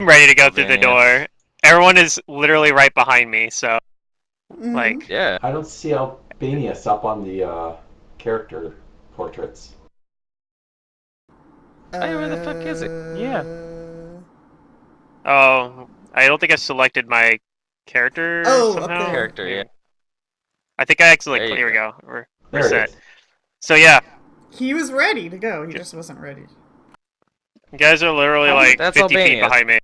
ready to go through the Albania. door. Everyone is literally right behind me, so Mm-hmm. like, Yeah. I don't see Albanius up on the character portraits. Hey, where the fuck is it? Yeah. oh, I don't think I selected my character Oh, up somehow. there. Character, yeah. I think I actually There you here we go. go. There it Reset. is. So yeah, He was ready to go. He just wasn't ready. you guys are literally How- like That's 50 feet Albania. behind me.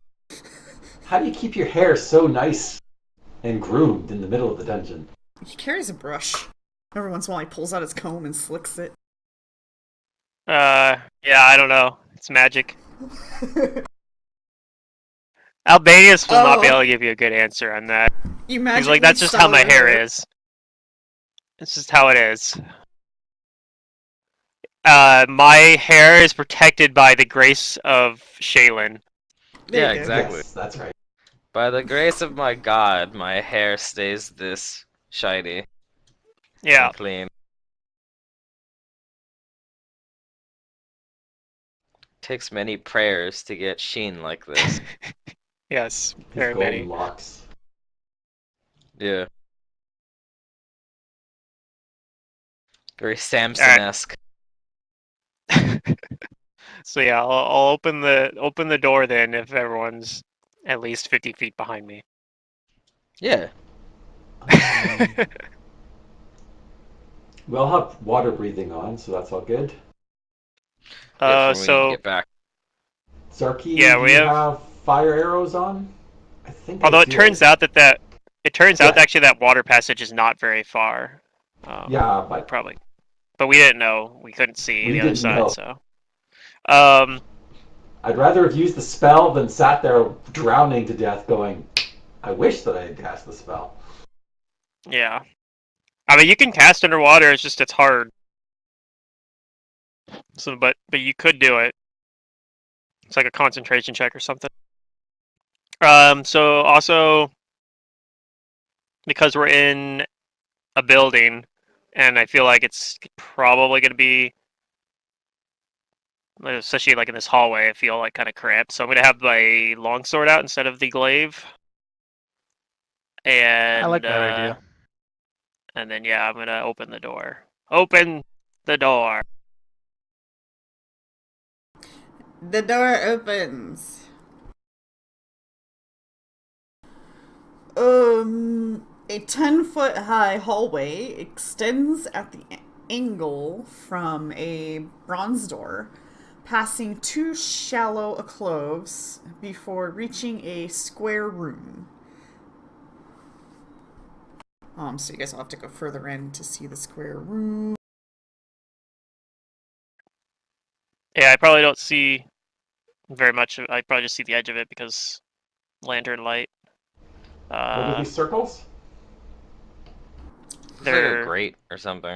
How do you keep your hair so nice and groomed in the middle of the dungeon? He carries a brush. Every once in a while, he pulls out his comb and slicks it. Yeah, I don't know. It's magic. Albanius will not be Oh. able to give you a good answer on that. You He's magically like, that's just how style my your hair is. It's just how it is. My hair is protected by the grace of Shaylin. There Yeah, you go. exactly. Yes, that's right. By the grace of my god, my hair stays this shiny Yeah. and clean. Takes many prayers to get sheen like this. Yes, His very golden many. locks. Yeah. Very Samson-esque. So yeah, I'll open the door then if everyone's at least 50 feet behind me. Yeah. We all have water breathing on, so that's all good. Yeah, for when we So get back. Zarky, Yeah, do we you have- have fire arrows on? I think. although I it do. turns out that it turns out Yeah. actually that water passage is not very far. Yeah, but Probably, but we didn't know. We couldn't see We the other didn't side, know. so. I'd rather have used the spell than sat there drowning to death going, I wish that I had cast the spell. Yeah. I mean, you can cast underwater. It's just it's hard. So, but you could do it. It's like a concentration check or something. So also because we're in a building, and I feel like it's probably going to be, especially like in this hallway, I feel like kind of cramped. So I'm going to have my longsword out instead of the glaive. And I like that idea. And then yeah, I'm going to open the door. Open the door. The door opens. A 10-foot high hallway extends at the angle from a bronze door, passing two shallow alcoves before reaching a square room. So you guys will have to go further in to see the square room. Yeah, I probably don't see very much. I probably just see the edge of it because lantern light. What are these circles? It's like They're a grate or something.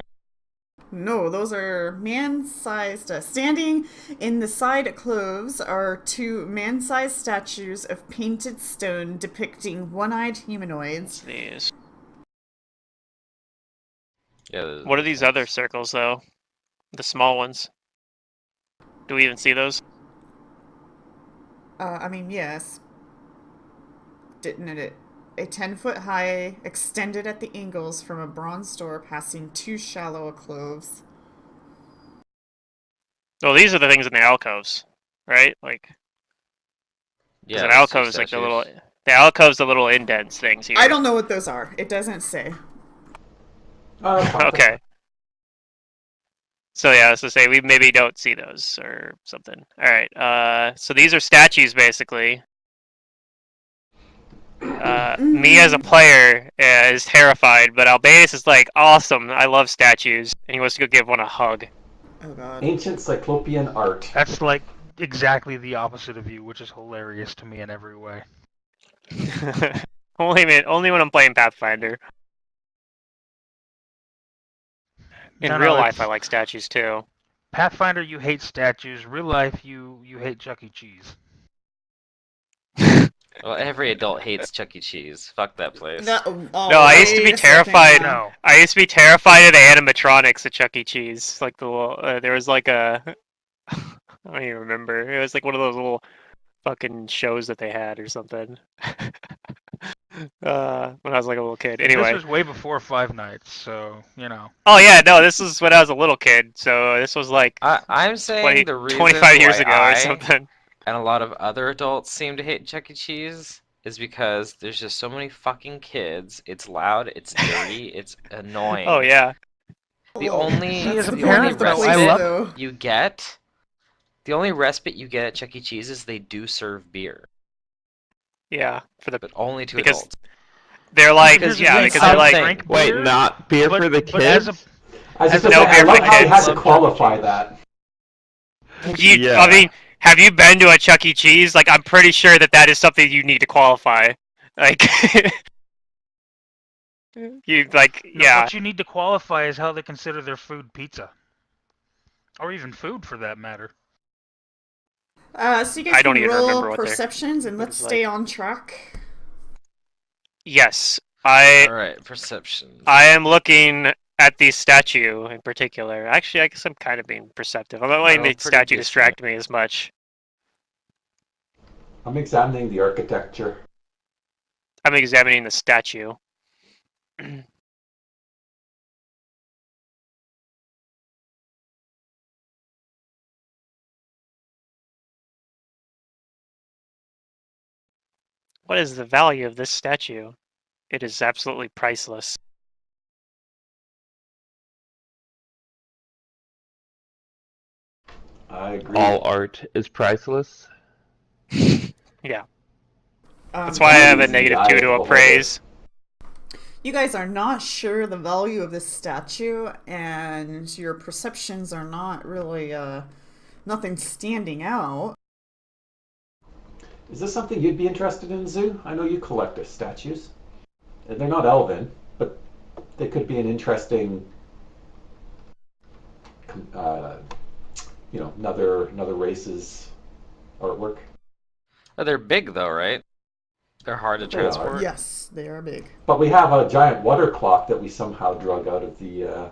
No, those are man-sized. Standing in the side alcoves are two man-sized statues of painted stone depicting one-eyed humanoids. these. Yeah. What are these other circles though? The small ones. Do we even see those? Yes. Didn't it? A 10-foot high, extended at the angles from a bronze door, passing two shallow alcoves. Well, these are the things in the alcoves, right? Like, Yeah. an those two alcove is like the little. statues. The alcoves, the little indents things here. I don't know what those are. It doesn't say. Okay. So yeah, so say we maybe don't see those or something. All right. So these are statues basically. Me as a player is terrified, but Albanius is like, awesome. I love statues, and he wants to go give one a hug. Oh god. Ancient Cyclopean art. That's like exactly the opposite of you, which is hilarious to me in every way. Only when I'm playing Pathfinder. In No, real life, it's- I like statues too. Pathfinder, you hate statues. Real life, you hate Chuck E. Cheese. Well, every adult hates Chuck E. Cheese. Fuck that place. No, I used to be terrified. No. I used to be terrified of the animatronics at Chuck E. Cheese. Like the little, there was like a, I don't even remember. It was like one of those little fucking shows that they had or something. When I was like a little kid. This Anyway. was way before Five Nights, so you know. Oh yeah, no, this is when I was a little kid. So this was like I'm 20, saying the reason 25 years why ago or something. and a lot of other adults seem to hate Chuck E. Cheese is because there's just so many fucking kids. It's loud, it's dirty, it's annoying. Oh yeah. The Well, only See, as a that's the only parent, though, I respite love- though. you get the only respite you get at Chuck E. Cheese is they do serve beer, Yeah, for the but only to Because- adults. they're like Here's the yeah, thing, because I they're don't like think- Wait, beer, not beer for the but as kids? a I was just No gonna say, I beer love for how he kids. had to Love Chuck E. qualify Cheese. that. you. Yeah. I mean, have you been to a Chuck E. Cheese? Like, I'm pretty sure that is something you need to qualify. Like, you like no, yeah. what you need to qualify is how they consider their food pizza, or even food for that matter. So you guys I don't can even roll remember what they're- perceptions and what let's it's stay on track. Yes, I Alright, perception. am looking at the statue in particular. Actually, I guess I'm kind of being perceptive. I'm not letting Oh, the pretty statue decent. distract me as much. I'm examining the architecture. I'm examining the statue. What is the value of this statue? It is absolutely priceless. I agree. All art is priceless. Yeah, Um, that's why I have a Easy, negative I 2 to will appraise. You guys are not sure the value of this statue, and your perceptions are not really nothing standing out. Is this something you'd be interested in, Zoo? I know you collect statues. And they're not elven, but they could be an interesting, another race's artwork. Oh, they're big though, right? They're hard to They are. transport. Yes, they are big. But we have a giant water clock that we somehow drug out of the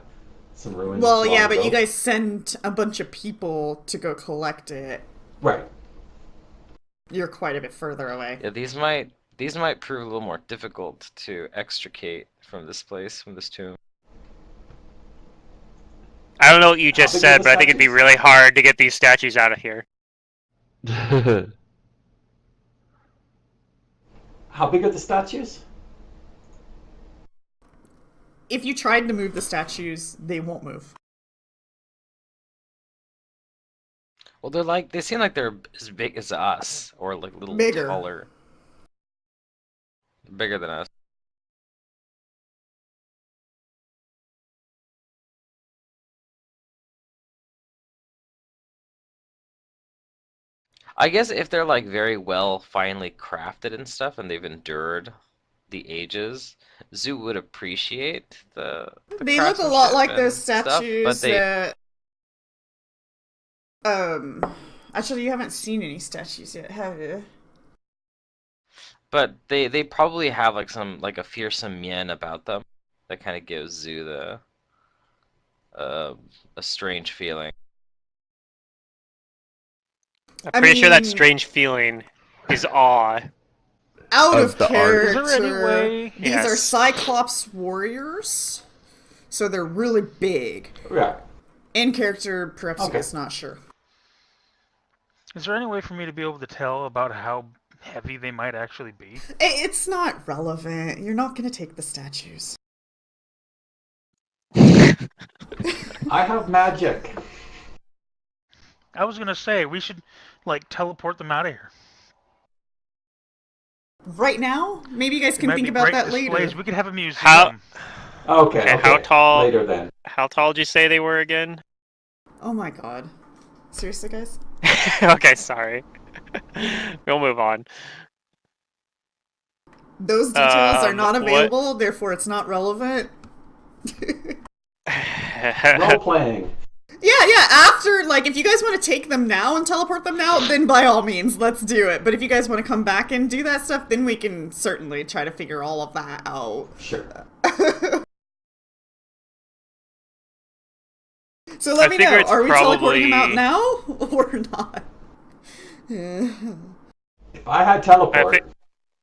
some ruins. Well, yeah, long but you ago. guys sent a bunch of people to go collect it. Right. You're quite a bit further away. Yeah, these might prove a little more difficult to extricate from this place, from this tomb. I don't know what you just big are said, the but I think it'd be statues? really hard to get these statues out of here. How big are the statues? If you tried to move the statues, they won't move. Well, they seem like they're as big as us, or like a little Bigger. taller. Bigger than us. I guess if they're like very well finely crafted and stuff, and they've endured the ages, Zoo would appreciate the They look a lot craftsmanship like those and stuff, statues but they that. Actually, you haven't seen any statues yet, have you? But they probably have like a fearsome mien about them that kind of gives Zoo the a strange feeling. I'm pretty sure that mean- strange feeling is awe. Out Of of the art. character. Is there any way- These are Yes. Cyclops warriors, so they're really big. Yeah. In character, perhaps you Okay. guys not sure. Is there any way for me to be able to tell about how heavy they might actually be? It's not relevant. You're not going to take the statues. I have magic. I was gonna say we should like teleport them out of here. Right now, maybe you guys They can might think be about great that displays. later. We could have a museum. How- Okay. Okay, how tall- Later then. How tall did you say they were again? Oh my god. Seriously, guys? Okay, sorry. We'll move on. Those details are Um, not what- available, therefore it's not relevant. Role playing. Yeah, after, like, if you guys want to take them now and teleport them now, then by all means, let's do it. But if you guys want to come back and do that stuff, then we can certainly try to figure all of that out. Sure. So let I me figure know, it's are we teleporting them out probably- now, or not? If I had teleport,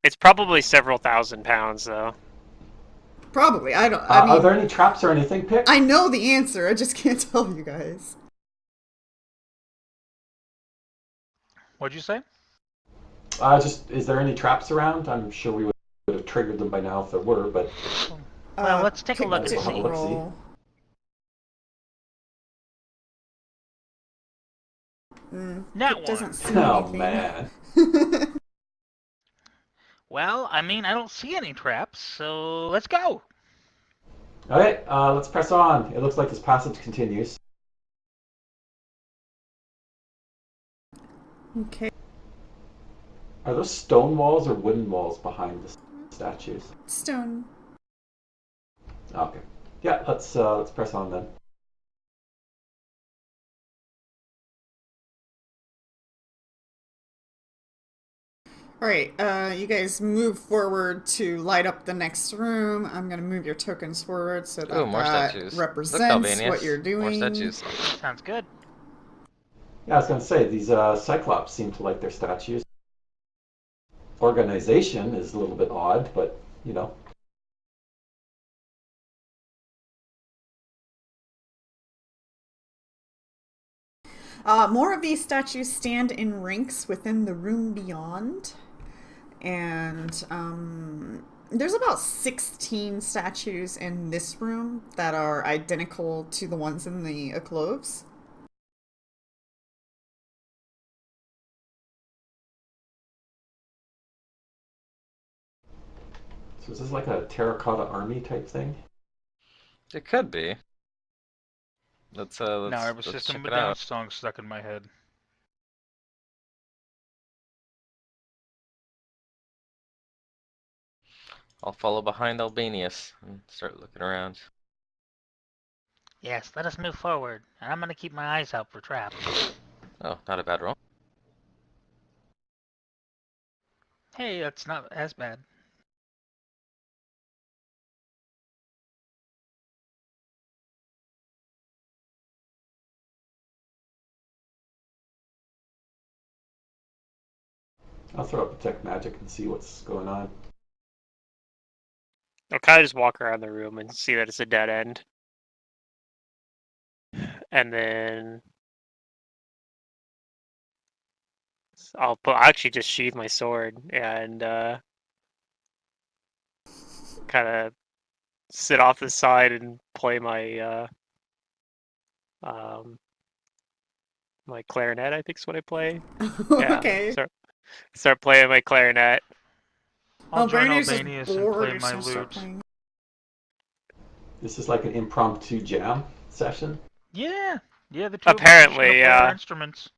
It's probably several thousand pounds, though. Probably. I don't. are there any traps or anything, Pick? I know the answer. I just can't tell you guys. What'd you say? Is there any traps around? I'm sure we would have triggered them by now if there were, but Well, let's take a Pick look and didn't see. roll. Not Pick doesn't one. see oh anything. man. Well, I mean, I don't see any traps, so let's go. Okay, let's press on. It looks like this passage continues. Okay. Are those stone walls or wooden walls behind the statues? Stone. Okay. Yeah, let's press on then. Alright, you guys move forward to light up the next room. I'm gonna move your tokens forward so that Ooh, more that statues. represents Look, what you're Albanius. doing. More statues. Sounds good. Yeah, I was going to say, these Cyclops seem to like their statues. Organization is a little bit odd, but, you know. More of these statues stand in ranks within the room beyond. And there's about 16 statues in this room that are identical to the ones in the Cloves. So is this like a terracotta army type thing? It could be. Let's No, I have a let's System check of it a Down out. song stuck in my head. I'll follow behind Albanius and start looking around. Yes, let us move forward. And I'm gonna keep my eyes out for traps. Oh, not a bad roll. Hey, that's not as bad. I'll throw up Detect Magic and see what's going on. I'll kind of just walk around the room and see that it's a dead end. And then I'll actually just sheathe my sword and kind of sit off the side and play my my clarinet. I think is what I play. Yeah, Okay. start playing my clarinet. I'll join Albanius is Albanius and bored. play He's my gonna start lute. playing. This is like an impromptu jam session. Yeah, the two of us are just Apparently, gonna play our instruments.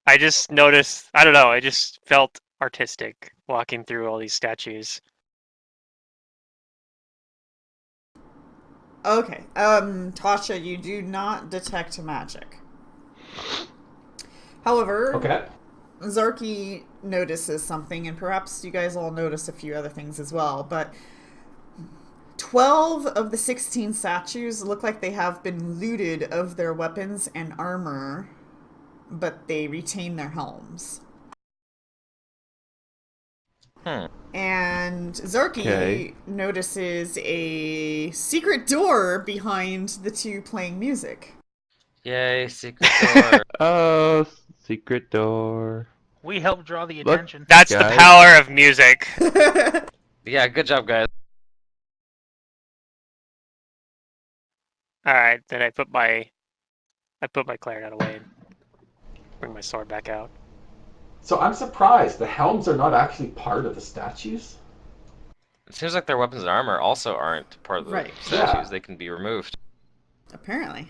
I just noticed. I don't know. I just felt artistic walking through all these statues. Okay. Tasha, you do not detect magic. However, Okay. Zarky notices something, and perhaps you guys all notice a few other things as well, but 12 of the 16 statues look like they have been looted of their weapons and armor, but they retain their helms. And Zarky notices a secret door behind the two playing music. Yay, secret door. Oh, secret door. We help draw the Look. attention. That's the Guys. power of music. Yeah, good job, guys. All right, then I put my clarinet away and bring my sword back out. So I'm surprised the helms are not actually part of the statues. It seems like their weapons and armor also aren't part of the Right. statues. Yeah. They can be removed. Apparently.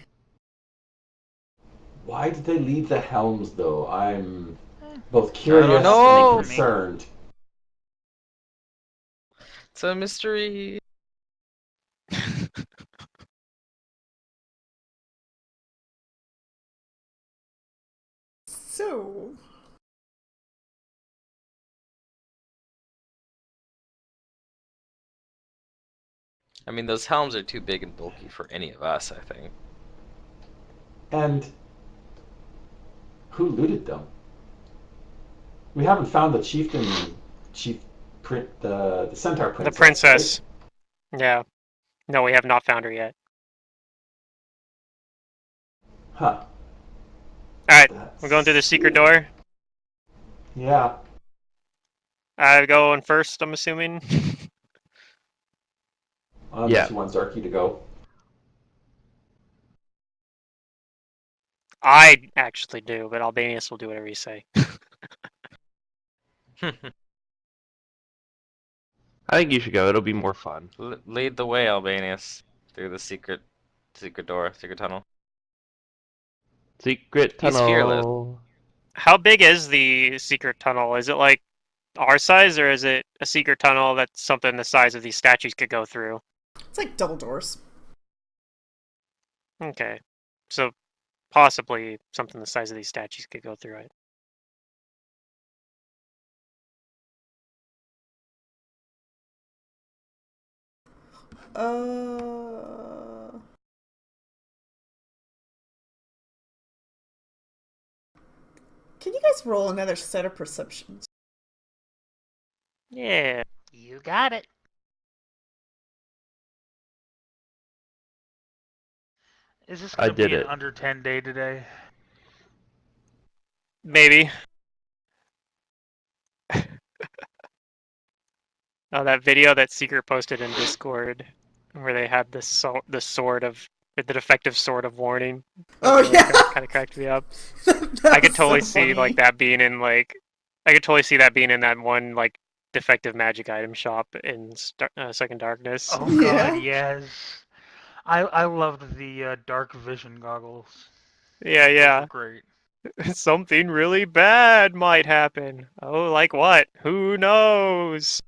Why did they leave the helms though? I'm both curious know. and concerned. It's a mystery. So, I mean, those helms are too big and bulky for any of us, I think. And who looted them? We haven't found the the centaur The princess. princess. Yeah. No, we have not found her yet. Right? Huh. Alright, we're going through the That's... secret door. Yeah. I go in first, I'm assuming. Unless you want Zarky to go. I actually do, but Albanius will do whatever you say. I think you should go. It'll be more fun. Lead the way, Albanius, through the secret door, secret tunnel. Secret He's fearless. tunnel. How big is the secret tunnel? Is it like our size, or is it a secret tunnel that's something the size of these statues could go through? It's like double doors. Okay. So possibly something the size of these statues could go through it. Can you guys roll another set of perceptions? Yeah. You got it. Is this I going to did be an it. under 10 day today? Maybe. Oh, that video that Secret posted in Discord, where they had the sword of the defective sword of warning. Oh, yeah. Kind of cracked me up. That I could was totally so see funny. like that being in like, I could totally see that being in that one like defective magic item shop in Second Darkness. Oh Yeah. god, yes. I loved the dark vision goggles. Yeah, Those yeah. were great. Something really bad might happen. Oh, like what? Who knows?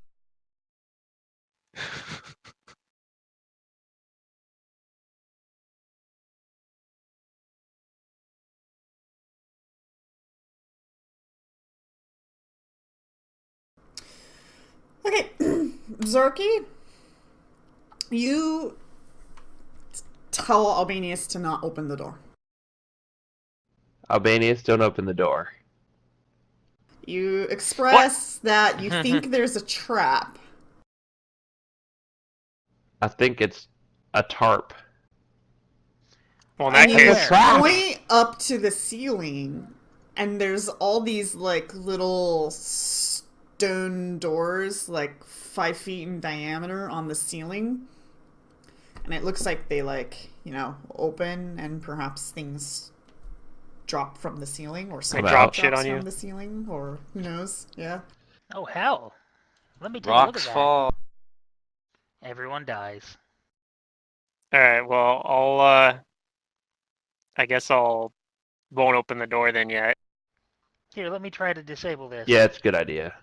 Okay, Zarky, you tell Albanius to not open the door. Albanius, don't open the door. You express that you think there's a trap. I think it's a tarp. Well, in that And you case, point up to the ceiling, and there's all these like little stone doors, like 5 feet in diameter on the ceiling. And it looks like they open and perhaps things drop from the ceiling or something drop drops shit on you. from the ceiling or who knows. Yeah. Oh hell. Let me take a look Rocks at that. fall. Everyone dies. Alright, well, I guess I'll won't open the door then yet. Here, let me try to disable this. Yeah, it's a good idea.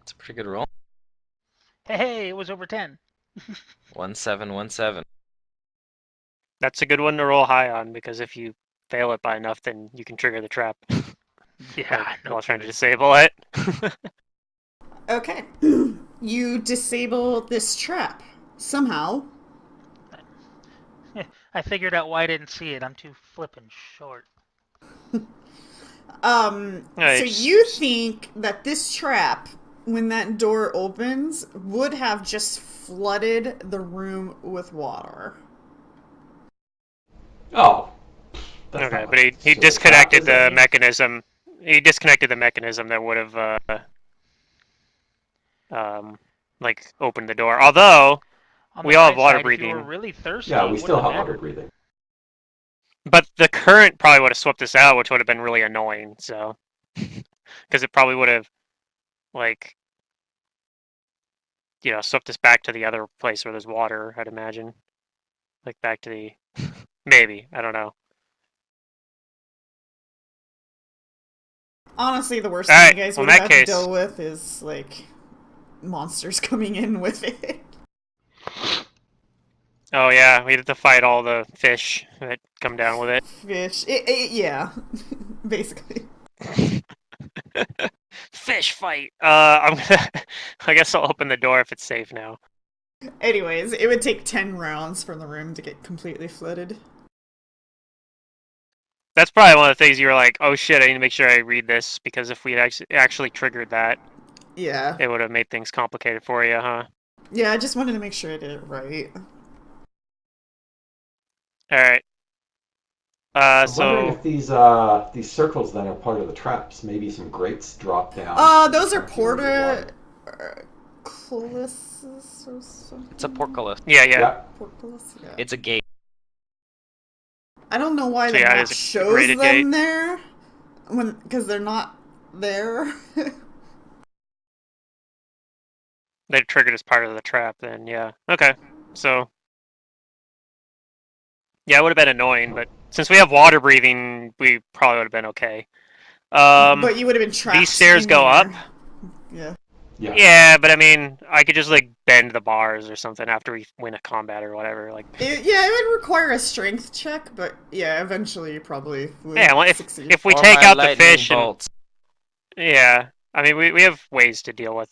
It's a pretty good roll. Hey, it was over 10. 1717. That's a good one to roll high on, because if you fail it by enough, then you can trigger the trap. Yeah, no While trying to kidding. disable it. Okay. You disable this trap somehow. I figured out why I didn't see it. I'm too flippin' short. So Nice. you think that this trap, when that door opens, would have just flooded the room with water. Oh. That's Okay, not but he much disconnected of a trap, the mechanism. He disconnected the mechanism that would have like opened the door. Although On we the all have bright water side, if you were breathing. really is it? thirsty, Yeah, it we still wouldn't have have water mattered. breathing. But the current probably would have swept this out, which would have been really annoying. So, because it probably would have, like, swept us back to the other place where there's water. I'd imagine, like back to the maybe. I don't know. Honestly, the worst Alright, thing you guys well, would in have that had to case- deal with is like monsters coming in with it. Oh yeah, we had to fight all the fish that come down with it. Fish. Yeah, basically. Fish fight. I'm gonna. I guess I'll open the door if it's safe now. Anyways, it would take 10 rounds for the room to get completely flooded. That's probably one of the things you were like, oh shit, I need to make sure I read this, because if we had actually triggered that, Yeah. it would have made things complicated for you, huh? Yeah, I just wanted to make sure I did it right. Alright. I'm wondering So... if these circles then are part of the traps. Maybe some grates drop down. Those are Protect you underwater. portcullises or something. It's a portcullis. Yeah. Yeah. Portcullis, yeah. It's a gate. I don't know why So the yeah, it map is a shows grated them gate. there, because they're not there. They triggered as part of the trap then, yeah. Okay. So... Yeah, it would have been annoying, but since we have water breathing, we probably would have been okay. But you would have been trapped. These stairs in go there. up. Yeah. Yeah. Yeah, but I mean, I could just like bend the bars or something after we win a combat or whatever. Like, It would require a strength check, but yeah, eventually you probably would yeah, well, succeed. if we Or take my out the lightning fish, bolts. yeah, I mean, we have ways to deal with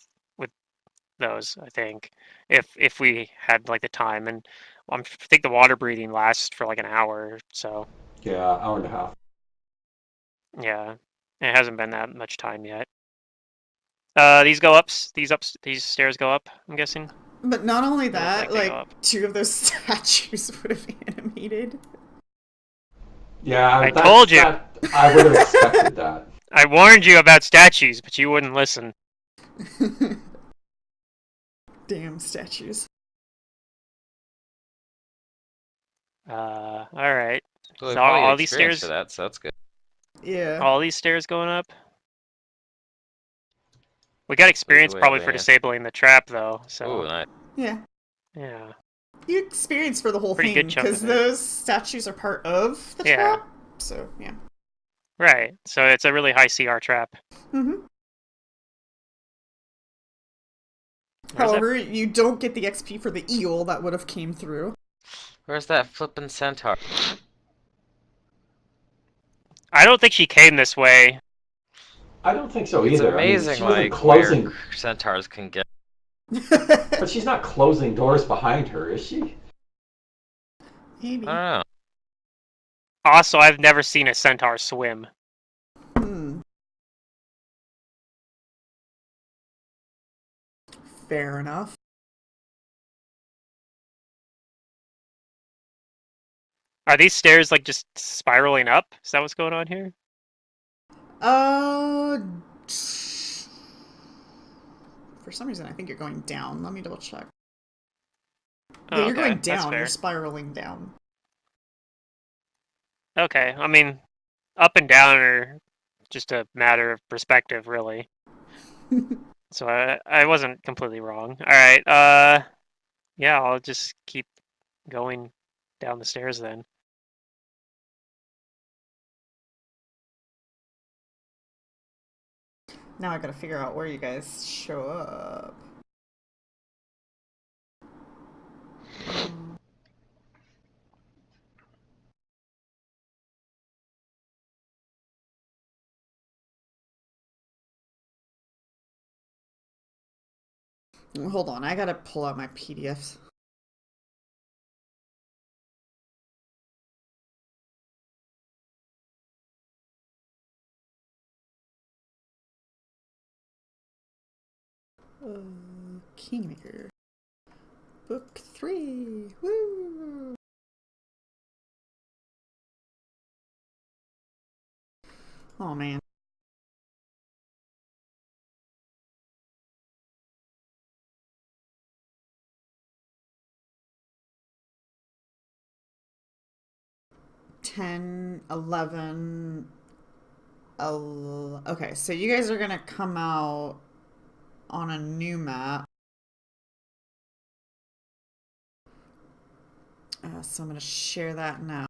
those. I think if we had like the time, and I think the water breathing lasts for like an hour, so Yeah, hour and a half. yeah, it hasn't been that much time yet. These go ups. These stairs go up. I'm guessing. But not only They look that, like they go like up. 2 of those statues would have animated. Yeah, I told you. I would have expected that. I warned you about statues, but you wouldn't listen. Damn statues. All right. Well, we So probably get all these experience stairs, for that, so that's good. Yeah. all these stairs going up. We got experience way probably up for there. disabling the trap, though. Ooh, So nice. Yeah. yeah, You experience for the whole Pretty thing good chunk because of it. those statues are part of the Yeah. trap. So, yeah. right. So it's a really high CR trap. Mm-hmm. Where's that? However, you don't get the XP for the eel that would have came through. Where's that flippin' centaur? I don't think she came this way. I don't think so It's either. amazing, she wasn't like, closing, where centaurs can get. but she's not closing doors behind her, is she? Maybe. I don't know. Also, I've never seen a centaur swim. Hmm. Fair enough. Are these stairs like just spiraling up? Is that what's going on here? For some reason, I think you're going down. Let me double check. Oh, Yeah, you're okay, going that's down. fair. You're spiraling down. Okay, I mean, up and down are just a matter of perspective, really. So I wasn't completely wrong. All right, yeah, I'll just keep going down the stairs then. Now I gotta figure out where you guys show up. Hold on, I gotta pull out my PDFs. Kingmaker. Book 3. Woo! Oh man. Ten, 11. Okay, so you guys are gonna come out on a new map. So I'm gonna share that now.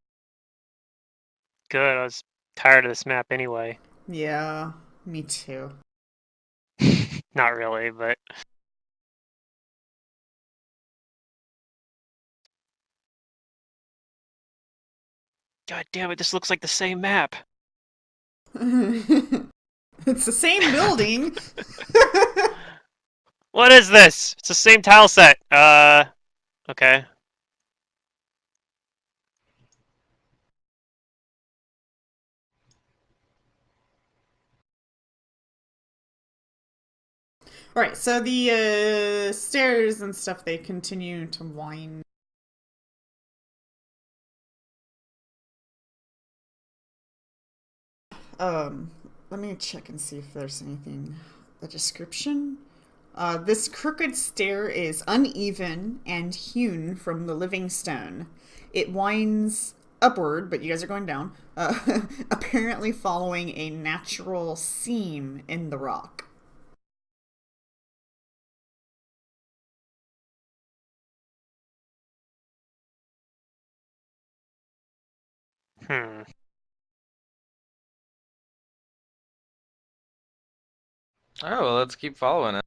Good, I was tired of this map anyway. Yeah, me too. Not really, but... God damn it, this looks like the same map. It's the same building. What is this? It's the same tile set. Okay. All right, so the stairs and stuff, they continue to wind. Let me check and see if there's anything. The description. This crooked stair is uneven and hewn from the living stone. It winds upward, but you guys are going down, apparently following a natural seam in the rock. Hmm. Oh, well, let's keep following it.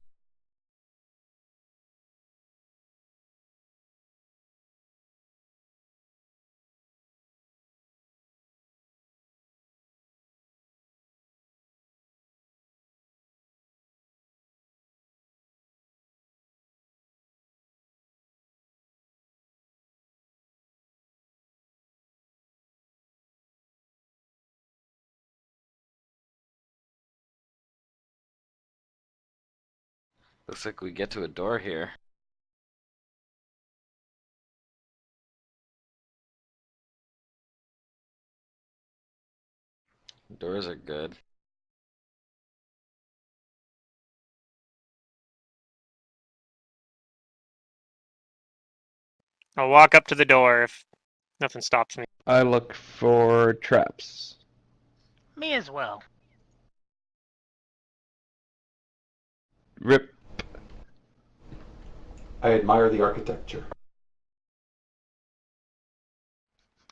Looks like we get to a door here. Doors are good. I'll walk up to the door if nothing stops me. I look for traps. Me as well. Rip. I admire the architecture.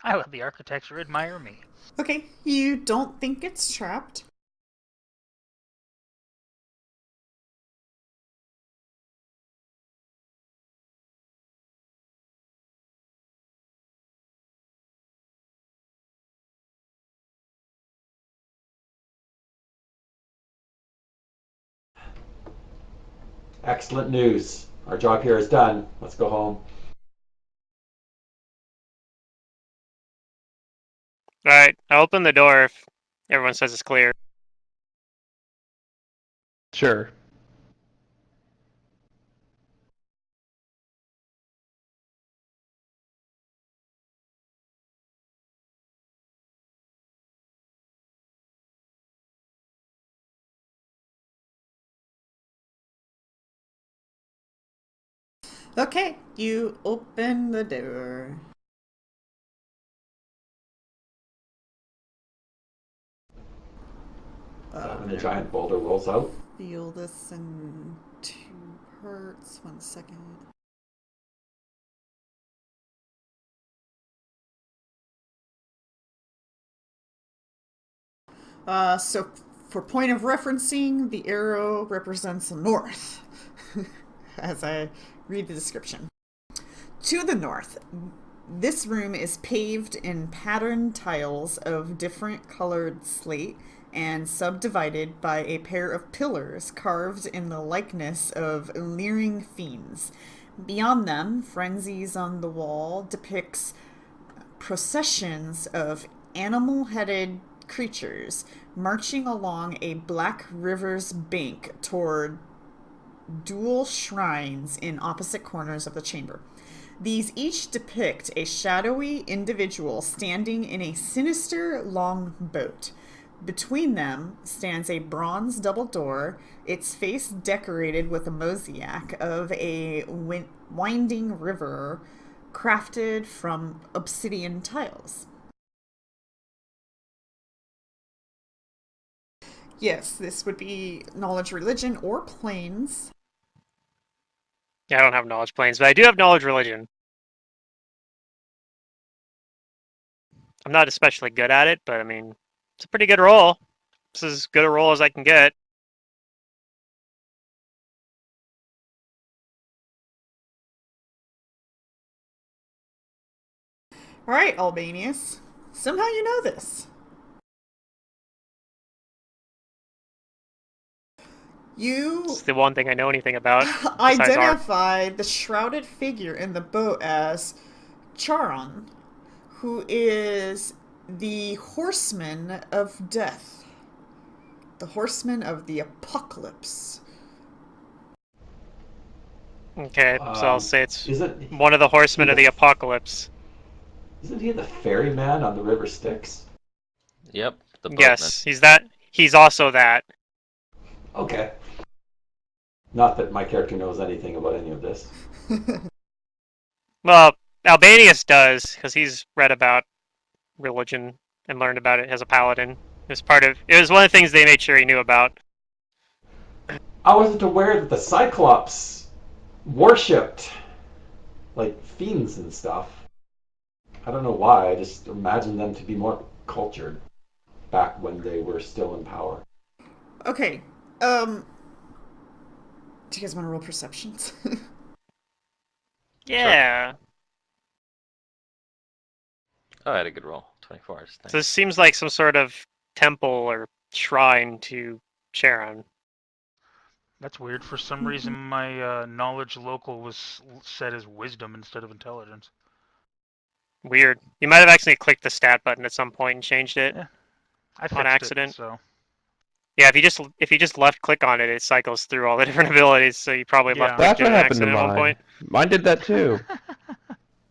I let the architecture admire me. Okay, you don't think it's trapped. Excellent news. Our job here is done. Let's go home. Alright, I'll open the door if everyone says it's clear. Sure. Okay, you open the door. And the giant boulder rolls out. Feel this in 2 hertz. 1 second. So for point of referencing, the arrow represents the north, as I read the description. To the north, this room is paved in patterned tiles of different colored slate and subdivided by a pair of pillars carved in the likeness of leering fiends. Beyond them, frenzies on the wall depicts processions of animal-headed creatures marching along a black river's bank toward dual shrines in opposite corners of the chamber. These each depict a shadowy individual standing in a sinister long boat. Between them stands a bronze double door, its face decorated with a mosaic of a winding river crafted from obsidian tiles. Yes, this would be knowledge religion or planes. Yeah, I don't have knowledge planes, but I do have knowledge religion. I'm not especially good at it, but I mean, it's a pretty good roll. This is as good a roll as I can get. Alright, Albanius. Somehow you know this. You It's the one thing I know anything about. besides art. identify the shrouded figure in the boat as Charon, who is the horseman of death, the horseman of the apocalypse. Okay, so I'll say it's Isn't one of the he horsemen of the apocalypse. isn't he the ferryman on the River Styx? Yep, the boatman. Yes, he's that. He's also that. Okay. Not that my character knows anything about any of this. Well, Albanius does, because he's read about religion and learned about it as a paladin. It was one of the things they made sure he knew about. I wasn't aware that the Cyclops worshipped like fiends and stuff. I don't know why. I just imagined them to be more cultured back when they were still in power. Okay. Do you guys want to roll perceptions? Yeah. Oh, I had a good roll. 24. So this seems like some sort of temple or shrine to Charon. That's weird. For some reason, my knowledge local was set as wisdom instead of intelligence. Weird. You might have accidentally clicked the stat button at some point and changed it Yeah, I on fixed accident. it, so Yeah, if you just left click on it, it cycles through all the different abilities. So you probably Yeah. left clicked That's it what on happened to accident at one mine. point. Mine did that too.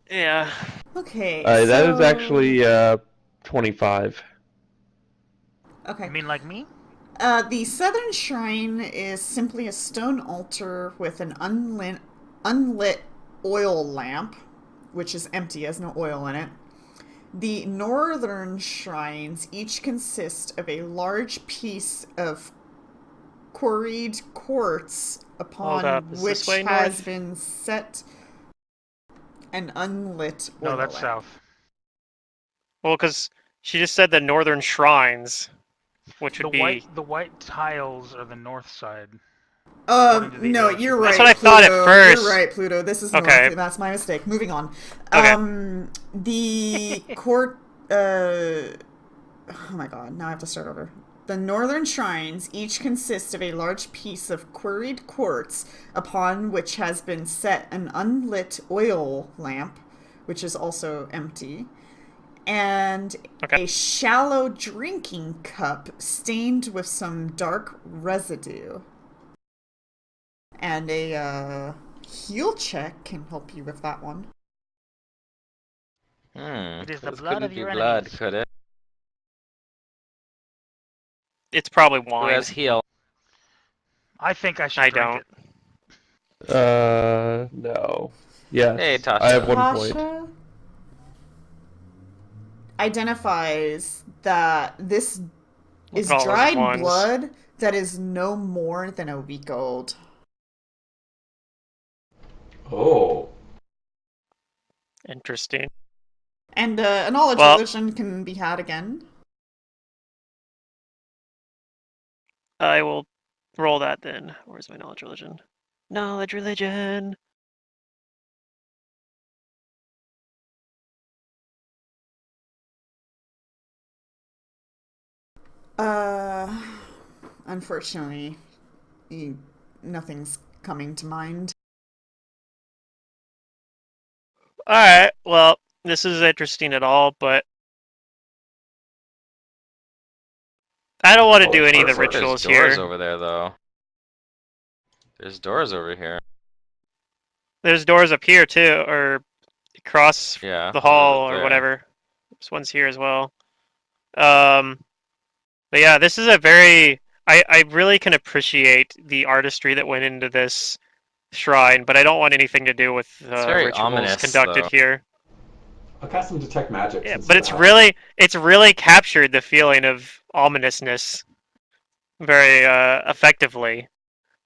Yeah. Okay. That is actually 25. Okay. You mean like me? The southern shrine is simply a stone altar with an unlit oil lamp, which is empty, has no oil in it. The northern shrines each consist of a large piece of quarried quartz Hold up. upon Is this which way has north? been set an unlit oil No, that's lamp. south. Well, because she just said the northern shrines, which The would be. white tiles are the north side. According to the No, arrow you're she That's right, what I provided. thought at Pluto. You're first. right, Pluto. This is Okay. north. That's my mistake. Moving on. Okay. The court. Oh my god! Now I have to start over. The northern shrines each consist of a large piece of quarried quartz upon which has been set an unlit oil lamp, which is also empty, and Okay. a shallow drinking cup stained with some dark residue. And a heal check can help you with that one. It is the This blood couldn't of be your blood, enemies. could it? It's probably Who wine. has heal? I think I should I drink don't. it. No. Yes. Hey, I have Tasha. 1 point. Tasha identifies that this Look is at all those dried ones. blood that is no more than a week old. Oh. Interesting. And a knowledge Well- religion can be had again. I will roll that then. Where's my knowledge religion? Knowledge religion. Unfortunately, nothing's coming to mind. Alright, well, this is interesting at all, but I don't want to do any of the Perfect. There's rituals doors here. over there, though. There's doors over here. There's doors up here too, or across Yeah. the hall over or there. whatever. This one's here as well. But yeah, this is a very. I really can appreciate the artistry that went into this shrine, but I don't want anything to do with very rituals ominous, conducted though. here. I'll cast some detect magic. Yeah, and see but what it's really captured the feeling of ominousness very effectively,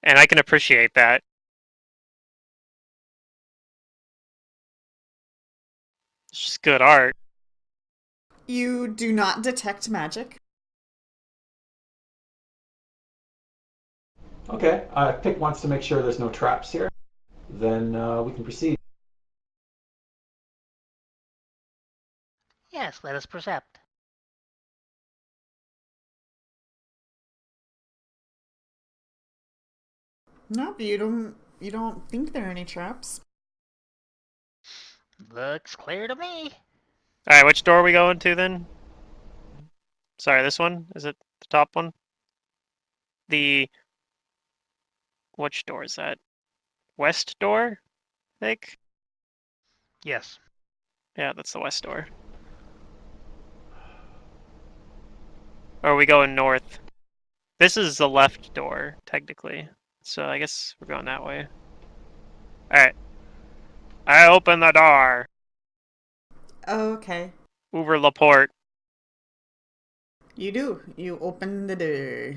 and I can appreciate that. It's just good art. You do not detect magic. Okay, Pick wants to make sure there's no traps here. Then we can proceed. Yes, let us percept. No, you don't think there are any traps. Looks clear to me. Alright, which door are we going to then? Sorry, this one? Is it the top one? Which door is that? west door, I think. Yes. Yeah, that's the west door. Or are we going north? This is the left door, technically. So I guess we're going that way. Alright. I open the door. Okay. Over la porte. You do. You open the door.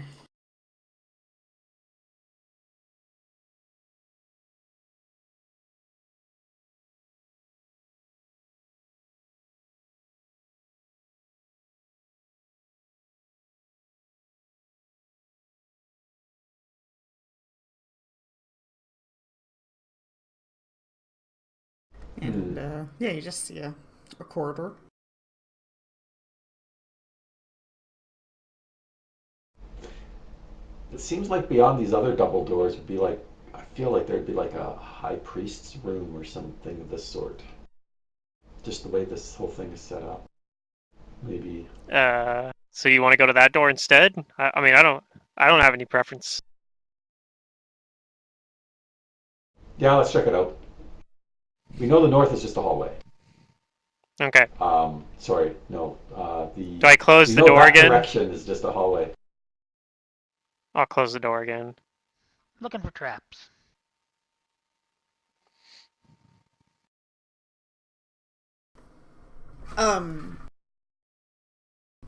And yeah, you just see a corridor. It seems like beyond these other double doors would be like, I feel like there'd be like a high priest's room or something of this sort. Just the way this whole thing is set up. Maybe. So you want to go to that door instead? I mean, I don't have any preference. Yeah, let's check it out. We know the north is just a hallway. Okay. Sorry, no. Do I close we the know door that again? direction is just a hallway. I'll close the door again. Looking for traps.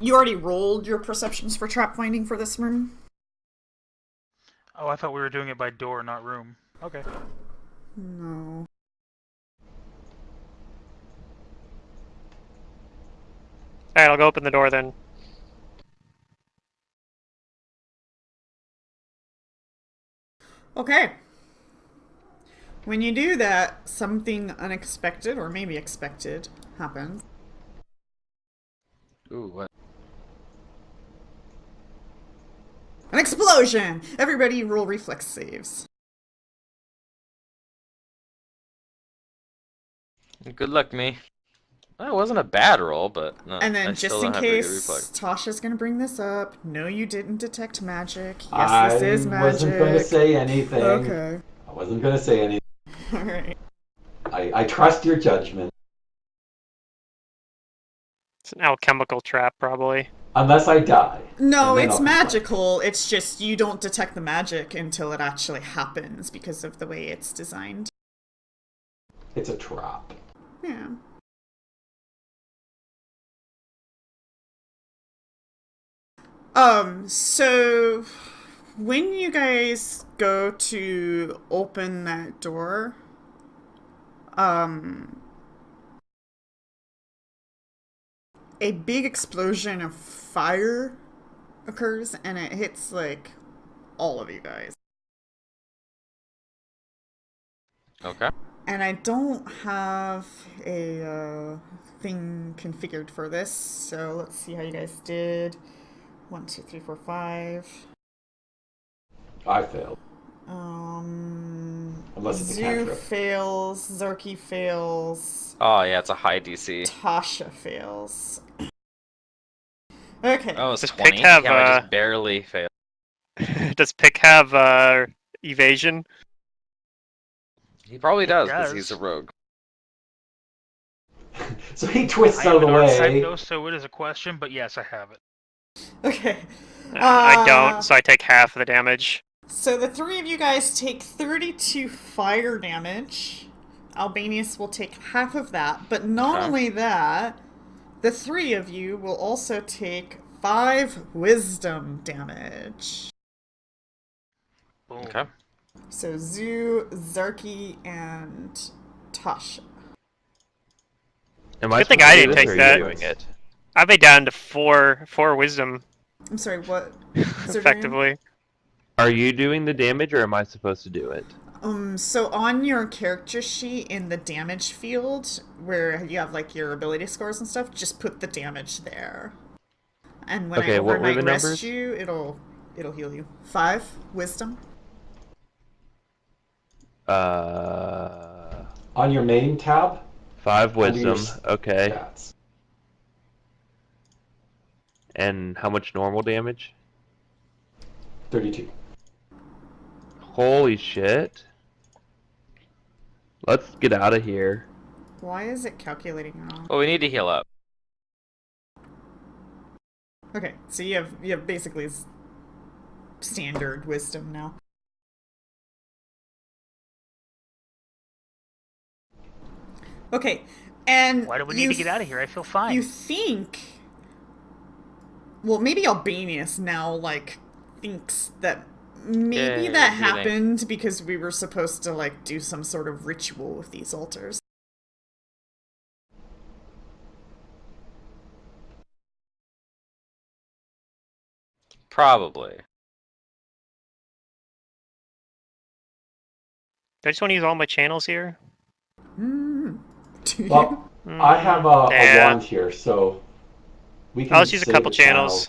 You already rolled your perceptions for trap finding for this room? Oh, I thought we were doing it by door, not room. Okay. No. Alright, I'll go open the door then. Okay. When you do that, something unexpected, or maybe expected, happens. Ooh, what? An explosion! Everybody roll reflex saves. Good luck, me. Well, it wasn't a bad roll, but no, And I then, still just don't in have very good case reflex. Tasha's gonna bring this up, no, you didn't detect magic. Yes, I this is magic. wasn't going to say anything. Okay. I wasn't going to say anything. Alright. I trust your judgment. It's an alchemical trap, probably. Unless I die. No, And then it's I'll complain. magical. It's just you don't detect the magic until it actually happens because of the way it's designed. It's a trap. Yeah. So when you guys go to open that door, a big explosion of fire occurs and it hits like all of you guys. Okay. And I don't have a thing configured for this, so let's see how you guys did. 1, 2, 3, 4, 5. I failed. Unless it's a Zoo cantrip. fails, Zarky fails, Oh, yeah, it's a high DC. Tasha fails. Okay. Oh, it's Does 20? Pick have, Yeah, I just barely failed. Does Pick have evasion? He probably does, because does. he's a rogue. So he twists I out have of the an archetype way. though, so it is a question, but yes, I have it. Okay. I don't, so I take half of the damage. So the three of you guys take 32 fire damage. Albanius will take half of that, but not Okay. only that, the three of you will also take 5 wisdom damage. Boom. Okay. So Zoo, Zarky, and Tasha. Am I Good thing supposed I to didn't do this, take or are that. you doing it? I've been down to four wisdom, I'm sorry, what? effectively. Are you doing the damage, or am I supposed to do it? So on your character sheet in the damage field, where you have like your ability scores and stuff, just put the damage there. And when Okay, I what were overnight the rest numbers? you, it'll heal you. 5 wisdom. On your main tab, 5 Under your wisdom. Okay. stats. And how much normal damage? 32. Holy shit. Let's get out of here. Why is it calculating wrong? Well, we need to heal up. Okay, so you have basically standard wisdom now. Okay, and Why do we need to get out of here? I feel fine. You think? Well, maybe Albanius now thinks that maybe Yeah, that what do you think? happened because we were supposed to do some sort of ritual with these altars. Probably. I just want to use all my channels here. Do you? Well, I have a Yeah. wand here, so we can I'll just use a save couple the channels.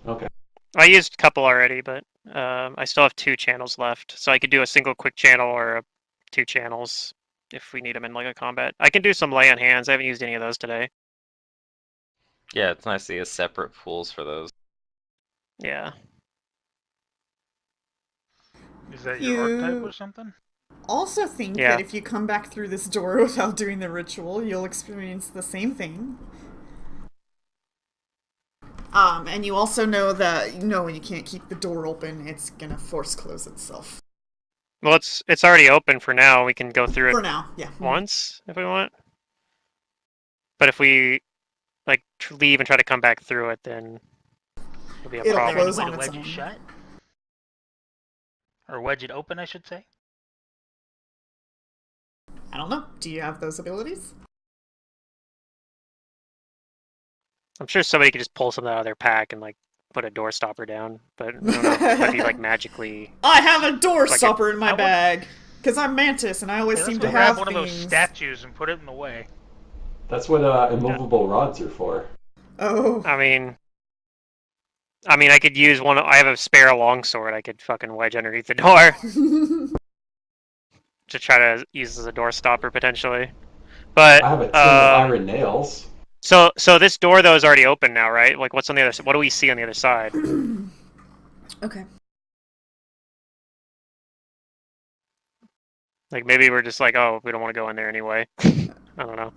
Okay. I used a couple already, but I still have 2 channels left, so I could do a single quick channel or 2 channels if we need them in a combat. I can do some lay on hands. I haven't used any of those today. Yeah, it's nice to get separate pools for those. Yeah. Is that your You- archetype or something? Also think Yeah. that if you come back through this door without doing the ritual, you'll experience the same thing. And you also know that when you can't keep the door open, it's gonna force close itself. Well, it's already open for now. We can go through For it now, yeah. once if we want. But if we leave and try to come back through it, then it'll be a It'll Is there problem. any close way on to its wedge own. it shut? Or wedge it open, I should say? I don't know. Do you have those abilities? I'm sure somebody could just pull something out of their pack and put a door stopper down, but I don't know if it might be magically. I have a door Like a- stopper in my I would- bag. Because I'm Mantis and I always Hey, seem let's to go grab have one of those things. statues and put it in the way. That's what immovable rods are for. Oh. I mean, I could use one. I have a spare longsword. I could fucking wedge underneath the door to try to use as a door stopper potentially. But I have a tin of iron nails. so this door though is already open now, right? What's on the other side? What do we see on the other side? Okay. Maybe we're just oh, we don't want to go in there anyway. I don't know.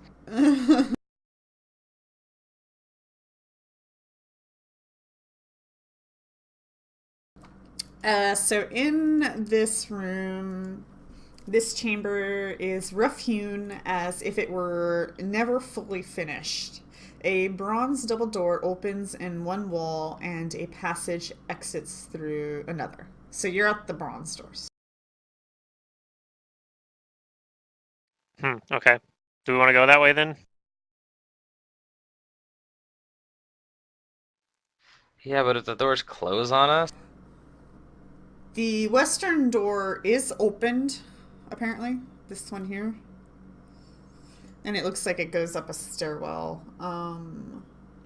So in this room, this chamber is rough-hewn as if it were never fully finished. A bronze double door opens in one wall and a passage exits through another. So you're at the bronze doors. Okay. Do we want to go that way then? Yeah, but if the doors close on us, The western door is opened, apparently. This one here. And it looks like it goes up a stairwell.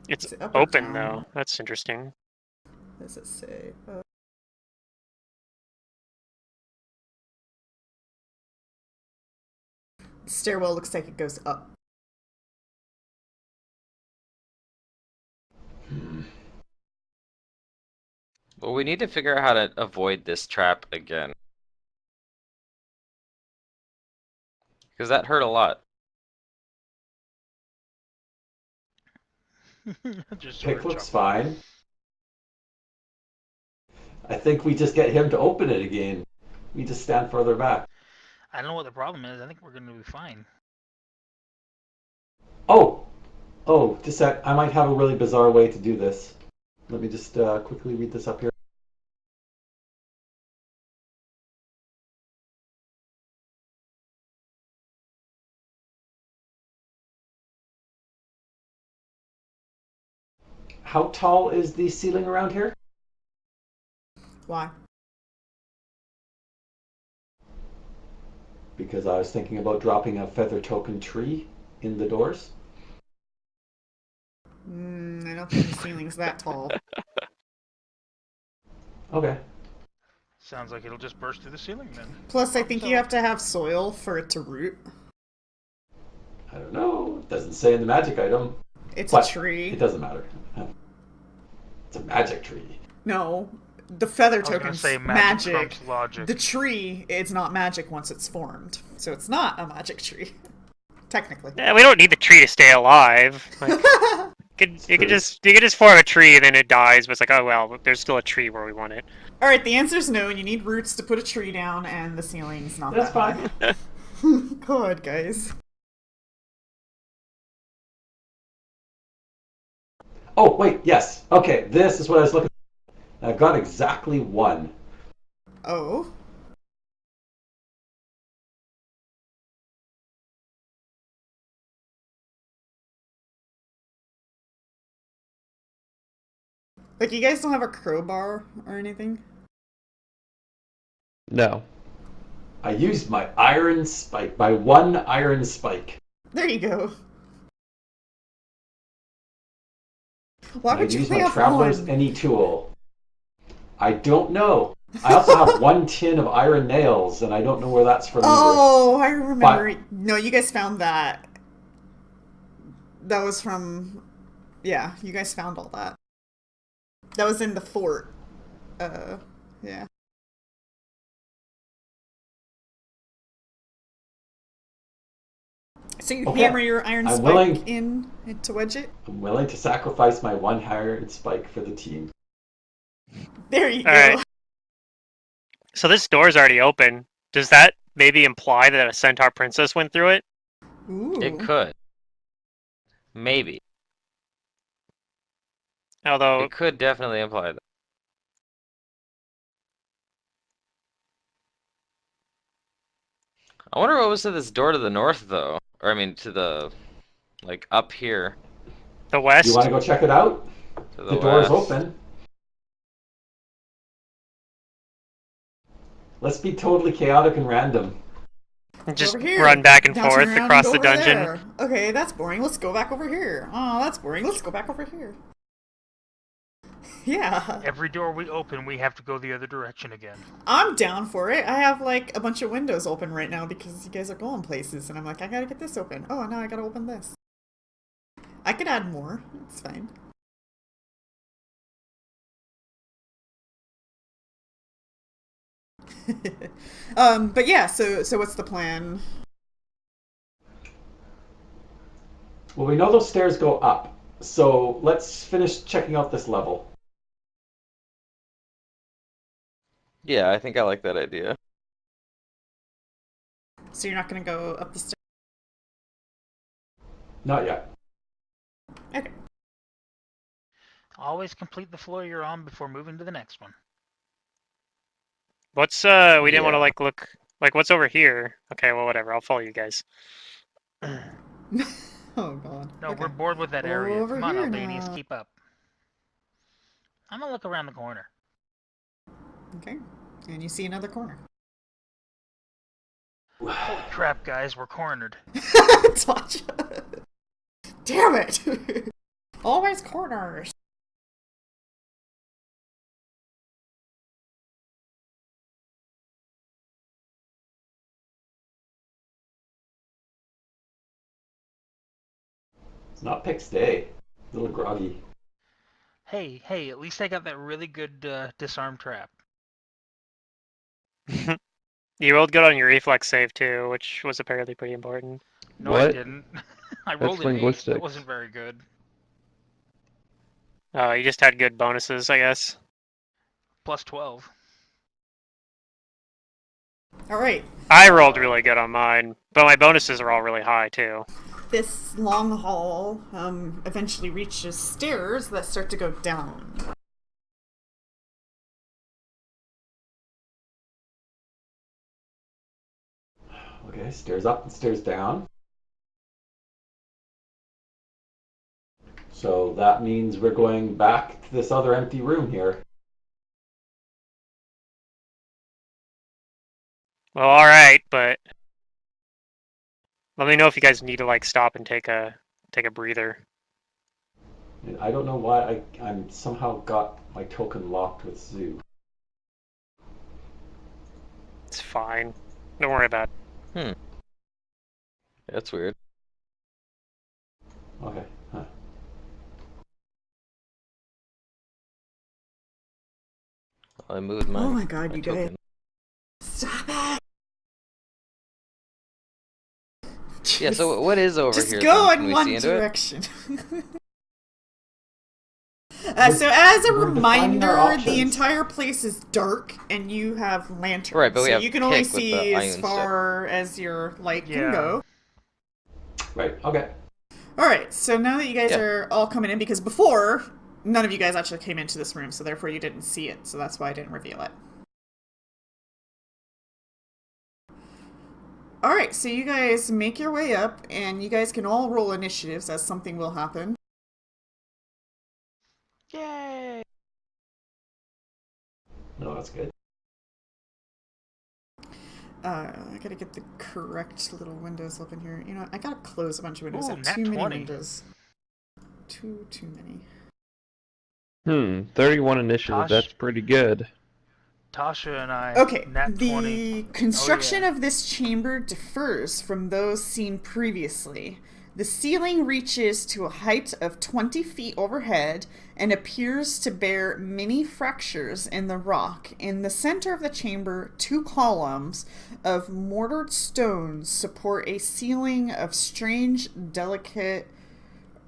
It's Is it up or open down? though. That's interesting. What does it say? The stairwell looks like it goes up. well, we need to figure out how to avoid this trap again. Because that hurt a lot. Just sort Pick of looks chuckle. fine. I think we just get him to open it again. We just stand further back. I don't know what the problem is. I think we're going to be fine. Oh, just a sec. I might have a really bizarre way to do this. Let me just quickly read this up here. How tall is the ceiling around here? Why? Because I was thinking about dropping a feather token tree in the doors. I don't think the ceiling's that tall. Okay. Sounds like it'll just burst through the ceiling then. Plus, I think you have to have soil for it to root. I don't know. It doesn't say in the magic item. It's But a tree. It doesn't matter. It's a magic tree. No, The feather I was gonna token's say magic. trumps logic. The tree, it's not magic once it's formed. So it's not a magic tree. Technically. Yeah, we don't need the tree to stay alive. Like, you could just form a tree and then it dies, but it's like, oh well, there's still a tree where we want it. Alright, the answer's no. You need roots to put a tree down, and the ceiling's not That's that fine. high. God, guys. Oh, wait, yes. Okay, this is what I was looking for. I got exactly one. Oh. Like, you guys don't have a crowbar or anything? No. I used my iron spike, my one iron spike. There you go. Why And would I you use only my have traveler's one? any tool. I don't know. I also have one tin of iron nails, and I don't know where that's from Oh, I remember. But- No, you guys found that. That was from... Yeah, you guys found all that. That was in the fort. Yeah. So you Okay. hammer your iron I'm spike willing- in to wedge it? I'm willing to sacrifice my one iron spike for the team. There you go. Alright. So this door's already open. Does that maybe imply that a centaur princess went through it? Ooh. It could. Maybe. Although, It could definitely imply that. I wonder what was to this door to the north, though. Or, I mean, to the... like, up here. the west. You want to go check it out? To The door's west. open. Let's be totally chaotic and random. Just Over here. run back and Now turn forth around across and the go over dungeon. there. Okay, that's boring. Let's go back over here. Oh, that's boring. Let's go back over here. Yeah. Every door we open, we have to go the other direction again. I'm down for it. I have like a bunch of windows open right now because you guys are going places, and I'm like, I gotta get this open. Oh, now I gotta open this. I could add more. It's fine. But yeah. So what's the plan? Well, we know those stairs go up, so let's finish checking out this level. Yeah, I think I like that idea. So you're not gonna go up the stairs? Not yet. Okay. Always complete the floor you're on before moving to the next one. What's we didn't want to Yeah. like look like what's over here. Okay, well whatever. I'll follow you guys. Oh god. No, Okay. we're bored with that area. Over Come on, here Albanians, now. keep up. I'm gonna look around the corner. Okay. And you see another corner. Holy crap, guys, we're cornered. Tasha. Damn it! Always corners. It's not Pick's day. A little groggy. Hey, at least I got that really good disarm trap. You rolled good on your reflex save too, which was apparently pretty important. No, I What? didn't. I rolled an 8. That linguistics. wasn't very good. You just had good bonuses, I guess. Plus 12. Alright. I rolled really good on mine, but my bonuses are all really high too. This long hall eventually reaches stairs that start to go down. Okay, stairs up and stairs down. So that means we're going back to this other empty room here. Well, all right, but let me know if you guys need to like stop and take a breather. And I don't know why I'm somehow got my token locked with Zoo. It's fine. Don't worry about it. That's weird. Okay. Huh. I moved my. Oh my god, my you guys. token. Stop it! Yeah. So what is over Just here? go then? Can in we one see into it? direction. So as a We're defining our reminder, the options. entire place is dark, and you have lanterns. Right, but we so have you can only pick with the see as iron far as your light can Yeah. go. Right. Okay. Alright, so now that you guys Yeah. are all coming in, because before, none of you guys actually came into this room, so therefore you didn't see it, so that's why I didn't reveal it. Alright, so you guys make your way up, and you guys can all roll initiatives as something will happen. Yay! No, that's good. I gotta get the correct little windows open here. You know what? I gotta close a bunch of windows. I Ooh, have nat too many 20. windows. Too many. 31 initiative. Tosh? That's pretty good. Tasha and I. Okay, Nat 20. the construction Oh, yeah. of this chamber differs from those seen previously. The ceiling reaches to a height of 20 feet overhead and appears to bear many fractures in the rock. In the center of the chamber, 2 columns of mortared stones support a ceiling of strange, delicate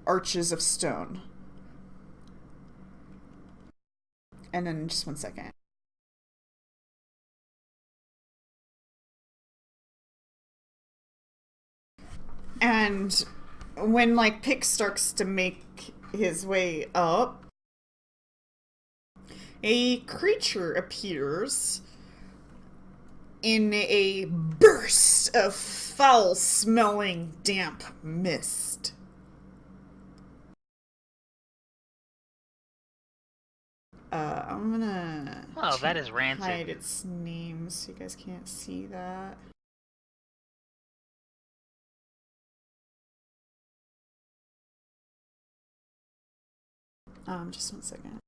arches of stone. And then just one second. And when like Pick starts to make his way up, a creature appears in a burst of foul-smelling, damp mist. I'm gonna Oh, that is rancid. hide its name so you guys can't see that. Just one second.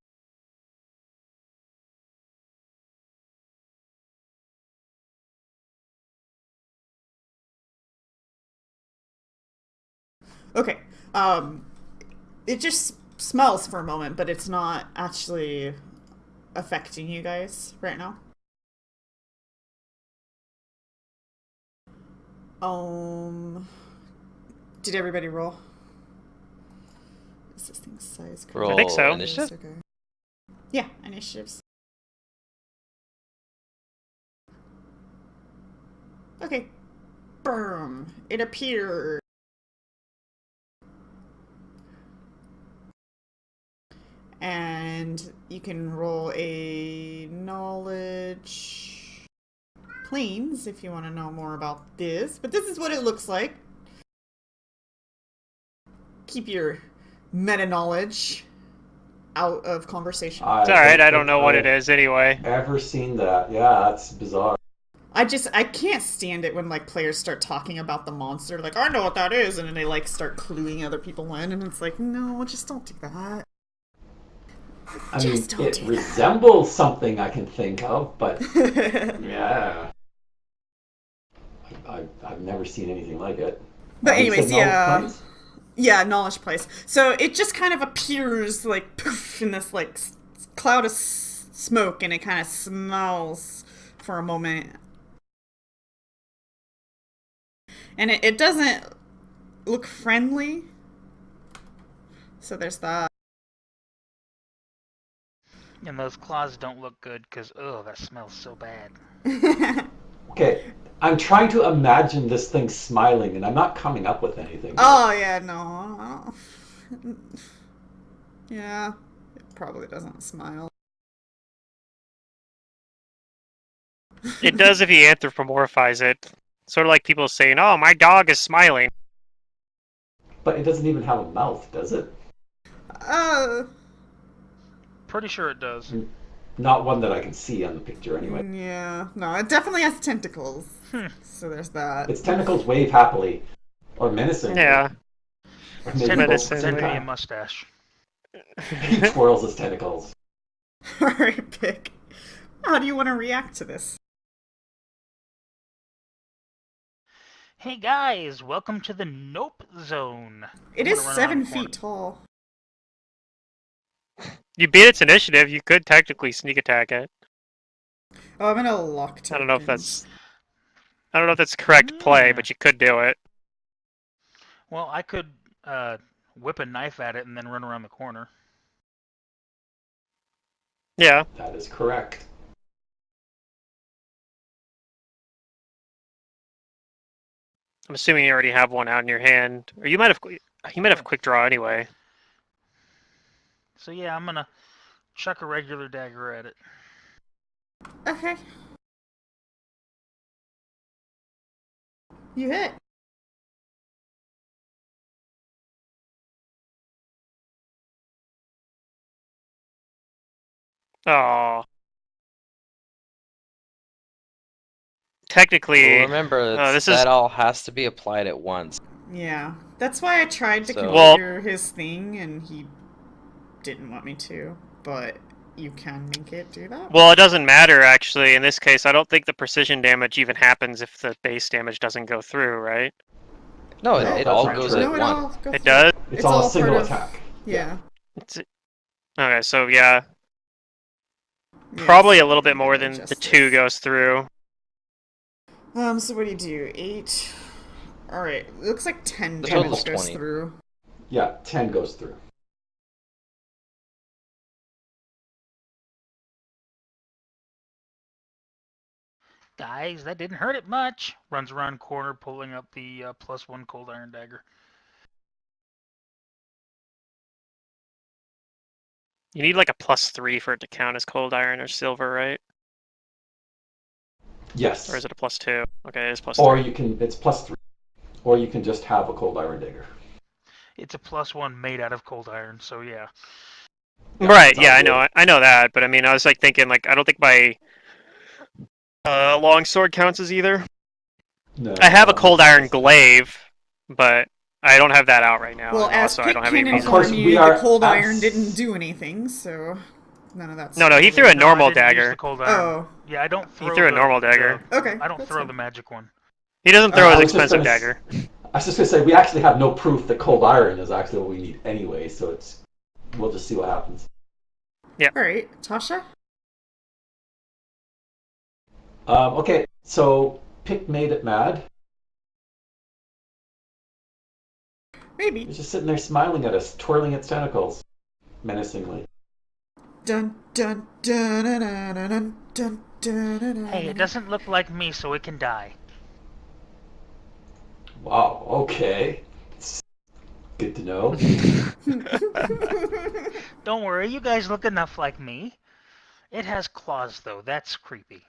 Okay. It just smells for a moment, but it's not actually affecting you guys right now. Did everybody roll? Is this thing's size correct? Roll I think so. initiative. Okay. Yeah, initiatives. Okay. Boom. It appeared. And you can roll a knowledge planes if you want to know more about this. But this is what it looks like. Keep your meta knowledge out of conversation. It's alright, I don't know what it is anyway. Ever seen that? Yeah, that's bizarre. I can't stand it when like players start talking about the monster, like I know what that is, and then they like start cluing other people in, and it's like, no, just don't do that. I mean, Just don't it do that. resembles something I can think of, but yeah. I've never seen anything like it. But You said anyways, knowledge yeah. planes? Yeah, knowledge place. So it just kind of appears like poof in this like cloud of smoke, and it kind of smells for a moment. And it doesn't look friendly. So there's that. And those claws don't look good because, oh, that smells so bad. Okay, I'm trying to imagine this thing smiling, and I'm not coming up with anything. Oh, yeah, no. Yeah, it probably doesn't smile. It does if you anthropomorphize it. Sort of like people saying, oh, my dog is smiling. But it doesn't even have a mouth, does it? Pretty sure it does. Not one that I can see on the picture, anyway. Yeah, no, it definitely has tentacles. So there's that. Its tentacles wave happily. Or menacingly. Yeah. Or maybe both at the menacingly. same Send me a time. mustache. He twirls his tentacles. Alright, Pick. How do you want to react to this? Hey guys, welcome to the Nope Zone. It I'm is gonna run 7 around the corner. feet tall. You beat its initiative, you could technically sneak attack it. Oh, I'm gonna lock I don't know if tokens. that's correct play, Yeah. but you could do it. Well, I could whip a knife at it and then run around the corner. Yeah. That is correct. I'm assuming you already have one out in your hand, or you might have Yeah. quick draw anyway. So yeah, I'm gonna chuck a regular dagger at it. Okay. You hit. Oh. Well, Technically, remember, this is that all has to be applied at once. Yeah. That's why I tried to So- Well- configure his thing, and he didn't want me to. But you can make it do that. well, it doesn't matter actually. In this case, I don't think the precision damage even happens if the base damage doesn't go through, right? No, No, it that's all not goes true. at No, it once. all goes It through. does. It's all a part single of- attack. Yeah. Okay, so yeah, Yeah, probably so a little bit I'm more gonna than the adjust 2 this. goes through. So what do you do? 8. Alright, it looks like 10 The damage total's goes 20. through. Yeah, 10 goes through. Guys, that didn't hurt it much. Runs around corner, pulling up the +1 cold iron dagger. You need like a +3 for it to count as cold iron or silver, right? Yes. Or is it a +2? Okay, it is +3. Or you can, it's +3. Or you can just have a cold iron dagger. It's a +1 made out of cold iron, so yeah. Yeah, Right, it's all yeah, I good. know, I know that, but I mean, I was like thinking, like, I don't think my longsword counts as either. No, I have a no, cold it's- iron glaive, but I don't have that out right now. Well, and as also, I don't have any Pitkin reason. Of course, informed we you, are the cold iron abs- didn't do anything, so none of that No, no, he stuff. threw a No, normal I didn't use dagger. the cold iron. Oh, Yeah, I don't throw. He threw a the- normal dagger. okay. I don't that's throw fine. the magic one. He doesn't throw I his was just expensive gonna s- dagger. I was just gonna say we actually have no proof that cold iron is actually what we need anyway, so it's we'll just see what happens. Alright, Tasha? Okay, so Pick made it mad. Maybe. It's just sitting there smiling at us, twirling its tentacles menacingly. Dun dun dun dun dun dun dun dun dun. Hey, it doesn't look like me, so it can die. Wow, okay. It's good to know. Don't worry, you guys look enough like me. It has claws, though. That's creepy.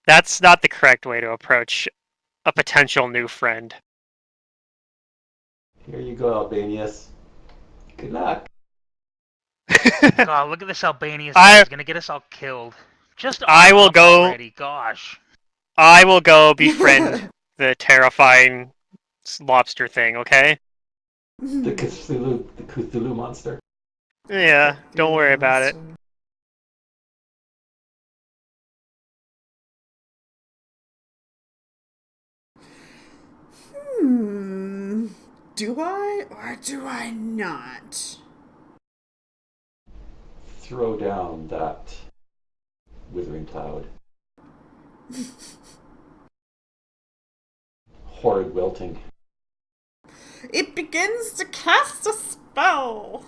That's not the correct way to approach a potential new friend. Here you go, Albanius. Good luck. God, look at this Albanian I- guy. He's gonna get us all killed. Just I arm will up go- already. Gosh. I will go befriend the terrifying lobster thing, okay? The Cthulhu monster. Yeah, don't worry about it. Do I or do I not? Throw down that withering cloud. Horrid wilting. It begins to cast a spell.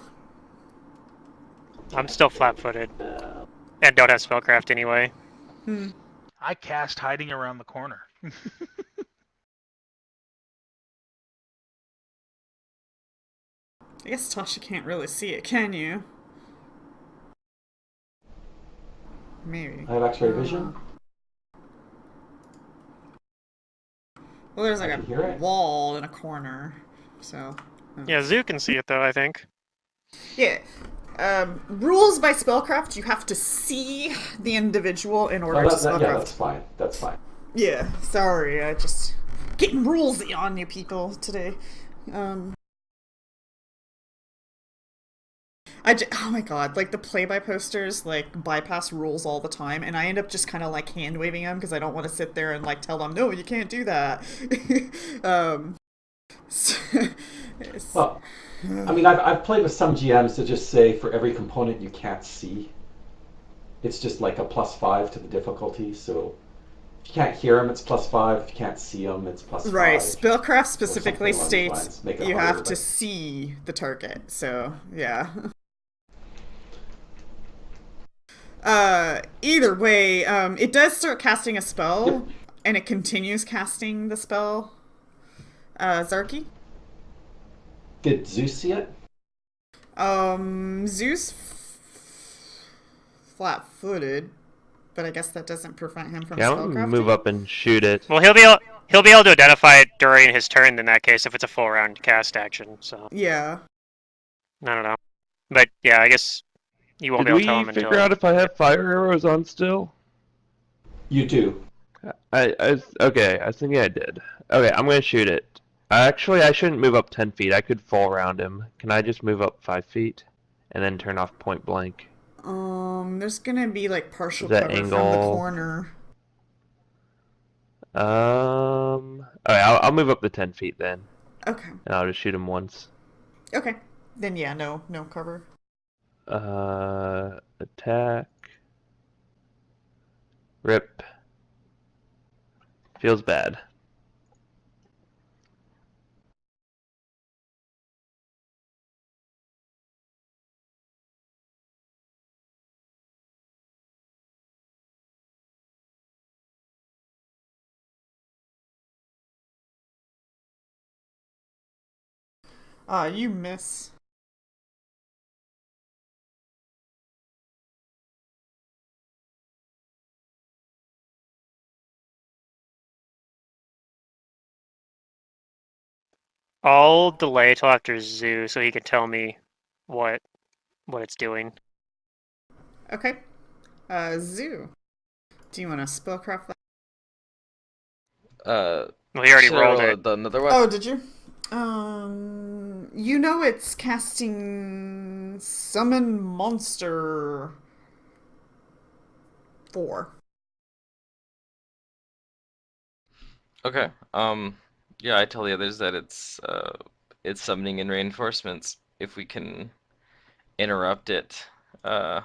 I'm still flat-footed. And don't have spellcraft anyway. I cast hiding around the corner. I guess Tasha can't really see it, can you? Maybe. I have X-ray vision. Well, there's I like can hear a it. wall in a corner, so. Yeah, Zoo can see it though, I think. Yeah. Rules by spellcraft, you have to see the individual in order Oh, to yeah, spellcraft. that's fine. That's fine. Yeah, sorry, I just getting rulesy on you people today. Oh my god, like the play-by posters like bypass rules all the time, and I end up just kind of like hand waving them because I don't want to sit there and like tell them no, you can't do that. Well, I mean, I've played with some GMs that just say for every component you can't see, It's just like a +5 to the difficulty. So if you can't hear them, it's +5. If you can't see them, it's +5. Right. Spellcraft Or specifically something along these states lines. Make it you harder, have to but see the target. So yeah. Either way, it does start casting a spell, Yep. and it continues casting the spell. Zarky. Did Zeus see it? Zeus flat-footed, but I guess that doesn't prevent him from Yeah, I'm gonna move spellcrafting. up and shoot it. Well, he'll be able to identify it during his turn in that case if it's a full round cast action. So Yeah. I don't know, but yeah, I guess you won't Did be able to tell we him figure until. out if I have fire arrows on still? You do. Okay, I was thinking I did. Okay, I'm gonna shoot it. Actually, I shouldn't move up 10 feet. I could fall around him. Can I just move up 5 feet and then turn off point blank? There's gonna be like partial That cover from the angle- corner. Alright, I'll move up to 10 feet then, Okay. and I'll just shoot him once. Okay. Then yeah, no cover. Attack. Rip. Feels bad. You miss. I'll delay till after Zoo so he can tell me what it's doing. Okay. Zoo. Do you want to spellcraft that? Well, he already Should I rolled roll it. another one? Oh, did you? You know it's casting Summon Monster 4. Okay. Yeah, I tell the others that it's summoning in reinforcements. If we can interrupt it. Yeah,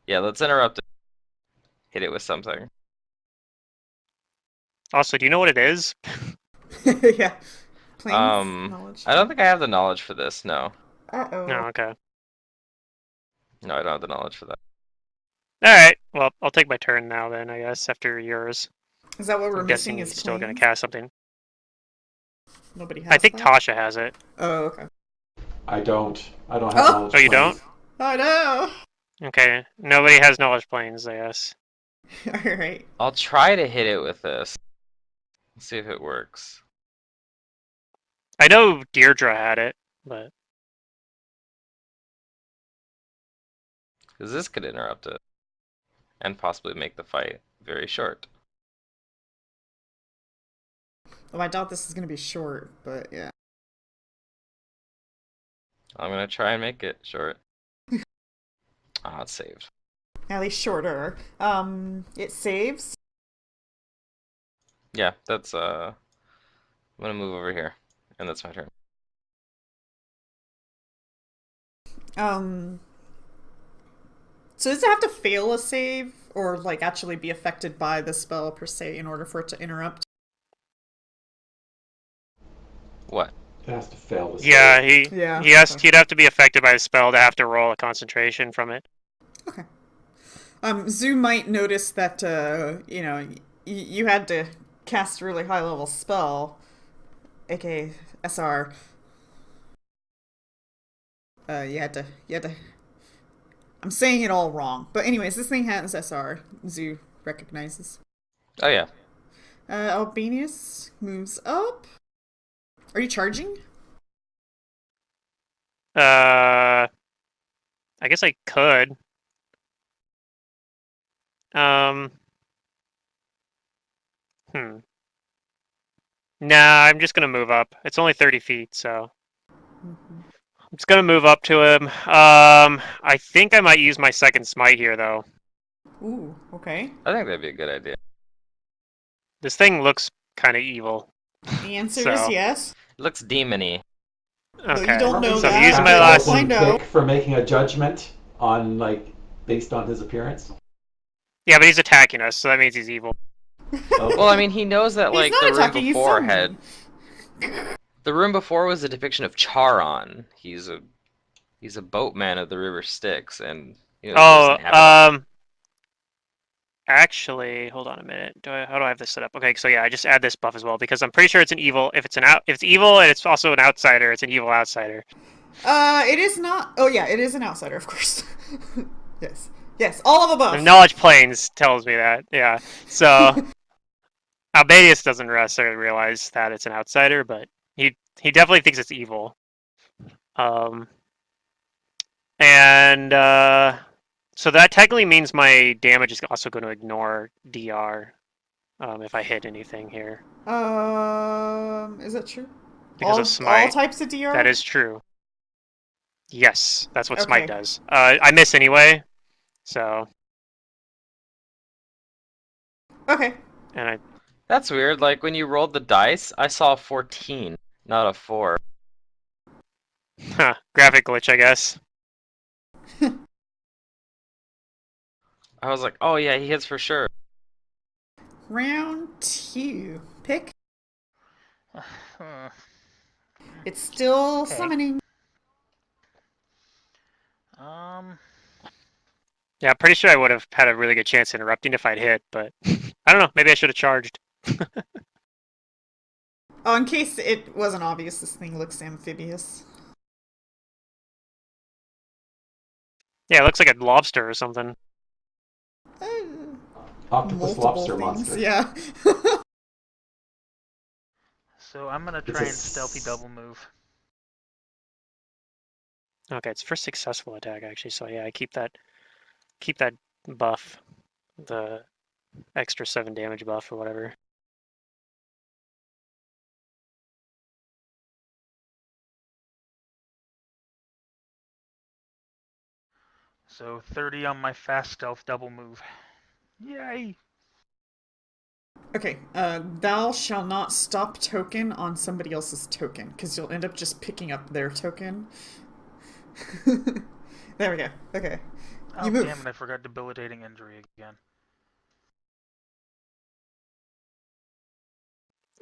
let's interrupt it. Hit it with something. Also, do you know what it is? Yeah. Planes knowledge. I don't think I have the knowledge for this. No, Uh-oh. No, okay. no, I don't have the knowledge for that. All right. Well, I'll take my turn now then. I guess after yours. Is that what we're I'm missing? guessing Is he's still gonna planes? cast something. Nobody has I think that? Tasha has it. Oh, okay. I don't have Oh! knowledge. Oh, you planes. Oh, no! Okay. Nobody has knowledge planes, I guess. Alright. I'll try to hit it with this. Let's see if it works. I know Deirdre had it, but Because this could interrupt it. And possibly make the fight very short. Well, I doubt this is going to be short, but yeah. I'm gonna try and make it short. Ah, it's saved. At least shorter. It saves. Yeah, that's I'm gonna move over here. And that's my turn. So does it have to fail a save, or like actually be affected by the spell per se in order for it to interrupt? What? It has to fail this. yeah, Yeah. he'd have to be affected by the spell to have to roll a concentration from it. Okay. Zoo might notice that you had to cast a really high level spell, aka SR. You had to. I'm saying it all wrong, but anyways, this thing has SR. Zoo recognizes. Oh yeah. Albanius moves up. Are you charging? I guess I could. Nah, I'm just gonna move up. It's only 30 feet, so Mm-hmm. I'm just gonna move up to him. I think I might use my second smite here, though. Ooh, okay. I think that'd be a good idea. This thing looks kind of evil. The answer So- is yes. It looks demony. Though Okay. you don't know So I'm that. using my We'll last. find out. Pick for making a judgment on like based on his appearance? Yeah, but he's attacking us, so that means he's evil. Okay. Well, I mean, he knows that He's like not the room attacking, he's before summoning. the room before was a depiction of Charon. He's a boatman of the River Styx, and there's Oh, inhabitants. actually, hold on a minute. How do I have this set up? Okay, so yeah, I just add this buff as well because I'm pretty sure it's an evil. If it's evil and it's also an outsider, it's an evil outsider. It is not. Oh yeah, it is an outsider, of course. Yes, yes, all of The above. knowledge planes tells me that. Yeah. So Albanius doesn't necessarily realize that it's an outsider, but he definitely thinks it's evil. Um, and so that technically means my damage is also going to ignore DR if I hit anything here Is that true? because of All smite. types of DR. That is true. Yes, that's what Okay. smite does. I miss anyway, so Okay. and That's weird. Like when you rolled the dice, I saw a 14, not a 4. graphic glitch, I guess. I was like, oh yeah, he hits for sure. Round 2. Pick. Uh, It's still Okay. summoning. um, Yeah, I'm pretty sure I would have had a really good chance interrupting if I'd hit, but I don't know. Maybe I should have charged. Oh, in case it wasn't obvious, this thing looks amphibious. Yeah, it looks like a lobster or something. Uh, Octopus multiple lobster things, monster. yeah. so I'm gonna It's try a and stealthy double move. Okay, it's for successful attack actually. So yeah, I keep that buff, the extra 7 damage buff or whatever. So 30 on my fast stealth double move. Yay! Okay, thou shall not stop token on somebody else's token, because you'll end up just picking up their token. There we go. Okay. Oh You move. damn it! I forgot debilitating injury again.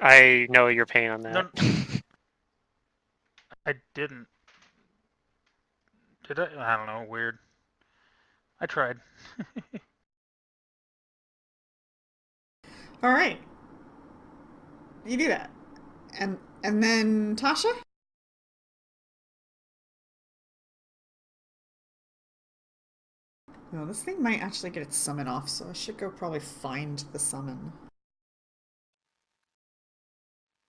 I know your pain on that. No, I didn't. Did I? I don't know. Weird. I tried. All right. You do that, and then Tasha. No, this thing might actually get its summon off, so I should go probably find the summon.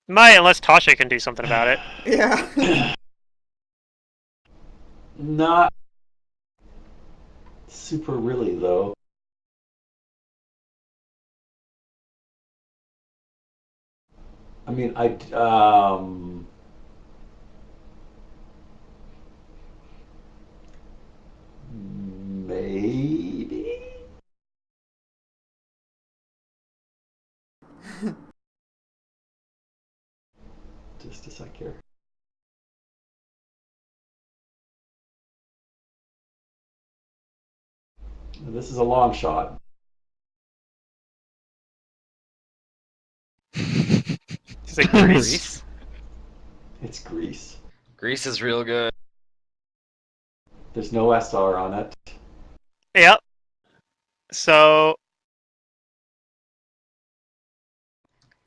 Might, unless Tasha can do something about it. Yeah. Not super really, though. I mean, maybe? Just a sec here. This is a long shot. It's like grease. Grease? It's Greece. Grease is real good. There's no SR on it. Yep. So.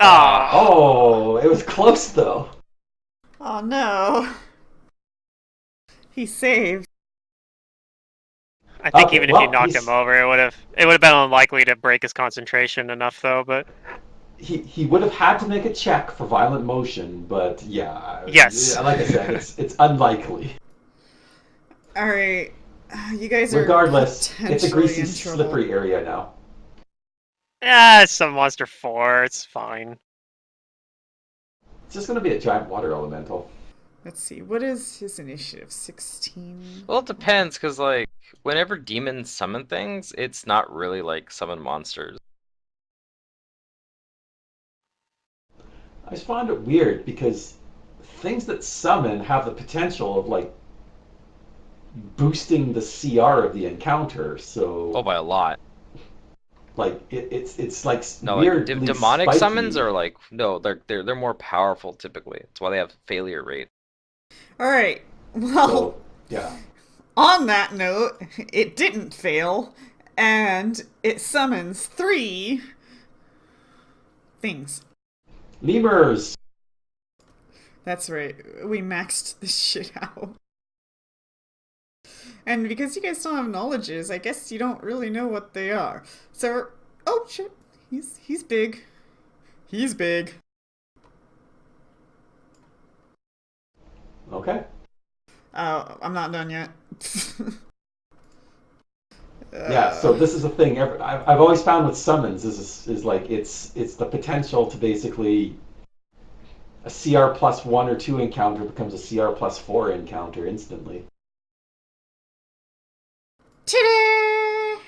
Ah. Oh, it was close though. Oh no. He saved. I think Okay, even if you well, knocked him over, it would have been unlikely to break his concentration enough, though. But He would have had to make a check for violent motion, but yeah. Yes. Like I said, it's unlikely. All right. You guys are Regardless, it's a potentially greasy, in trouble. slippery area now. it's some monster 4. It's fine. It's just going to be a giant water elemental. Let's see. What is his initiative? 16. Well, it depends, because like whenever demons summon things, it's not really like summon monsters. I just find it weird because things that summon have the potential of like boosting the CR of the encounter. So, Oh, by a lot. like it's like No, like weirdly demonic summons spiky. are like no, they're more powerful typically. That's why they have failure rate. All right. Well, So yeah, on that note, it didn't fail, and it summons 3 things. lemurs. That's right. We maxed this shit out. And because you guys don't have knowledges, I guess you don't really know what they are. So, oh shit, he's big. He's big. Okay. I'm not done yet. Yeah. So this is a thing. I've always found with summons is like it's the potential to basically a CR plus 1 or 2 encounter becomes a CR plus 4 encounter instantly. Ta-da!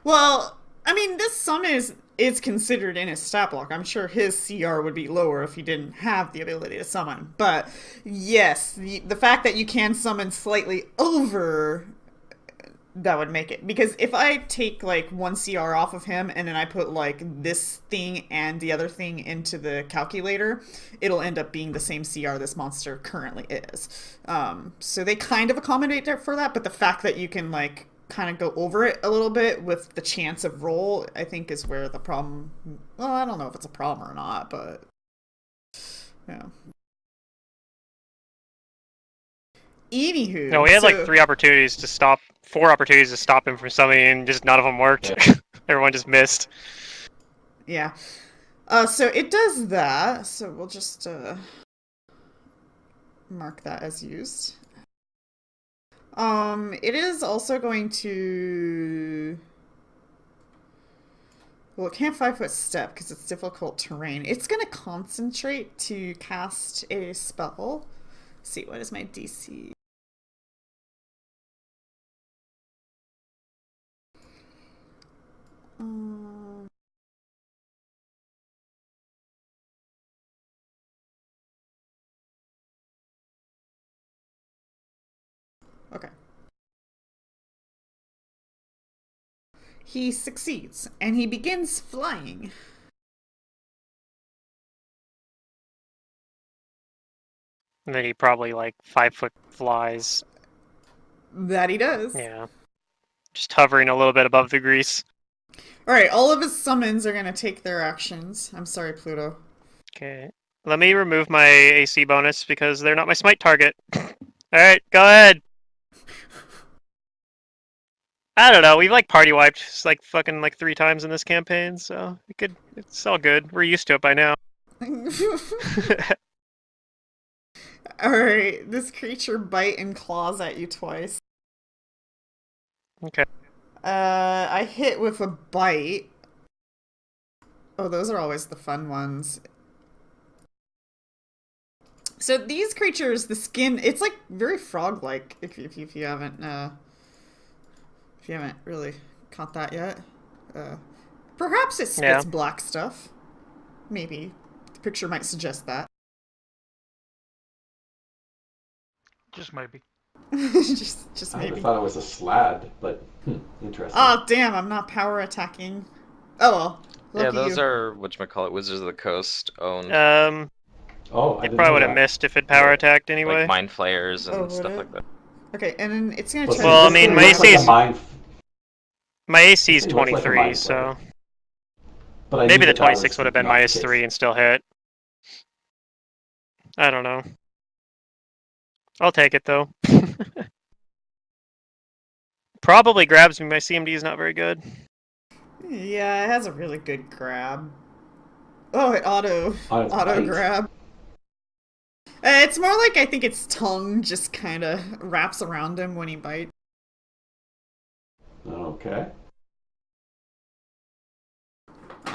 Well, I mean, this summon is considered in his stat block. I'm sure his CR would be lower if he didn't have the ability to summon. But yes, the fact that you can summon slightly over, that would make it. Because if I take like 1 CR off of him and then I put like this thing and the other thing into the calculator, it'll end up being the same CR this monster currently is. So they kind of accommodate for that, but the fact that you can like kind of go over it a little bit with the chance of roll, I think is where the problem. Well, I don't know if it's a problem or not, but yeah. Anywho, No, we had like so- 4 opportunities to stop him from summoning, and just none of them worked. Yeah. Everyone just missed. Yeah. So it does that. So we'll just mark that as used. It is also going to. Well, it can't 5-foot step because it's difficult terrain. It's going to concentrate to cast a spell. Let's see, what is my DC? Okay. He succeeds, and he begins flying. And then he probably like 5-foot flies. That he does. Yeah. Just hovering a little bit above the grease. Alright, all of his summons are going to take their actions. I'm sorry, Pluto. Okay. Let me remove my AC bonus because they're not my smite target. Alright, go ahead. I don't know. We've like party wiped just like fucking like 3 times in this campaign, so it's all good. We're used to it by now. Alright, this creature bite and claws at you twice. Okay. I hit with a bite. Oh, those are always the fun ones. So these creatures, the skin, it's like very frog-like. If you haven't really caught that yet, perhaps it spits black stuff. Maybe the picture might suggest that. Just maybe. just I maybe. thought it was a slad, but interesting. Oh damn! I'm not power attacking. Oh well. Yeah, those are whatchamacallit, Wizards of the Coast owned. Oh, I They didn't probably know would have that. missed if it power attacked anyway. Like mind flayers and would stuff it? like that. Okay, and then it's gonna Well, tell see, Well, I this mean, thing my looks like a AC 's- mind- My AC is This thing looks like a 23, mind so flayer. But I maybe knew the that was 26 would have been not the minus case. 3 and still hit. I don't know. I'll take it though. Probably grabs me. My CMD is not very good. Yeah, it has a really good grab. Oh, it auto bite? grab. It's more like I think its tongue just kind of wraps around him when he bites. Okay.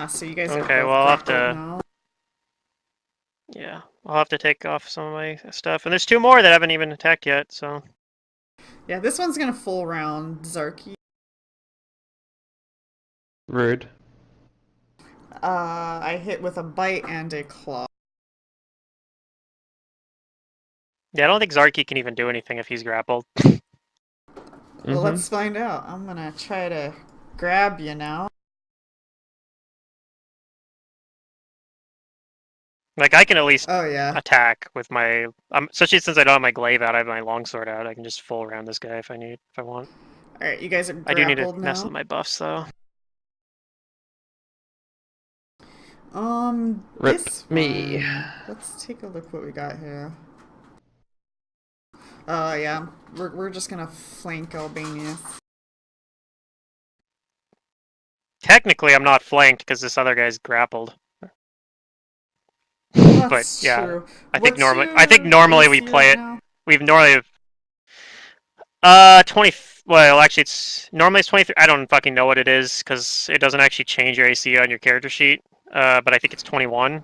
So you guys are Okay, both well, I'll have grappled to- now. Yeah, I'll have to take off some of my stuff. And there's 2 more that haven't even attacked yet, so. Yeah, this one's gonna full round Zarky. Rude. I hit with a bite and a claw. Yeah, I don't think Zarky can even do anything if he's grappled. Well, let's find out. I'm gonna try to grab you now. Like, I can at least Oh yeah. attack with my... especially since I don't have my glaive out, I have my longsword out. I can just full around this guy if I want. All right, you guys are I do need to grappled mess now. with my buffs, though. Rip This me. one. Let's take a look what we got here. Oh yeah, we're just gonna flank Albania. Technically, I'm not flanked because this other guy's grappled. That's But yeah, true. I think What's normally your we AC play right it. now? We've normally 20. Well, actually, it's normally it's 23. I don't fucking know what it is because it doesn't actually change your AC on your character sheet. But I think it's 21.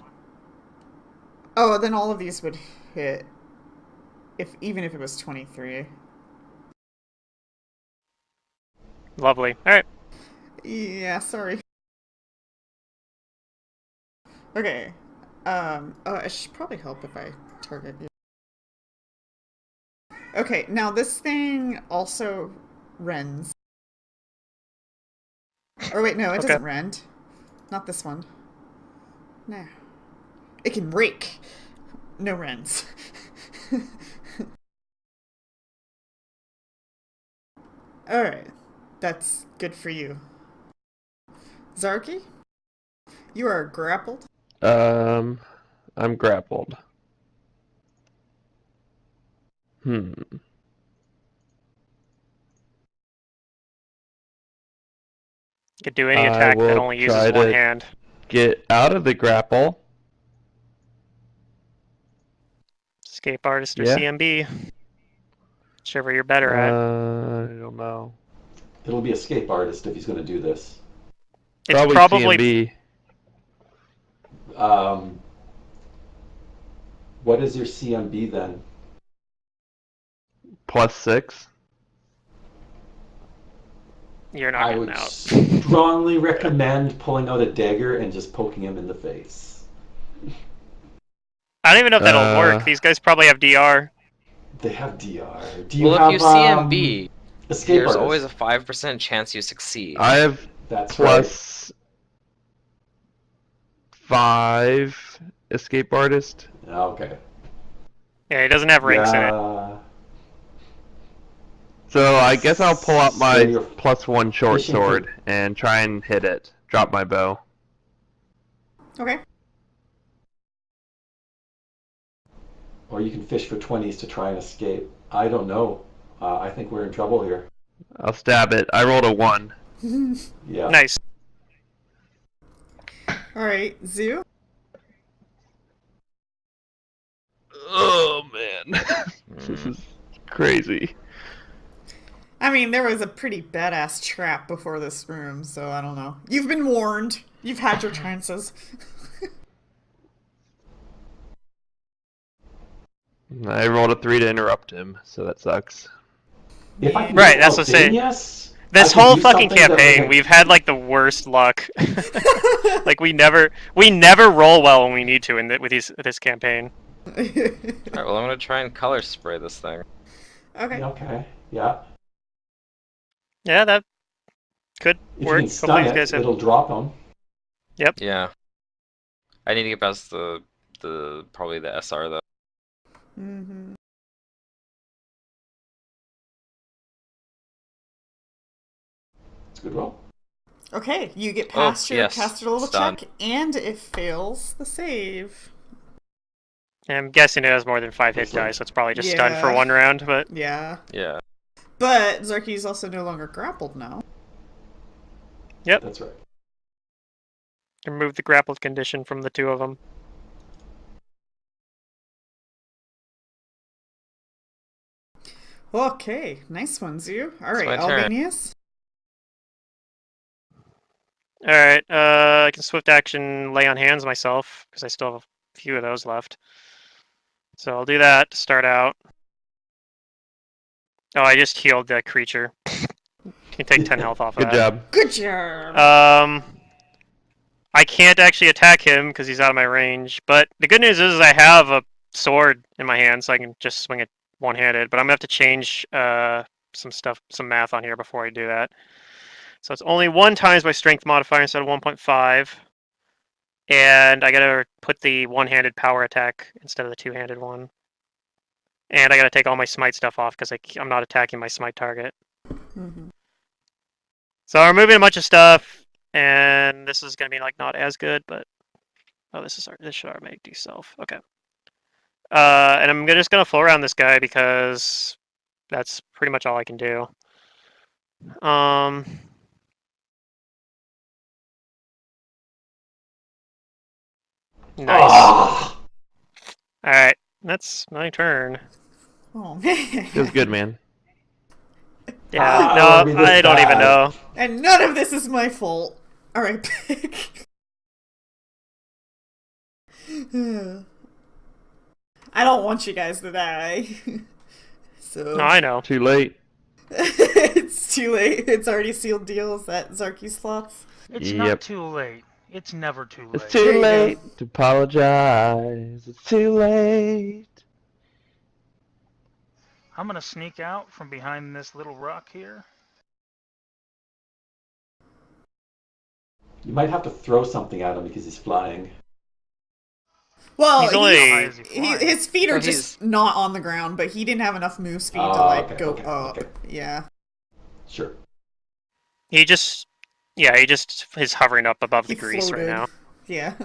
Oh, then all of these would hit. Even if it was 23. Lovely. All right. Yeah, sorry. Okay. Oh, it should probably help if I target you. Okay, now this thing also rends. Or wait, no, it Okay. doesn't rend. Not this one. No. It can rake. No rends. Alright. That's good for you. Zarky? You are grappled. I'm grappled. Could do any I attack that will only uses try one to hand. get out of the grapple. Escape artist or Yeah. CMB. Whichever you're better at. I don't know. It'll be escape artist if he's going to do this. It's Probably probably CMB. What is your CMB then? +6. you're not I getting would out. strongly recommend pulling out a dagger and just poking him in the face. I don't even know if that'll work. These guys probably have DR. They have DR. Do you Well, have if you CMB, escape there's artist? always a 5% chance you succeed. I have That's right. +5 escape artist. Okay. Yeah, he doesn't have ranks in it. Yeah. So I guess I'll pull out So my you're +1 short fishing for- sword and try and hit it. Drop my bow. Okay. Or you can fish for 20s to try and escape. I don't know. I think we're in trouble here. I'll stab it. I rolled a 1. Yeah. Nice. Alright, Zoo? Oh man, this is crazy. I mean, there was a pretty badass trap before this room, so I don't know. You've been warned. You've had your chances. I rolled a 3 to interrupt him, so that sucks. If I can Right, get that's what I'm saying. Albanius, This I can whole do fucking something that campaign, would- we've had like the worst luck. Like we never roll well when we need to with this campaign. Alright, well, I'm gonna try and color spray this thing. Okay. Okay. Yeah. Yeah, that could If work. you can Hopefully stun these it, guys have. it'll drop him. Yeah. I need to get past the probably the SR though. Mm-hmm. It's a good roll. Okay, you get past your yes, caster level stun. check, and it fails the save. I'm guessing it has more than 5 hit Looks like- dice, so it's probably just stunned for Yeah. one round. But Yeah. Yeah. But Zarky's also no longer grappled now. That's right. remove the grappled condition from the two of them. Okay, nice one, Zoo. Alright, my turn. Albanius. All right, I can swift action lay on hands myself because I still have a few of those left. So I'll do that to start out. Oh, I just healed that creature. You can take 10 health off of Good that. job. Good job! I can't actually attack him because he's out of my range. But the good news is I have a sword in my hand, so I can just swing it one-handed. But I'm gonna have to change some math on here before I do that. So it's only 1 times my strength modifier instead of 1.5. And I gotta put the one-handed power attack instead of the two-handed one. And I gotta take all my smite stuff off because I'm not attacking my smite target. Mm-hmm. So I'm removing a bunch of stuff, and this is gonna be like not as good, but this should automatic do self. Okay. And I'm just gonna flow around this guy because that's pretty much all I can do. Nice. Ah! All right, that's my turn. Oh man. Feels good, man. Yeah, I no, wanna be this I don't even bad. know. And none of this is my fault. All right, pick. I don't want you guys to die. So No, I know. Too late. it's too late. It's already sealed deals that Zarky's thoughts. It's Yep. not too late. It's never too late. It's There too you late to apologize. It's too late. I'm gonna sneak out from behind this little rock here. You might have to throw something at him because he's flying. Well, He's only- How high is he flying? his feet are So just not on the ground, but he didn't have enough move speed to Oh, like okay, go okay, up. okay. Yeah. Sure. He just is hovering up above He the grease floated. right now. Yeah.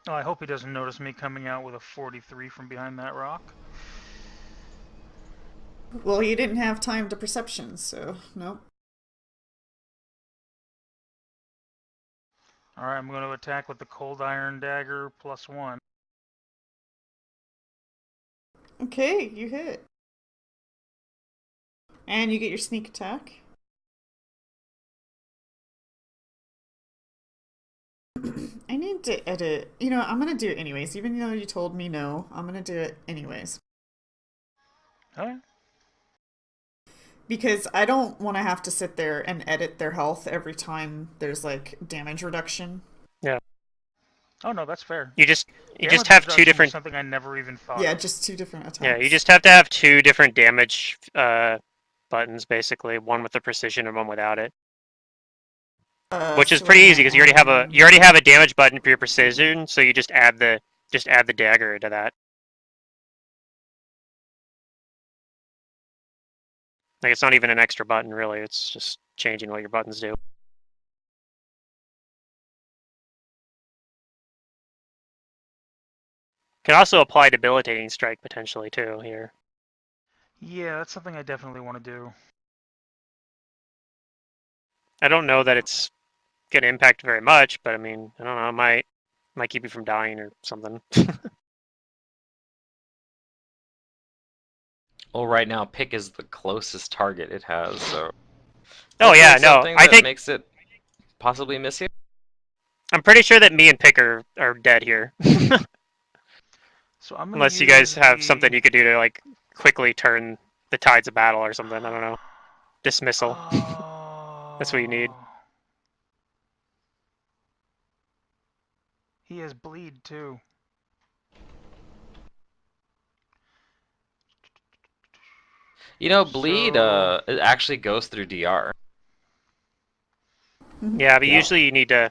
Oh, I hope he doesn't notice me coming out with a 43 from behind that rock. Well, he didn't have time to perception, so nope. Alright, I'm going to attack with the cold iron dagger +1. Okay, you hit. And you get your sneak attack. I need to edit. You know, I'm gonna do it anyways. Even though you told me no, I'm gonna do it anyways. Okay. Because I don't want to have to sit there and edit their health every time there's like damage reduction. Oh no, that's fair. You just Damage have reduction two is different. something I never even thought Yeah, of. just 2 different attacks. Yeah, you just have to have 2 different damage buttons basically. One with the precision and one without it. Which is so pretty am easy I because you on- already have a damage button for your precision, so you just add the dagger to that. Like it's not even an extra button really. It's just changing what your buttons do. Can also apply debilitating strike potentially too here. Yeah, that's something I definitely want to do. I don't know that it's gonna impact very much, but I mean, I don't know, it might keep you from dying or something. Well, right now, pick is the closest target it has, so. Oh yeah, no, Something I that think makes it possibly miss you. I'm pretty sure that me and Pick are dead here. So I'm gonna Unless you use guys have the- something you could do to like quickly turn the tides of battle or something. I don't know. Dismissal. That's what you need. He has bleed too. You know, bleed So- it actually goes through DR. Yeah, but Yeah. usually you need to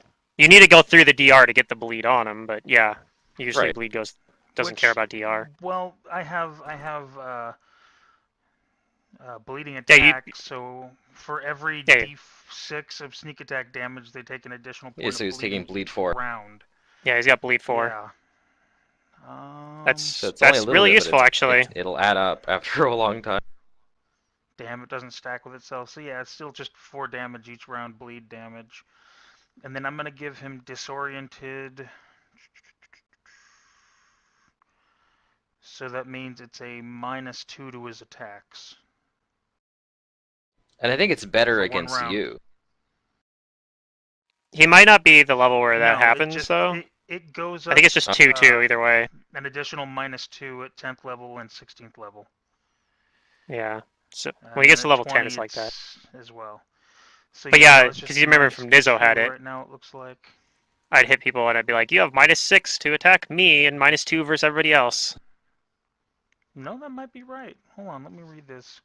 go through the DR to get the bleed on him. But yeah, usually Right. bleed doesn't Which- care about DR. Well, I have bleeding Yeah, you- attack, so for every Yeah, yeah. D6 of sneak attack damage, they take an additional point Yeah, of so he's taking bleeding bleed each 4. round. Yeah, he's got bleed 4. Yeah. That's So it's only a little really bit, but useful actually. it'll add up after a long time. Damn, it doesn't stack with itself. So yeah, it's still just 4 damage each round, bleed damage. And then I'm gonna give him disoriented. So that means it's a -2 to his attacks. And I think it's better For 1 against round. you. He might not be the level where that No, happens though. It goes I up think it's just 2 too. Either way. an additional -2 at 10th level and 16th level. Yeah. So when And he gets at to level 10, 20 it's like that. as well. So But yeah, no, it's just 'cause you remember from Nizzo -2 had it. right now. It looks like. I'd hit people and I'd be like, you have -6 to attack me and -2 versus everybody else. No, that might be right. Hold on, let me read this.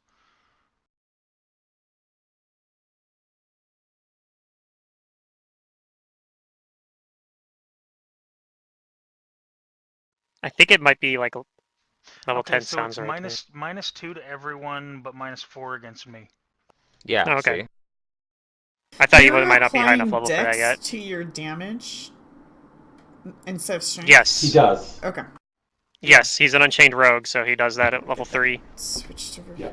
I think it might be like level Okay, 10 so sounds it's right to me. -2 to everyone, but -4 against me. Yeah, Oh, okay. see? I thought you You're might not be high enough applying level for that dex yet. to your damage instead of strength? Yes. He does. Okay. Yes, he's an Unchained Rogue, so he does that at level 3. Switch to Yeah.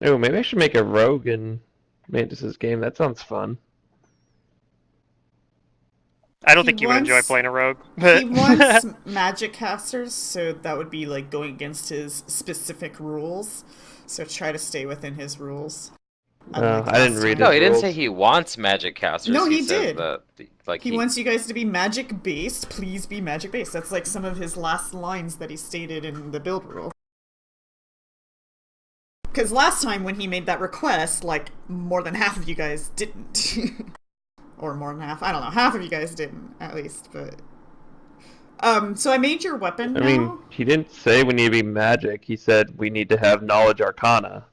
Oh, maybe I should make a rogue in Mantis's game. That sounds fun. I don't He think you would enjoy wants- playing a rogue. But He wants magic casters, so that would be like going against his specific rules. So try to stay within his rules. Unlike I didn't last read time. No, he didn't rules. say he wants magic casters. No, he says did. That, like, He wants you guys to be magic based. Please be magic based. That's like some of his last lines that he stated in the build rule. Because last time when he made that request, like more than half of you guys didn't. Or more than half. I don't know. Half of you guys didn't, at least. But so I made your weapon I now. mean, he didn't say we need to be magic. He said we need to have knowledge arcana.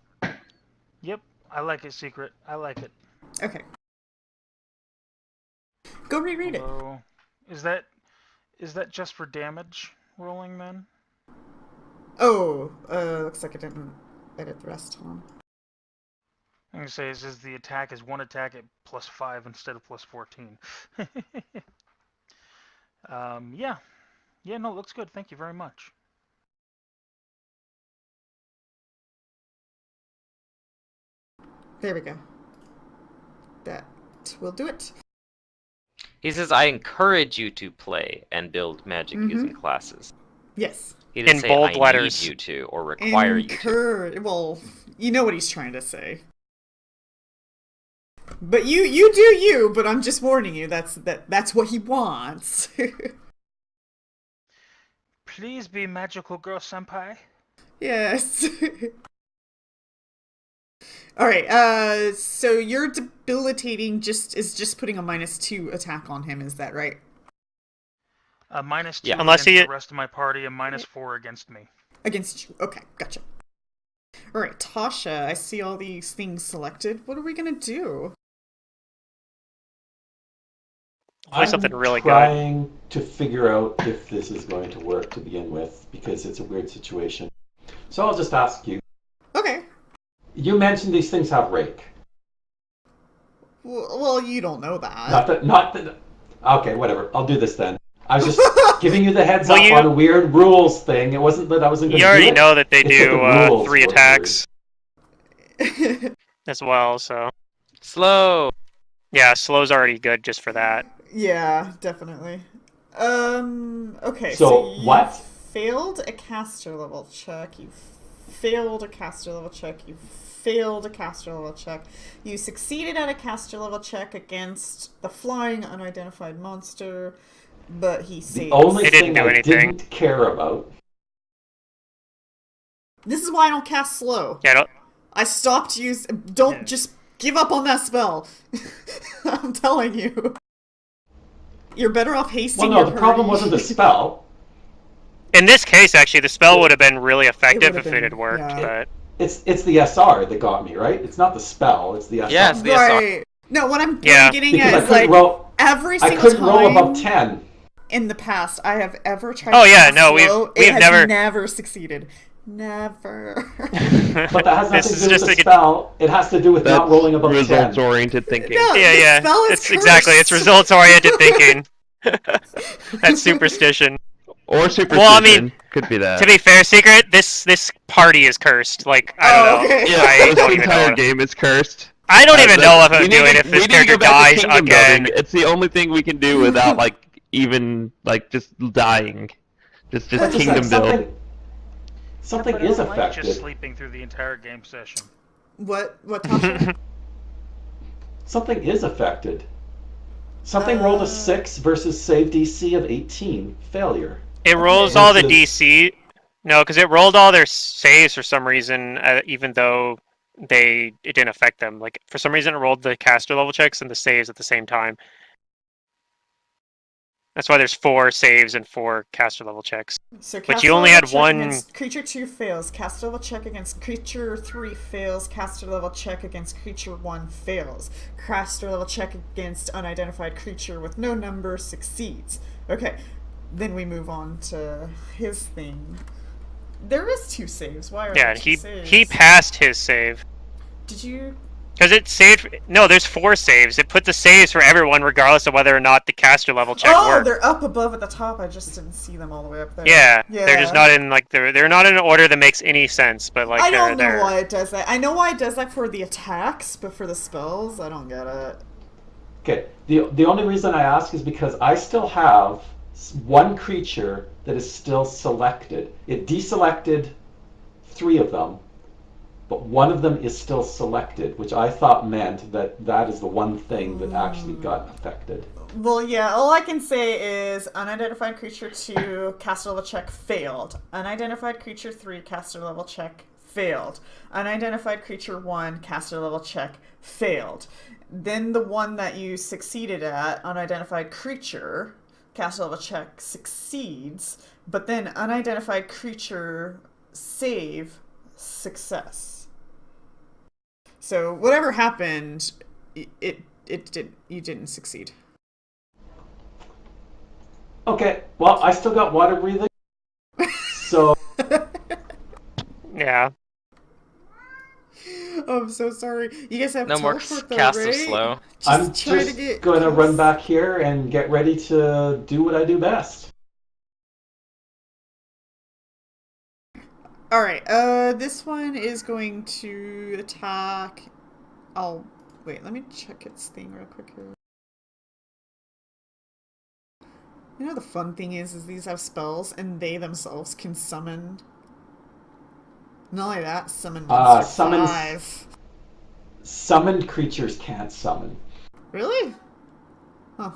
Yep, I like it, Secret. I like it. Okay. Go reread it. Although, is that just for damage rolling then? Oh, looks like I didn't edit the rest. Hold on. I'm gonna say it says the attack is 1 attack at +5 instead of +14. Yeah. Yeah, no, it looks good. Thank you very much. There we go. That will do it. He says, I encourage you to play and build magic using classes. Yes. He didn't In say, bold I letters. need you to, or require you to. Well, you know what he's trying to say. But you do you, but I'm just warning you, that's what he wants. Please be magical girl senpai. Yes. Alright, so your debilitating is just putting a -2 attack on him, is that right? -2 Yeah. Unless against he- the rest of my party and -4 against me. Against you. Okay, gotcha. Alright, Tasha, I see all these things selected. What are we gonna do? Play something really good. trying to figure out if this is going to work to begin with, because it's a weird situation. So I'll just ask you. Okay. You mentioned these things have rake. Well, you don't know that. Not that. Okay, whatever. I'll do this then. I was just giving you the heads Well, up you- on a weird rules thing. It wasn't that I wasn't going You to already do it. know that they It's that do the rules 3 were attacks as well, so... Slow! Yeah, slow's already good just for that. Yeah, definitely. Okay, So, you what? failed a caster level check, you failed a caster level check, you failed a caster level check, you succeeded at a caster level check against the flying unidentified monster, but he The saved. only It didn't thing do I anything. didn't care about. This is why I don't cast slow. Yeah, don't... I stopped using. Don't Yeah. just give up on that spell. I'm telling you. You're better off hasting Well, no, your the problem party. wasn't the spell. In this case, actually, the spell would have been really effective would've if it had been, worked, yeah. but... It's the SR that got me, right? It's not the spell. It's the SR. Yes, the SR. Right. No, what I'm Yeah. getting Because I at is couldn't like roll. every I single couldn't time roll above 10. in the past I have ever tried Oh, to yeah, cast no, we've- slow, we've it has never- never succeeded. Never. But that has This nothing is to do with just the a- spell. It has to do with not That's rolling above 10. results-oriented thinking. No. Yeah, The yeah. spell is It's exactly. It's cursed. results-oriented thinking. That's superstition. Or superstition. Well, I mean, could be that. To be fair, Secret, this party is cursed. Like, I Oh, don't know. okay. yeah, I this don't even know. entire What, game is cursed. I don't even know what We I'm need doing to- if we this need to character go back to dies kingdom again. building. It's the only thing we can do without like even like just dying. Just But just kingdom build. Something But I is don't like affected. just sleeping through the entire game session. What, Tasha? Something is affected. Something rolled a 6 versus save DC of 18. Failure. It rolls Okay. all the Versus- DC. No, because it rolled all their saves for some reason, even though it didn't affect them. Like for some reason, it rolled the caster level checks and the saves at the same time. That's why there's 4 saves and 4 caster level checks. So But you caster only level had check one. against creature 2 fails. Caster level check against creature 3 fails. Caster level check against creature 1 fails. Caster level check against unidentified creature with no number succeeds. Okay, then we move on to his thing. There is 2 saves. Why are Yeah, there 2 saves? he passed his save. Did you? Because it saved. No, there's 4 saves. It put the saves for everyone, regardless of whether or not the caster level check Oh, worked. they're up above at the top. I just didn't see them all the way up there. Yeah, they're just not in like they're not in an order that makes any sense. But like I don't they're know there. why it does that. I know why it does that for the attacks, but for the spells, I don't get it. Okay, the only reason I ask is because I still have one creature that is still selected. It deselected 3 of them, but one of them is still selected, which I thought meant that that is the one thing that actually got affected. Well, yeah, all I can say is unidentified creature 2, caster level check failed. Unidentified creature 3, caster level check failed. Unidentified creature 1, caster level check failed. Then the one that you succeeded at, unidentified creature, caster level check succeeds, but then unidentified creature save success. So whatever happened, you didn't succeed. Okay, well, I still got water breathing, so Yeah. Oh, I'm so sorry. You guys have No more teleport though, cast right? of slow. I'm try to just get going to close. run back here and get ready to do what I do best. Alright, this one is going to attack... Oh, wait, let me check its thing real quick here. You know the fun thing is these have spells, and they themselves can summon... Not only that, summon monster Summons- 5. Summoned creatures can't summon. Really? Huh.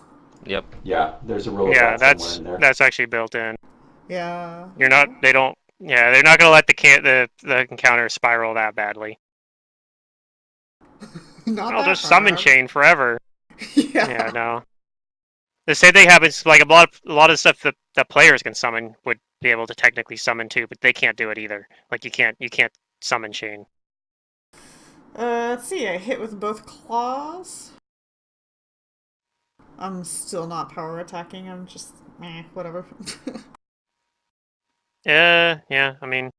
Yep. Yeah, there's a rule Yeah, of that somewhere in there. that's actually built in. Yeah. You're not. They don't. Yeah, they're not gonna let the encounter spiral that badly. Not I'll that just summon far. chain forever. Yeah. Yeah, no. The same thing happens. Like a lot of stuff that players can summon would be able to technically summon too, but they can't do it either. Like you can't summon chain. Let's see, I hit with both claws. I'm still not power attacking, I'm just, whatever. Yeah. I mean,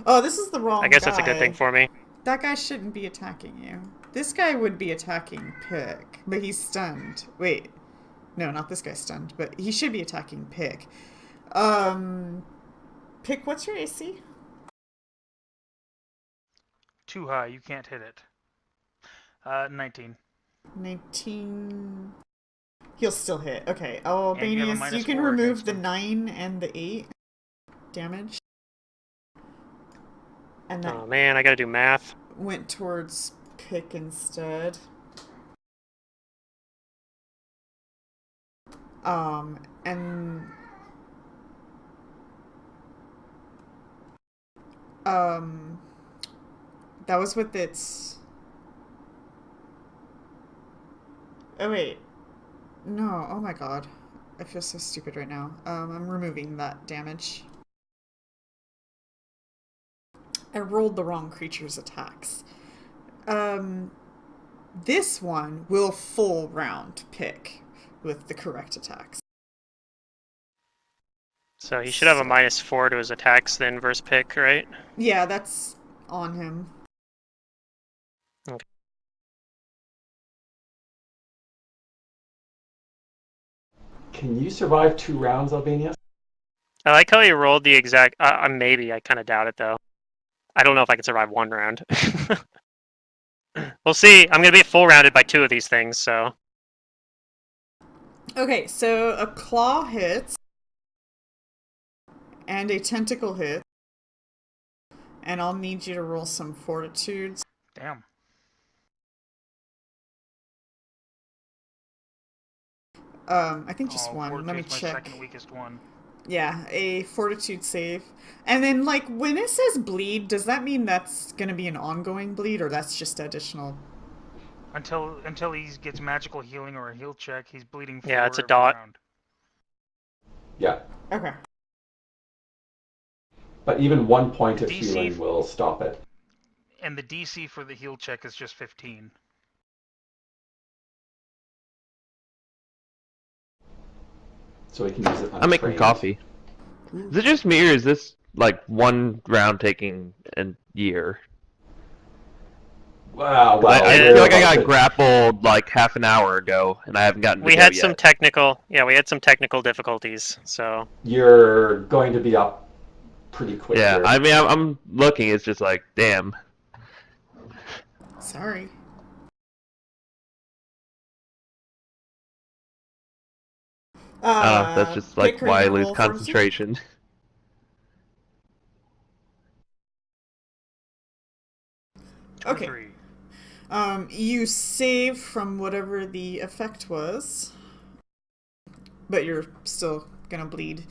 Oh, this is the wrong guy. I guess that's a good thing for me. That guy shouldn't be attacking you. This guy would be attacking Pick, but he's stunned. Wait. No, not this guy's stunned, but he should be attacking Pick. Pick, what's your AC? Too high, you can't hit it. 19. 19. He'll still hit. Okay. Oh, And you have a Albanius, you can -4 remove against the him. 9 and the 8 damage. And that Oh man, I gotta do math. went towards Pick instead. And that was with its... Oh wait. No, oh my god. I feel so stupid right now. I'm removing that damage. I rolled the wrong creature's attacks. This one will full round Pick with the correct attacks. So he should have a -4 to his attacks then versus Pick, right? Yeah, that's on him. Okay. Can you survive 2 rounds, Albania? I like how he rolled the exact. Maybe I kind of doubt it though. I don't know if I can survive 1 round. We'll see. I'm gonna be full rounded by 2 of these things, so. Okay, so a claw hits. And a tentacle hit. And I'll need you to roll some fortitudes. Damn. I think just one. Let me Fortitude's my check. second weakest one. Yeah, a fortitude save. And then, like, when it says bleed, does that mean that's gonna be an ongoing bleed, or that's just additional? Until he gets magical healing or a heal check, he's bleeding for Yeah, it's a every dot. round. Yeah. Okay. But even 1 point of DC healing will stop it. And the DC for the heal check is just 15. So he can use it untrained. I'm making coffee. Is it just me, or is this like one round taking a year? Wow, 'Cause I Yeah. feel like I got grappled like half an hour ago, and I haven't gotten to We go had yet. some technical, we had some technical difficulties. So You're going to be up pretty quick Yeah, here. I mean, I'm looking. It's just like, damn. Sorry. I don't know. That's just like Pick, are you why I gonna lose roll fortitude? concentration. Okay. 23. You save from whatever the effect was, but you're still gonna bleed.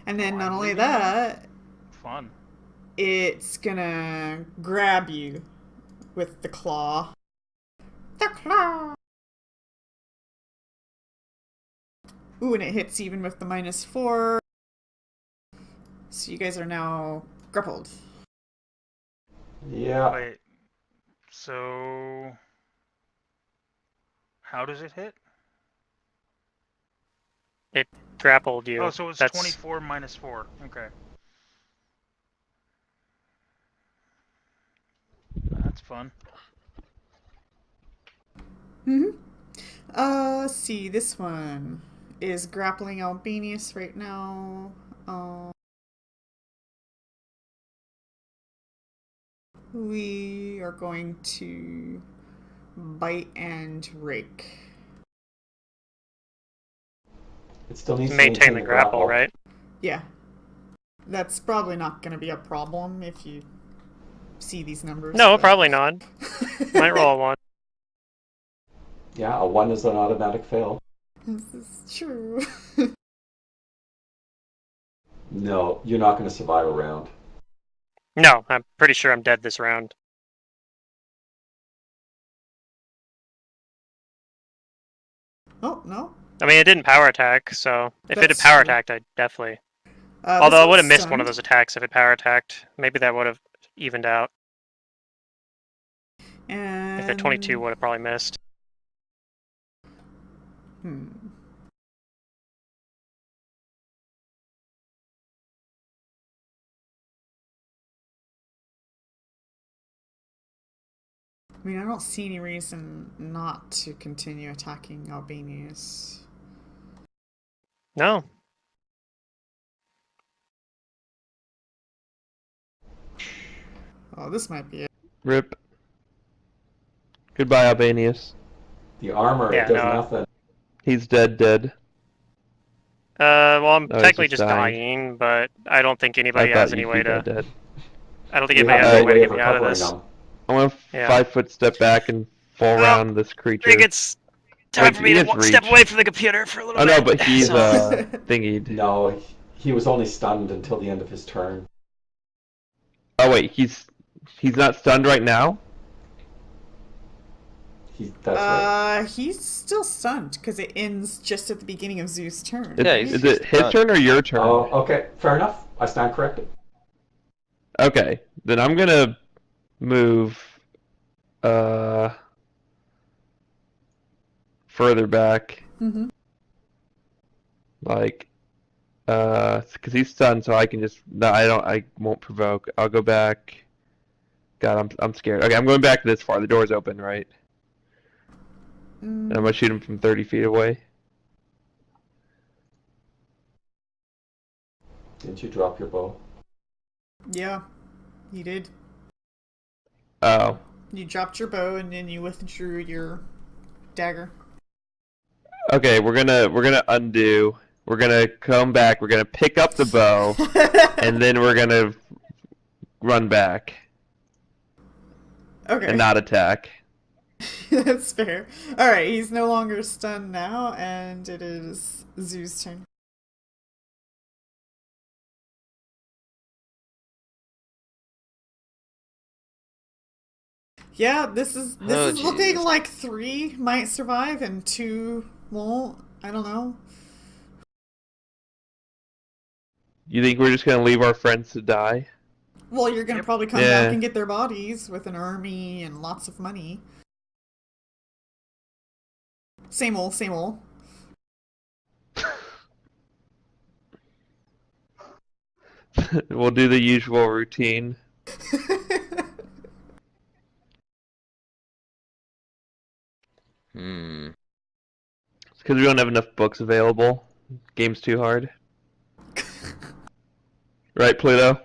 And then Oh, not I'm only bleeding now? that, Fun. it's gonna grab you with the claw. The claw! Ooh, and it hits even with the -4. So you guys are now grappled. Yeah. Wait. So. How does it hit? it grappled you. Oh, so it's That's 24 minus 4. Okay. That's fun. Let's see, this one is grappling Albanius right now. We are going to bite and rake. It still needs to maintain the grapple, right? Yeah. That's probably not going to be a problem if you see these numbers. No, but- probably not. Might roll a 1. Yeah, a 1 is an automatic fail. This is true. No, you're not going to survive a round. No, I'm pretty sure I'm dead this round. Oh, no. I mean, it didn't power attack, so if it had That's power true. attacked, I'd definitely. This Although I would have one's missed one of stunned. those attacks if it power attacked. Maybe that would have evened out. And... If the 22 would have probably missed. I mean, I don't see any reason not to continue attacking Albanius. No. Oh, this might be it. Rip. Goodbye, Albanius. The armor, Yeah, it does no. nothing. He's dead. Well, I'm Oh, he's technically just just dying. dying, but I don't think I anybody thought has any you'd way be to. dead. I don't think You anybody have has no any way to way get of me out of recovering this. them. I want to Yeah. 5-foot step back and full Well, round this I creature. think it's time Wait, for me he to has step reach. away from the computer for a little Oh bit. no, but he's so, thingied. No, he was only stunned until the end of his turn. Oh wait, he's not stunned right now. That's right. He's still stunned because it ends just at the beginning of Zoo's turn. Yeah, right? Is it his stunned. turn or your turn? Oh, okay, fair enough. I stand corrected. Okay, then I'm gonna move further back, like because he's stunned, so I can just no, I won't provoke. I'll go back. God, I'm scared. Okay, I'm going back this far. The door's open, right? And I'm gonna shoot him from 30 feet away. Didn't you drop your bow? Yeah, you did. Oh, You dropped your bow and then you withdrew your dagger. okay. We're gonna undo. We're gonna come back. We're gonna pick up the bow, and then we're gonna run back Okay. and not attack. That's fair. Alright, he's no longer stunned now, and it is Zoo's turn. Yeah, this is Oh, looking jeez. like 3 might survive and 2 won't. I don't know. You think we're just gonna leave our friends to die? Well, you're gonna Yep. probably come back Yeah. and get their bodies with an army and lots of money. Same old, same old. We'll do the usual routine. Hmm. Because we don't have enough books available. Game's too hard. Right, Pluto?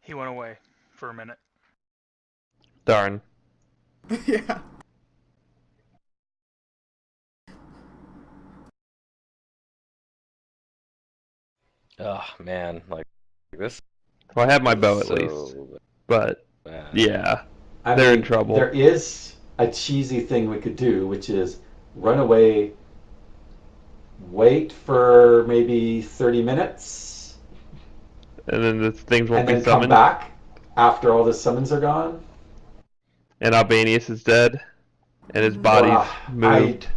He went away for a minute. Darn. Yeah. Oh man, like this Well, I have my is bow at least. so But, bad. yeah. I They're mean, in trouble. there is a cheesy thing we could do, which is run away, wait for maybe 30 minutes, And then the things won't and be then come summoned. back after all the summons are gone. And Albanius is dead. And his body's Well, moved.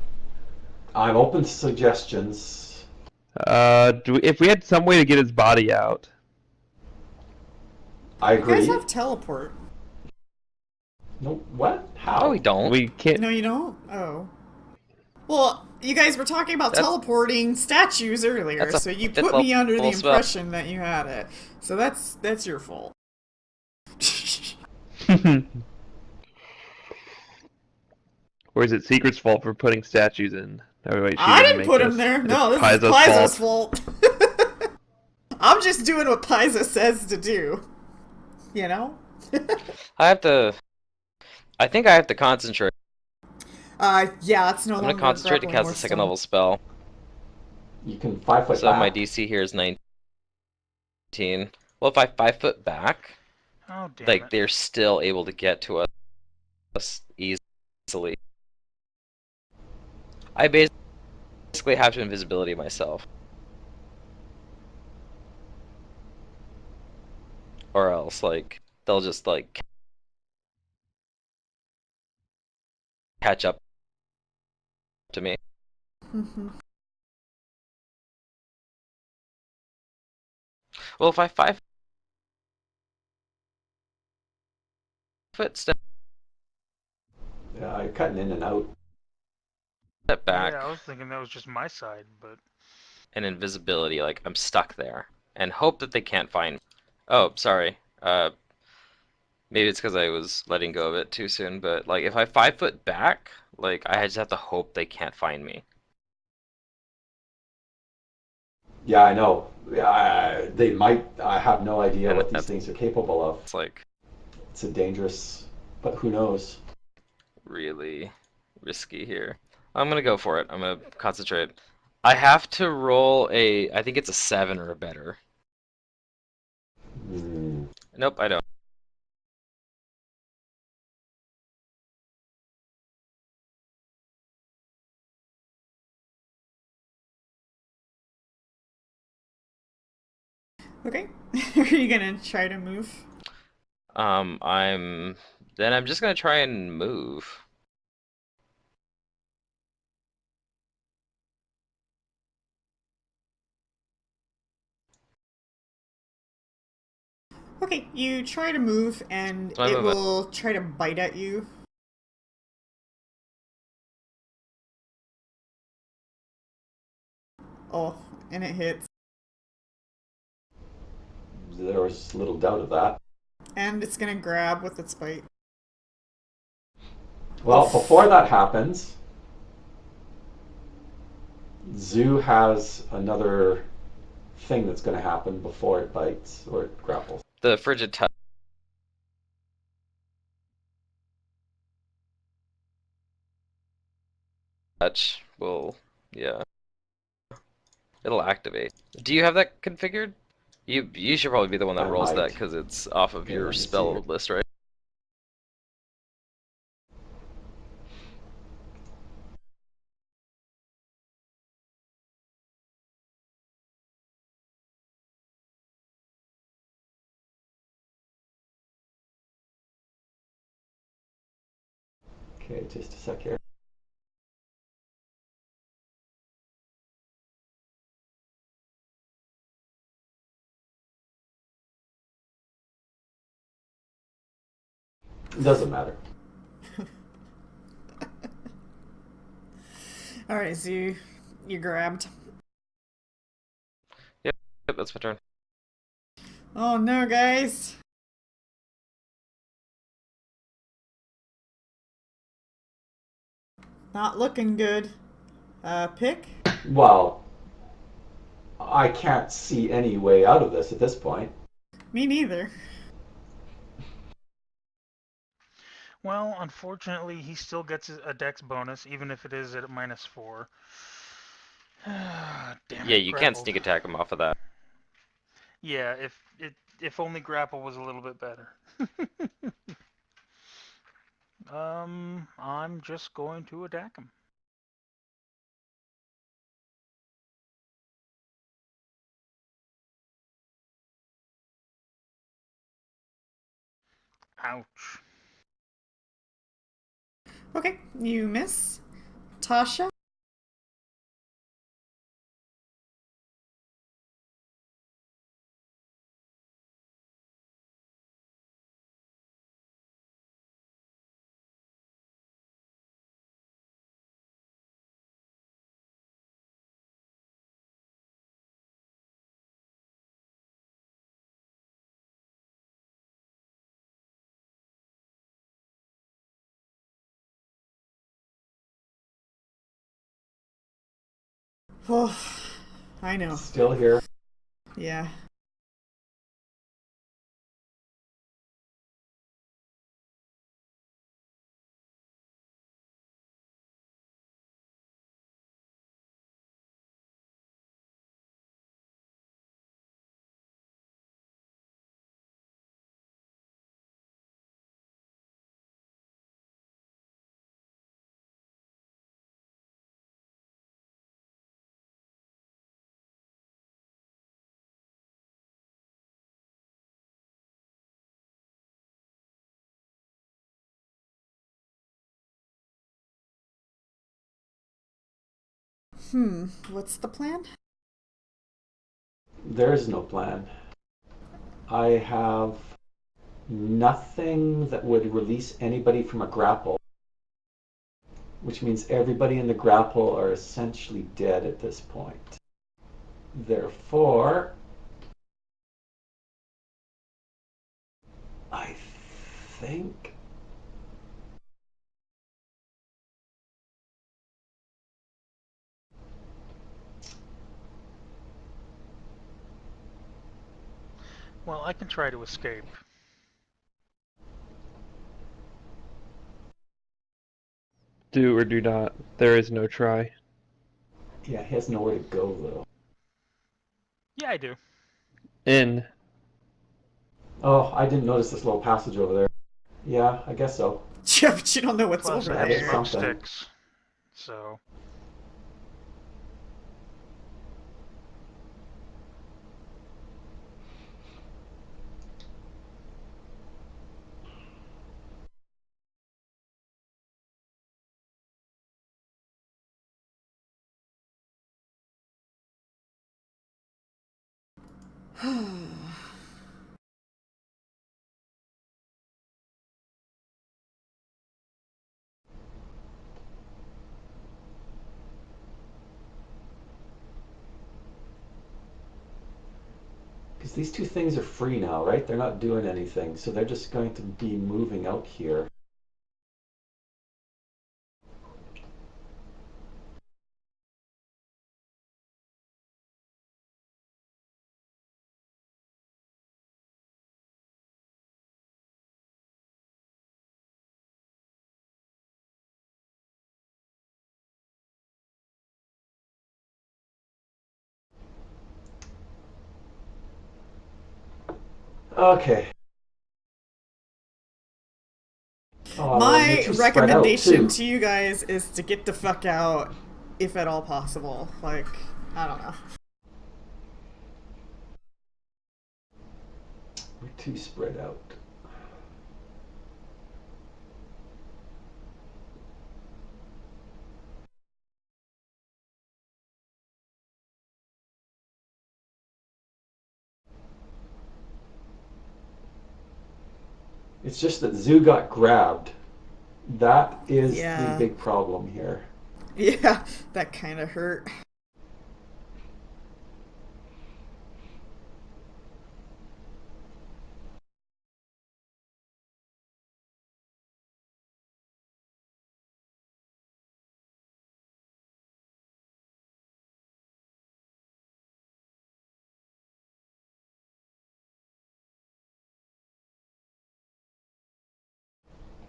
I'm open to suggestions. If we had some way to get his body out. I You guys agree. have teleport. No, what? How? No, we don't. We can't. No, you don't? Oh. Well, you guys were talking about That's- teleporting statues earlier, that's a so you fifth put me under the level spell. impression that you had it. So that's your fault. Or is it Secret's fault for putting statues in? Oh, wait, she I didn't make put him this. there. It's No, this is Paizo's Paizo's fault. I'm just doing what Paizo says to do. You know? I think I have to concentrate. Yeah, it's no I'm longer gonna concentrate to grappling cast a or second stone. level spell. You can 5 foot So back. my DC here is 19. Well, if I 5 foot back, Oh damn like it! they're still able to get to us easily. I basically have to invisibility myself, or else like they'll just like catch up to me. Well, if I 5 foot step You're cutting in and out. back Yeah, I was thinking that was just my side, but and invisibility, like I'm stuck there, and hope that they can't find me. Oh, sorry. Maybe it's because I was letting go of it too soon, but like if I 5 foot back, like I just have to hope they can't find me. Yeah, I know. They might. I have no idea And what these that's- things are capable of. It's like It's a dangerous, but who knows? really risky here. I'm gonna go for it. I'm gonna concentrate. I have to roll I think it's a 7 or better. Hmm. Nope, I don't. Okay. Are you gonna try to move? I'm just gonna try and move. Okay, you try to move and So I it move will try to bite at you. Oh, and it hits. There was little doubt of that. And it's gonna grab with its bite. Well, before that happens, Zoo has another thing that's going to happen before it bites or it grapples. The frigid touch will, yeah, it'll activate. Do you have that configured? You should probably be the one that I rolls that might. because it's off of Okay, your let me see spell here. list, right? Okay, just a sec here. It doesn't matter. All right, so you grabbed. Yep, that's my turn. Oh no, guys. Not looking good. Pick? Well, I can't see any way out of this at this point. Me neither. Well, unfortunately, he still gets a dex bonus, even if it is at -4. Damn Yeah, it, you can't grappled. sneak attack him off of that. Yeah, if only grapple was a little bit better. I'm just going to attack him. Ouch. Okay, you miss. Tasha? Oh, I know. Still here. Yeah. What's the plan? There is no plan. I have nothing that would release anybody from a grapple, which means everybody in the grapple are essentially dead at this point. Therefore, I think Well, I can try to escape. Do or do not. There is no try. yeah, he has nowhere to go though. Yeah, I do. In. Oh, I didn't notice this little passage over there. Yeah, I guess so. Yeah, but you don't know what's Plus, over I have That is there. smoke something. sticks. So, Because these two things are free now, right? They're not doing anything, so they're just going to be moving out here. Okay. Oh, well, you're My too spread out recommendation too. to you guys is to get the fuck out, if at all possible. Like, I don't know. We're too spread out. It's just that Zoo got grabbed. That is the Yeah. big problem here. Yeah, that kind of hurt.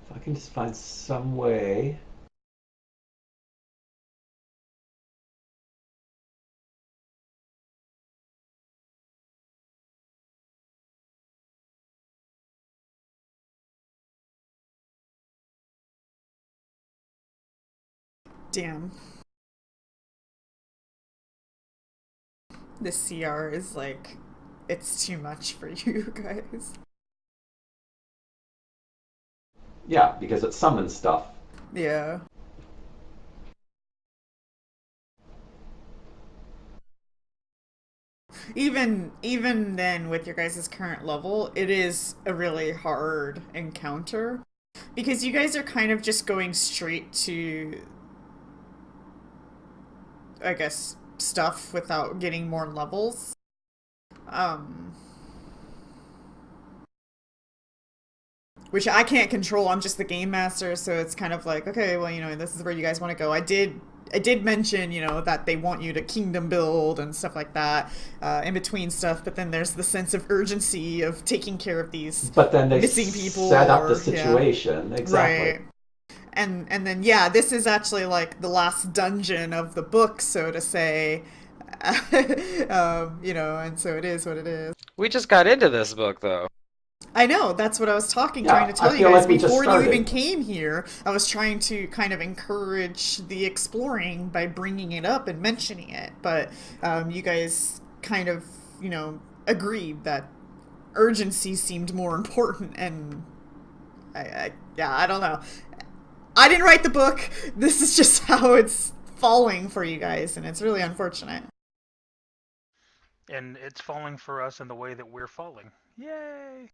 If I can just find some way. Damn. This CR is like, it's too much for you guys. Yeah, because it summons stuff. Yeah. Even then, with your guys' current level, it is a really hard encounter because you guys are kind of just going straight to, I guess, stuff without getting more levels. Um, which I can't control. I'm just the game master, so it's kind of like, okay, well, this is where you guys want to go. I did mention, that they want you to kingdom build and stuff like that, in between stuff. But then there's the sense of urgency of taking care of these But then they missing people. set up the Yeah. situation. Exactly. Right. And then yeah, this is actually like the last dungeon of the book, so to say. And so it is what it is. We just got into this book, though. I know, that's what I was trying Yeah, to tell I you feel guys like we just before you started. even came here. I was trying to kind of encourage the exploring by bringing it up and mentioning it, but you guys kind of, agreed that urgency seemed more important, and I don't know. I didn't write the book. This is just how it's falling for you guys, and it's really unfortunate. And it's falling for us in the way that we're falling. Yay!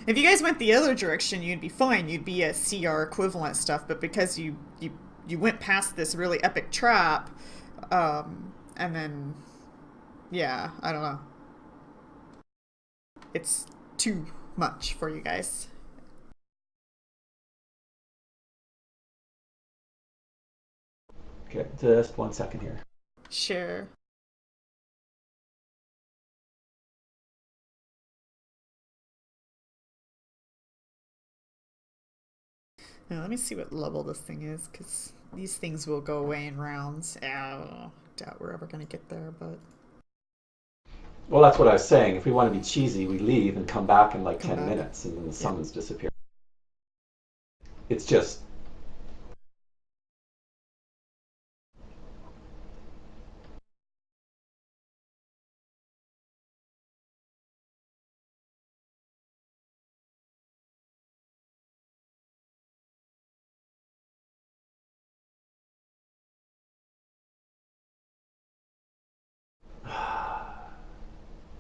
If you guys went the other direction, you'd be fine. You'd be a CR equivalent stuff, but because you went past this really epic trap, and then yeah, I don't know. It's too much for you guys. Okay, just 1 second here. Sure. Now, let me see what level this thing is, because these things will go away in rounds. I doubt we're ever going to get there, but... Well, that's what I was saying. If we want to be cheesy, we leave and come back in like Come 10 back. minutes, and then the summons disappear. It's just...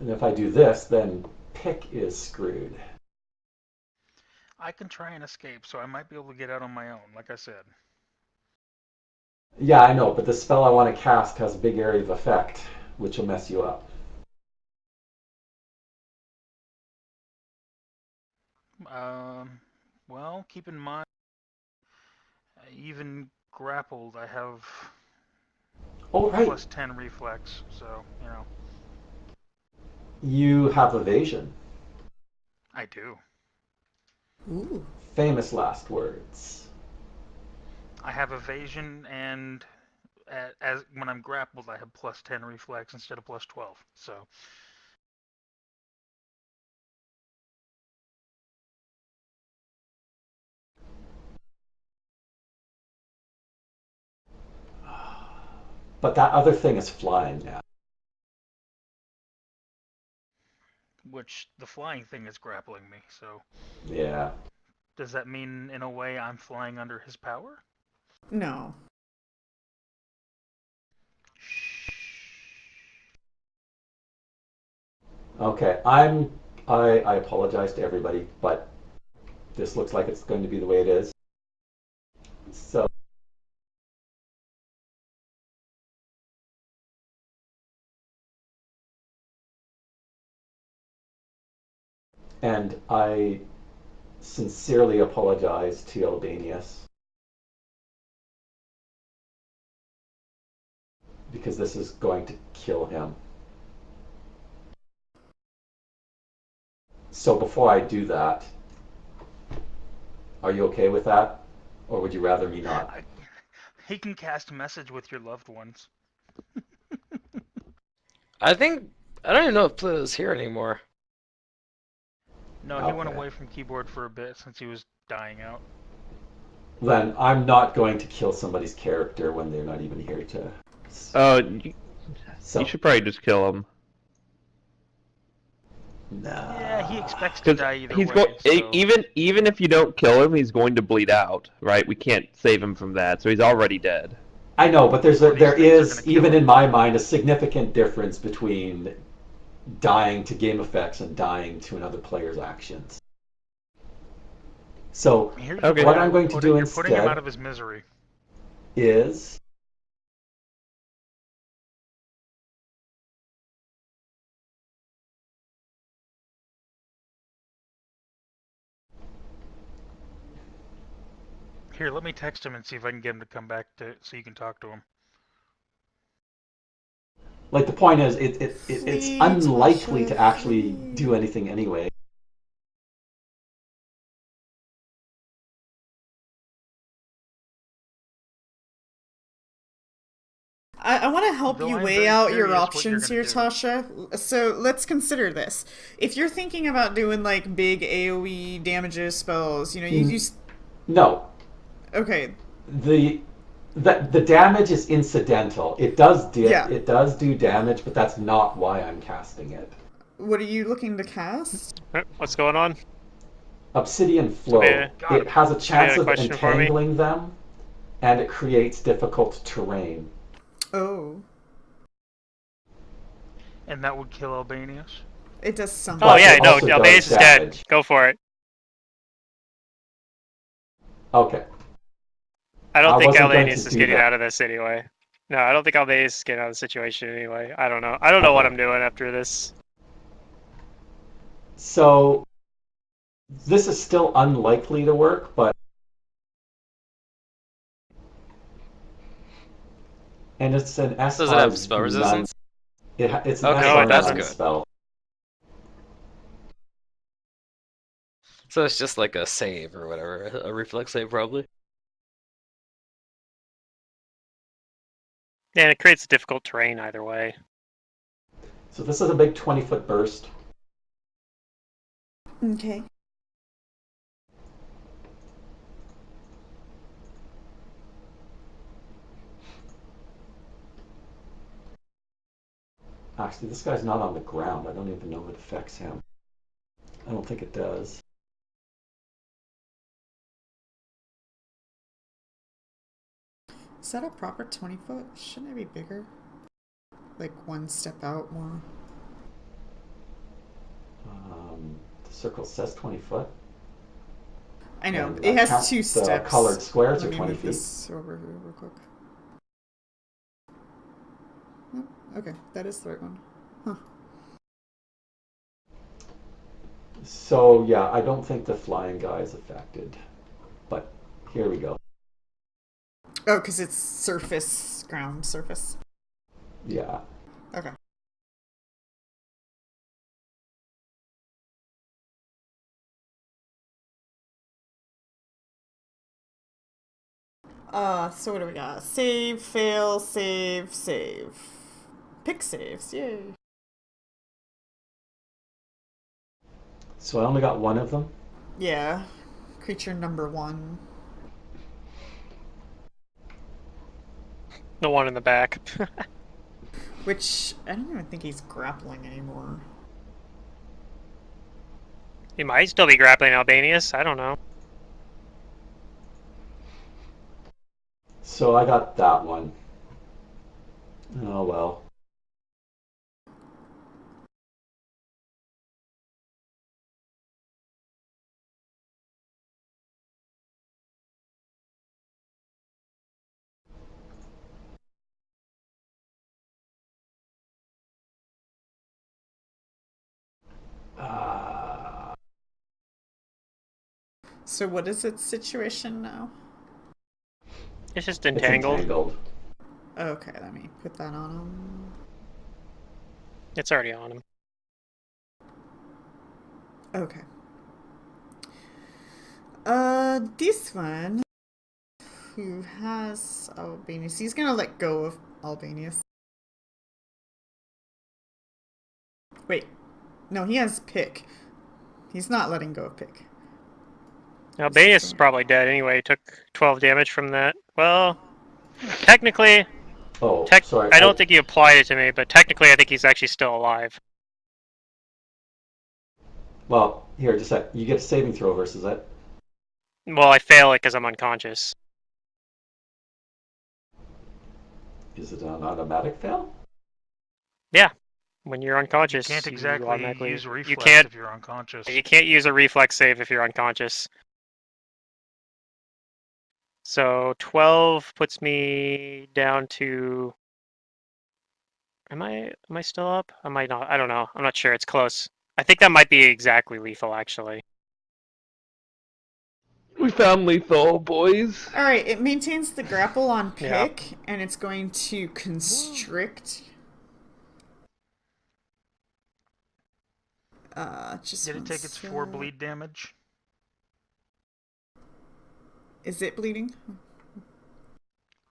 And if I do this, then Pick is screwed. I can try and escape, so I might be able to get out on my own, like I said. Yeah, I know, but the spell I want to cast has a big area of effect, which will mess you up. Well, keep in mind, even grappled, I have Oh, right. plus 10 reflex, so, You have evasion. I do. Ooh. Famous last words. I have evasion, and as when I'm grappled, I have plus 10 reflex instead of plus 12, so... But that other thing is flying now. Which, the flying thing is grappling me, so... Yeah. Does that mean, in a way, I'm flying under his power? No. Okay, I'm I apologize to everybody, but this looks like it's going to be the way it is. So, and I sincerely apologize to Albanius because this is going to kill him. So before I do that, are you okay with that? Or would you rather me not? He can cast a message with your loved ones. I think I don't even know if Pluto's here anymore. No, he went Okay. away from keyboard for a bit since he was dying out. Then I'm not going to kill somebody's character when they're not even here to. You So, should probably just kill him. nah. Yeah, he expects to Because die either he's way. going So... even if you don't kill him, he's going to bleed out, right? We can't save him from that, so he's already dead. I know, but there Well, these things are is, gonna kill even him. in my mind, a significant difference between dying to game effects and dying to another player's actions. So, Here's Okay. what I'm going to do You're putting him out instead of his misery. is Here, let me text him and see if I can get him to come back to so you can talk to him. like the point is it's Flee, unlikely Tasha, to actually flee. do anything anyway. I want to help Though you I'm weigh very out your curious what you're options here, gonna do. Tasha. So let's consider this. If you're thinking about doing like big AoE damages spells, you know, you use. No, Okay, the damage is incidental. It does Yeah. it does do damage, but that's not why I'm casting it. what are you looking to cast? What's going on? Obsidian Flow. Yeah. It has a chance a of question for me? entangling them, and it creates difficult terrain. Oh, And that would kill Albanius? it does something. Oh But yeah, it no, also does Albanius is dead. damage. Go for it. Okay. I don't I think wasn't going Albanius to is do getting that. out of this anyway. No, I don't think Albanius is getting out of the situation anyway. I don't know. I don't know what Okay. I'm doing after this. So this is still unlikely to work, but and it's an S5 Does it have spell none. resistance? It's an Okay, No, it S5 doesn't. none spell. So it's just like a save or whatever, a reflex save probably. And it creates difficult terrain either way. So this is a big 20-foot burst. Okay. Actually, this guy's not on the ground. I don't even know if it affects him. I don't think it does. Is that a proper 20-foot? Shouldn't it be bigger? Like one step out more. The circle says 20 foot. I know. And It I has count 2 the steps. colored squares Let are me 20 move feet. this over here real quick. Oh, okay, that is the right one. Huh. So yeah, I don't think the flying guy is affected. But here we go. Oh, because it's surface, ground surface. Yeah. Okay. So what do we got? Save, fail, save, save. Pick saves, yay. So I only got one of them. Yeah. Creature number 1. The one in the back. Which, I don't even think he's grappling anymore. He might still be grappling Albanius. I don't know. So I got that one. Oh well. So what is its situation now? It's just It's entangled. entangled. Okay, let me put that on him. It's already on him. Okay. This one, who has Albanius, he's gonna let go of Albanius. Wait, no, he has Pick. He's not letting go of Pick. Now, Baius is probably dead anyway. He took 12 damage from that. Well, technically, Oh, sorry. I don't think he applied it to me, but technically I think he's actually still alive. Well, here, just a sec. You get a saving throw versus it. Well, I fail it because I'm unconscious. Is it an automatic fail? Yeah. When you're unconscious, You can't you exactly automatically... use reflex you can't, if you're unconscious. you can't use a reflex save if you're unconscious. So 12 puts me down to... Am I still up? I might not. I don't know. I'm not sure. It's close. I think that might be exactly lethal, actually. We found lethal, boys. Alright, it maintains the grapple on Yeah. Pick, and it's going to constrict. Just Did it one take its 4 sec. bleed damage? Is it bleeding?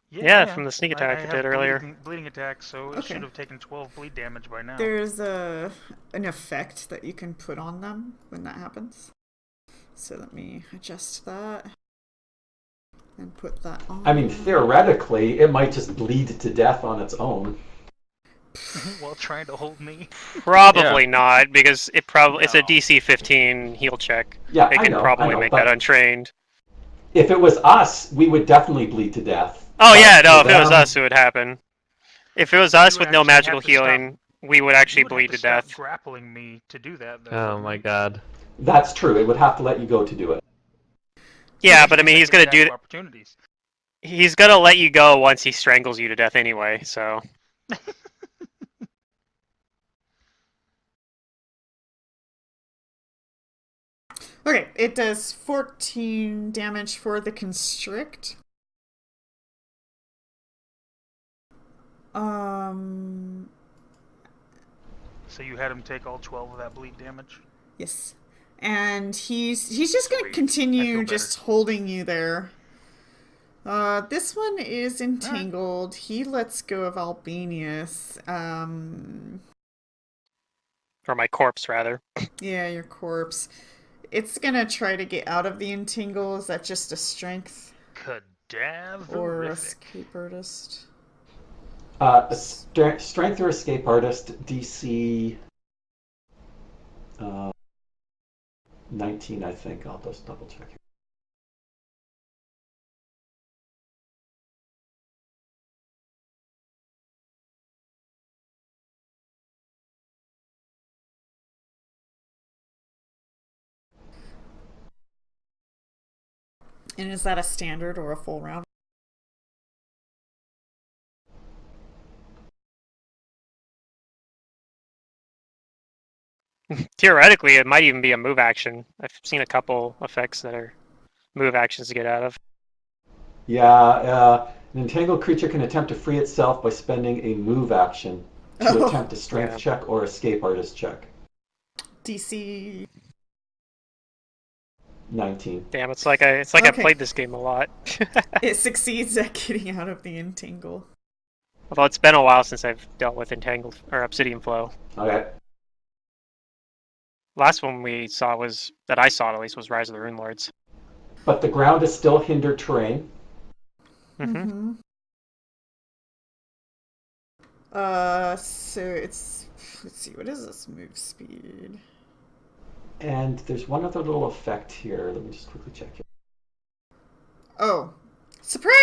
Yeah, from the sneak attack it did earlier. Bleeding attack, so it Okay. should have taken 12 bleed damage by now. There's an effect that you can put on them when that happens. So let me adjust that and put that on. I mean, theoretically, it might just bleed to death on its own. While trying to hold me. Probably not, because it's a No. DC 15 heal check. Yeah, It I can know, probably make but that untrained. if it was us, we would definitely bleed to death. Oh But yeah, no, for if it was them- us, it would happen. If it was us You with would no actually have magical to stop- healing, we would actually You would have bleed to to stop death. grappling me to do that, though. Oh my god. That's true. It would have to let you go to do it. Yeah, but I mean, he's gonna Second attack do. of opportunities. He's gonna let you go once he strangles you to death anyway. So Okay, it does 14 damage for the constrict. So you had him take all 12 of that bleed damage? Yes. And he's just gonna Sweet. I continue feel just better. holding you there. This one is entangled. He lets go of Albanius. or my corpse rather. Yeah, your corpse. It's gonna try to get out of the entangle. Is that just a strength or a Cadaverific. escape artist? Strength or escape artist, DC 19, I think. I'll just double check here. And is that a standard or a full round? Theoretically, it might even be a move action. I've seen a couple effects that are move actions to get out of. Yeah, an entangled creature can attempt to free itself by spending a move action to Oh. attempt a strength Yeah. check or escape artist check. DC. 19. Damn, it's like I Okay. played this game a lot. It succeeds at getting out of the entangle. Although it's been a while since I've dealt with entangled or obsidian flow. Okay. Last one we saw that I saw at least was Rise of the Rune Lords. But the ground is still hindered terrain. Mm-hmm. So it's, let's see, what is this move speed? And there's one other little effect here. Let me just quickly check it. Oh, surprise!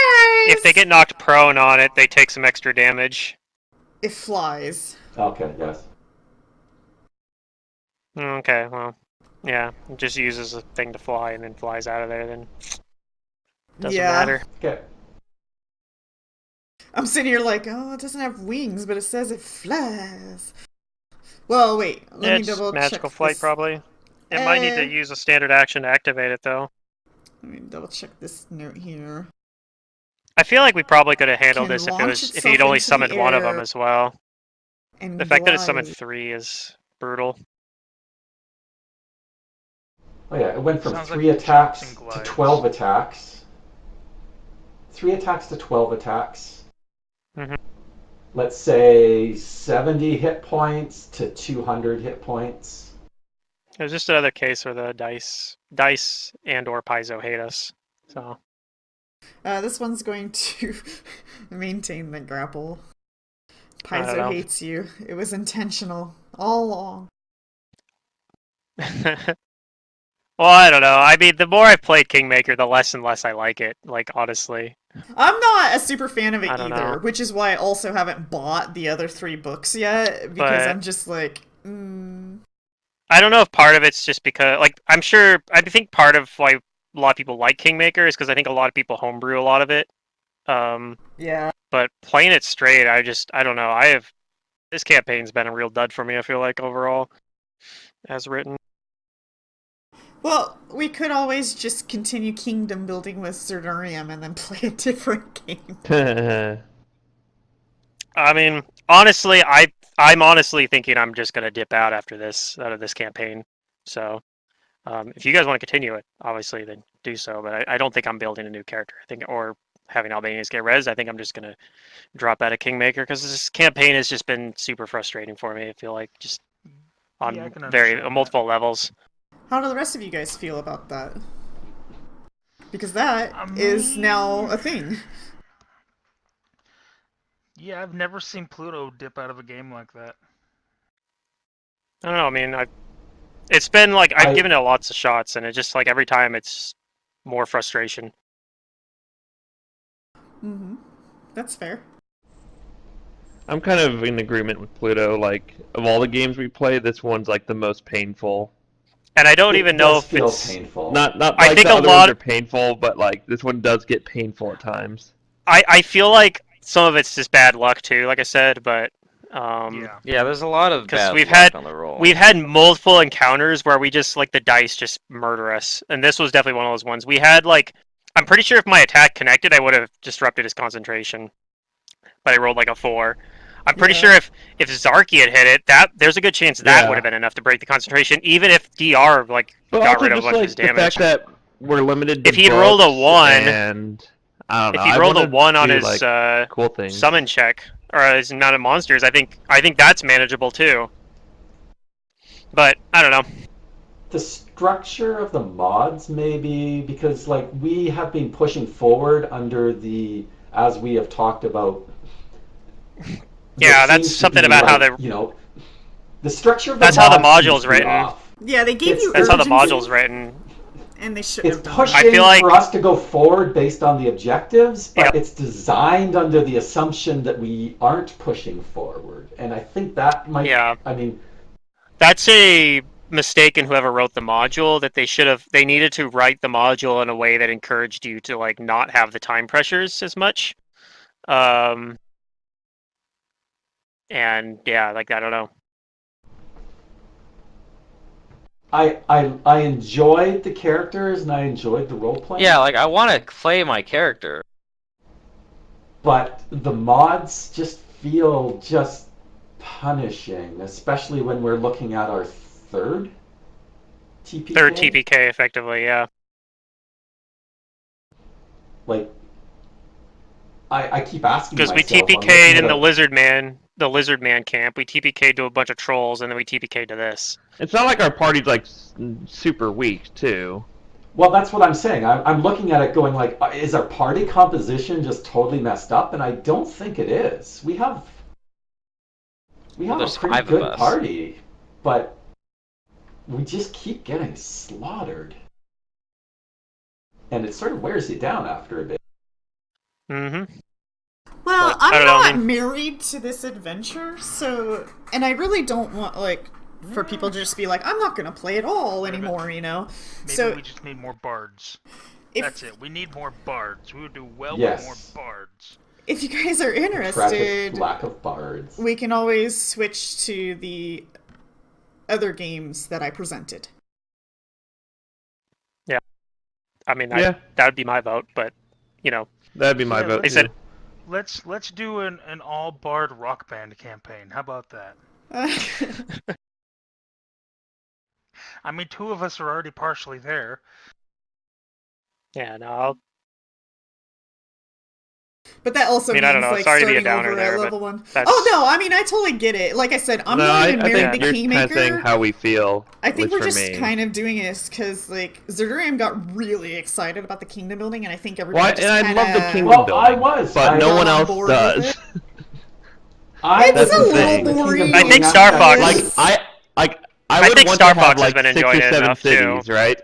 If they get knocked prone on it, they take some extra damage. It flies. Okay, yes. Okay, well, yeah, it just uses a thing to fly and then flies out of there. Then doesn't matter. Okay. I'm sitting here like, oh, it doesn't have wings, but it says it flies. Well, wait, let Yeah, me it's double magical check flight this. probably. It might need to use a standard action to activate it though. Let me double check this note here. I feel like we probably could have handled Can this if launch if he'd itself only into the summoned one of them air as well. and The fact that it summoned glide. 3 is brutal. Oh yeah, it went from Sounds like 3 it jumps and attacks to glides. 12 attacks. 3 attacks to 12 attacks. Mhm. Let's say 70 hit points to 200 hit points. It was just another case where the dice and/or Paizo hate us. So This one's going to maintain the grapple. I don't Paizo know. hates you. It was intentional all along. Well, I don't know. I mean, the more I've played Kingmaker, the less and less I like it. Like, honestly, I'm not a super fan of it I don't either, know. which is why I also haven't bought the other 3 books yet, because But I'm just like, I don't know if part of it's just because, like, I'm sure. I think part of why a lot of people like Kingmaker is because I think a lot of people homebrew a lot of it. yeah. But playing it straight, I don't know. This campaign's been a real dud for me. I feel like overall, as written. Well, we could always just continue kingdom building with Zerdurium and then play a different game. I mean, honestly, I'm honestly thinking I'm just gonna dip out after this out of this campaign. So, if you guys want to continue it, obviously, then do so. But I don't think I'm building a new character. I think or having Albanians get res. I think I'm just gonna drop out of Kingmaker because this campaign has just been super frustrating for me. I feel like just on Yeah, I can understand that. multiple levels. How do the rest of you guys feel about that? Because that I is now mean- a thing. Yeah, I've never seen Pluto dip out of a game like that. I don't know. I mean, it's been like I've I- given it lots of shots, and it just like every time it's more frustration. Mm-hmm. That's fair. I'm kind of in agreement with Pluto. Like, of all the games we play, this one's like the most painful. And I don't It even know does if feel it's painful. Not I like think the a other lot- ones are painful, but like this one does get painful at times. I feel like some of it's just bad luck too, like I said, but Yeah. Yeah, there's a lot of 'Cause bad we've luck had- on the roll. we've had multiple encounters where we just like the dice just murder us, and this was definitely one of those ones. We had like I'm pretty sure if my attack connected, I would have disrupted his concentration, but I rolled like a 4. I'm pretty Yeah. sure if Zarky had hit it, that there's a good chance that Yeah. would have been enough to break the concentration, even if DR like But got also rid of a just bunch of like his the damage. fact that we're limited to If he'd rolled a books 1, and I don't if know, he I rolled a wanna 1 on do, his like, cool things. summon check or his amount of monsters, I think that's manageable too. But I don't know. The structure of the mods, maybe, because like we have been pushing forward under the, as we have talked about. Yeah, there that's seems to something be, about how like, the the structure of the That's how the mods seems module's to be written. off. Yeah, they gave you that's how the urgency, module's written. and they shouldn't It's have done pushing that. I feel like- for us to go forward based on the objectives, but Yep. it's designed under the assumption that we aren't pushing forward. And I think that might. Yeah. I mean, That's a mistake in whoever wrote the module that they needed to write the module in a way that encouraged you to like not have the time pressures as much. And yeah, like I don't know. I enjoyed the characters and I enjoyed the role playing. Yeah, like I want to play my character. But the mods just feel just punishing, especially when we're looking at our third TPK. Third TPK effectively, yeah. Like, I keep asking Because we myself, I'm TPK'd looking in at the Lizard Man camp. We TPK'd to a bunch of trolls, and then we TPK'd to this. It's not like our party's like super weak too. Well, that's what I'm saying. I'm looking at it going like, is our party composition just totally messed up? And I don't think it is. We have a there's pretty 5 of good us. party, but we just keep getting slaughtered. And it sort of wears you down after a bit. Mm-hmm. Well, But, I I'm don't know, I not mean- married to this adventure, so... And I really don't want, like, for people to just be like, I'm not going to play at all anymore, you know? Maybe So, we just need more bards. if, That's it. We need more bards. We would do well Yes. with more bards. if you guys are Tragic interested, lack of bards. we can always switch to the other games that I presented. I mean, Yeah, that would be my vote, but you know, that'd be my Yeah, vote I too. said let's do an all bard rock band campaign. How about that? I mean, two of us are already partially there. yeah, no, I'll, But that also I mean, I don't means know. like Sorry to be a starting downer over at there, but level 1. that's Oh no, I mean I totally get it. Like I said, I'm No, not even I married think to you're kind of saying Kingmaker. how we feel. I at think least we're for just me. kind of doing this because like Zerdurium got really excited about the kingdom building, and I think Well, everybody just and I love the kinda kingdom Well, building, I was. but I no got one on else board with does. it. I It's was That's a the little thing. the kingdom boring. I building. think Star Fox. Like I I would think want Star to have Fox has like been 6 enjoying or it 7 enough too. cities, right?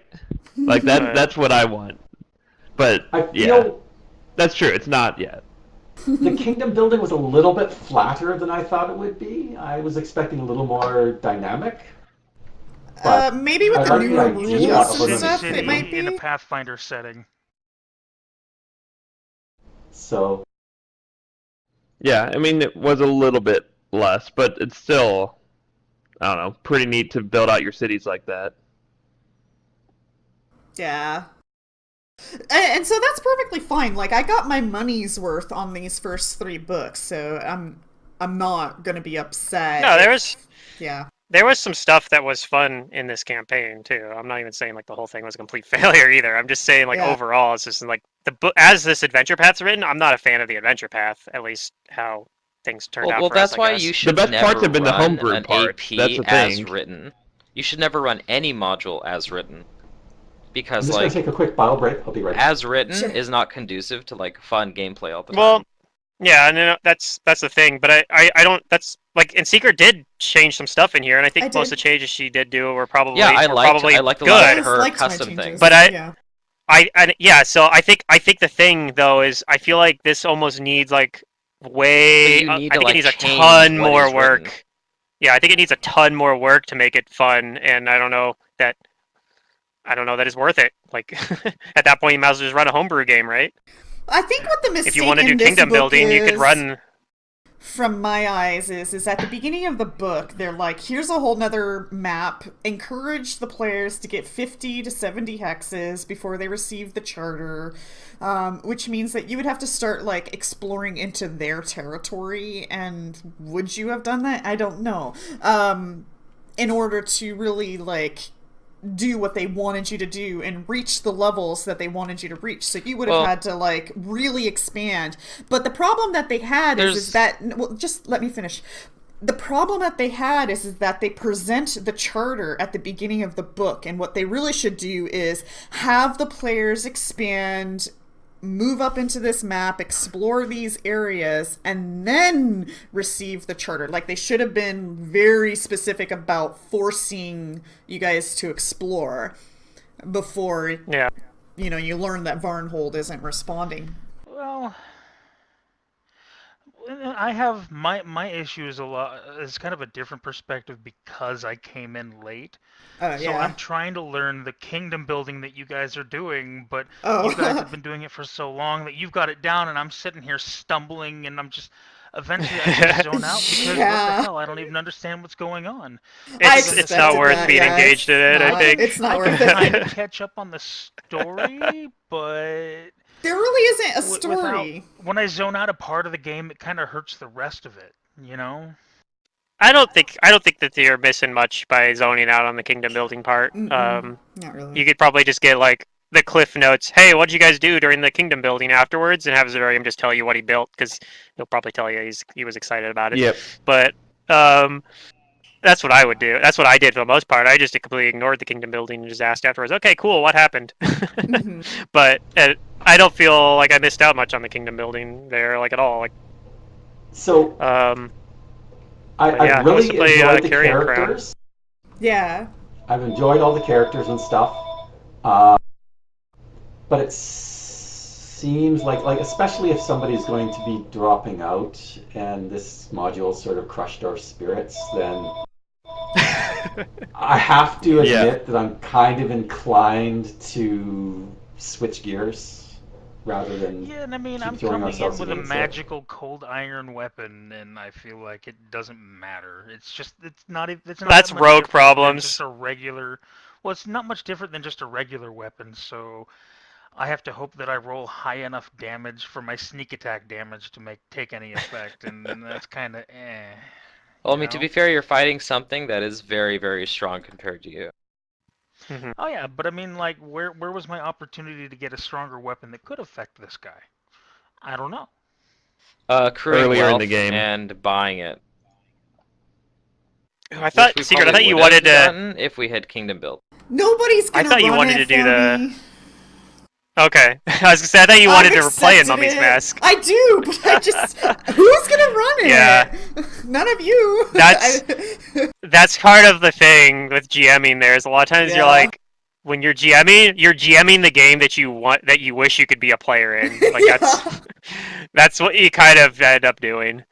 Like that. But That's what I want. But I yeah, feel that's true. It's not yet. the kingdom building was a little bit flatter than I thought it would be. I was expecting a little more dynamic. But Maybe with I the like the newer Just idea a rules of and them stuff, in it City might in a be. Pathfinder setting. So Yeah, I mean it was a little bit less, but it's still I don't know, pretty neat to build out your cities like that. Yeah. And so that's perfectly fine. Like I got my money's worth on these first 3 books, so I'm not gonna be upset. no, Yeah. there was some stuff that was fun in this campaign too. I'm not even saying like the whole thing was a complete failure either. I'm just saying like Yeah. overall, it's just like the book as this adventure path's written. I'm not a fan of the adventure path, at least how things turned out Well, for us. that's I why guess. you should best never parts have been the run homebrew an parts. That's AP the as thing. written. You should never run any module as written, I'm because just gonna take a quick bottle break. I'll be right back. as written Sure. is not conducive to like fun gameplay all the Well, time. yeah, and that's the thing. But I don't. That's like, and Secret did change some stuff in here, and I think I most of did. the changes she did do were probably Yeah, I liked probably a lot good. of I her liked my custom changes. things. But Yeah. yeah, so I think the thing though is I feel like this almost needs like way. you need I to, think it like, needs a change ton what more is written. work. Yeah, I think it needs a ton more work to make it fun, and I don't know that it's worth it. Like at that point, you might as well just run a homebrew game, right? I think what the If you mistake want to do in this kingdom book building, you could is, run. from my eyes, is at the beginning of the book, they're like, here's a whole nother map. Encourage the players to get 50 to 70 hexes before they receive the charter, which means that you would have to start like exploring into their territory. And would you have done that? I don't know. In order to really like do what they wanted you to do and reach the levels that they wanted you to reach. So you would have Well- had to like really expand. But the problem that they had is that, well, just let me finish. The problem that they had is that they present the charter at the beginning of the book, and what they really should do is have the players expand, move up into this map, explore these areas, and then receive the charter. Like, they should have been very specific about forcing you guys to explore before, Yeah. you learn that Varnhold isn't responding. Well, I have my issue is kind of a different perspective because I came in late. So Yeah. I'm trying to learn the kingdom building that you guys are doing, but Oh. you guys have been doing it for so long that you've got it down, and I'm sitting here stumbling, and I'm just eventually I just zone out because what the Yeah. hell, I don't even understand what's going on. It's expected not worth that, being yeah, engaged in it. I think. It's not I worth can it. kind of catch up on the story, but There really isn't a without story. when I zone out a part of the game, it kind of hurts the rest of it. You know? I don't think that you're missing much by zoning out on the kingdom building part. Not really. You could probably just get like the cliff notes. Hey, what did you guys do during the kingdom building afterwards? And have Zerium just tell you what he built, because he'll probably tell you he was excited about it. Yep. But that's what I would do. That's what I did for the most part. I just completely ignored the kingdom building and just asked afterwards. Okay, cool. What happened? But I don't feel like I missed out much on the kingdom building there, like at all. Like So but I yeah, really wants to play, enjoyed the Carrion Crown. characters. Yeah. I've enjoyed all the characters and stuff. But it seems like especially if somebody's going to be dropping out and this module sort of crushed our spirits, then I have to admit that I'm kind of inclined to switch gears rather than Yeah, and I mean, keep I'm throwing coming in ourselves with a against it. magical cold iron weapon, and I feel like it doesn't matter. It's not that That's much rogue different than problems. just a regular. Well, it's not much different than just a regular weapon. So, I have to hope that I roll high enough damage for my sneak attack damage to take any effect, and that's kind of eh. Well, I You mean, to know? be fair, you're fighting something that is very, very strong compared to you. Mhm. Oh yeah, but I mean, like, where was my opportunity to get a stronger weapon that could affect this guy? I don't know. Accruing Earlier in the wealth game. and buying it, I which thought, we Secret, I probably thought you would wanted have to. gotten if we had Kingdom built. Nobody's I gonna thought you run wanted it to do for the. me. Okay, I was gonna say I thought you I've wanted to play in accepted Mummy's it. Mask. I do, but I just who's gonna run Yeah. it? None of you. That's that's part of the thing with GMing. There's a lot of times you're Yeah. like, when you're GMing the game that you want, that you wish you could be a player in. Like Yeah. that's what you kind of end up doing.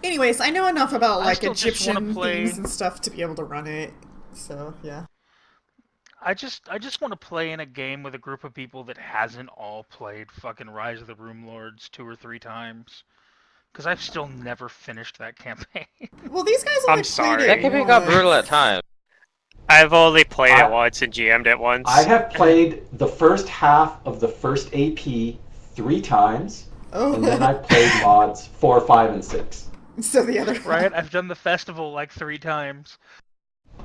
Anyways, I know enough about I like still just want to Egyptian play. themes and stuff to be able to run it. So yeah. I just want to play in a game with a group of people that hasn't all played fucking Rise of the Room Lords 2 or 3 times. Because I've still never finished that campaign. Well, these guys I'm only played sorry. That it campaign got brutal at once. times. I've only played it I once and GM'd it I once. have played the first half of the first AP 3 times, and then I Oh, played mods 4, 5, and 6. so the other Right? I've done the festival like 3 times.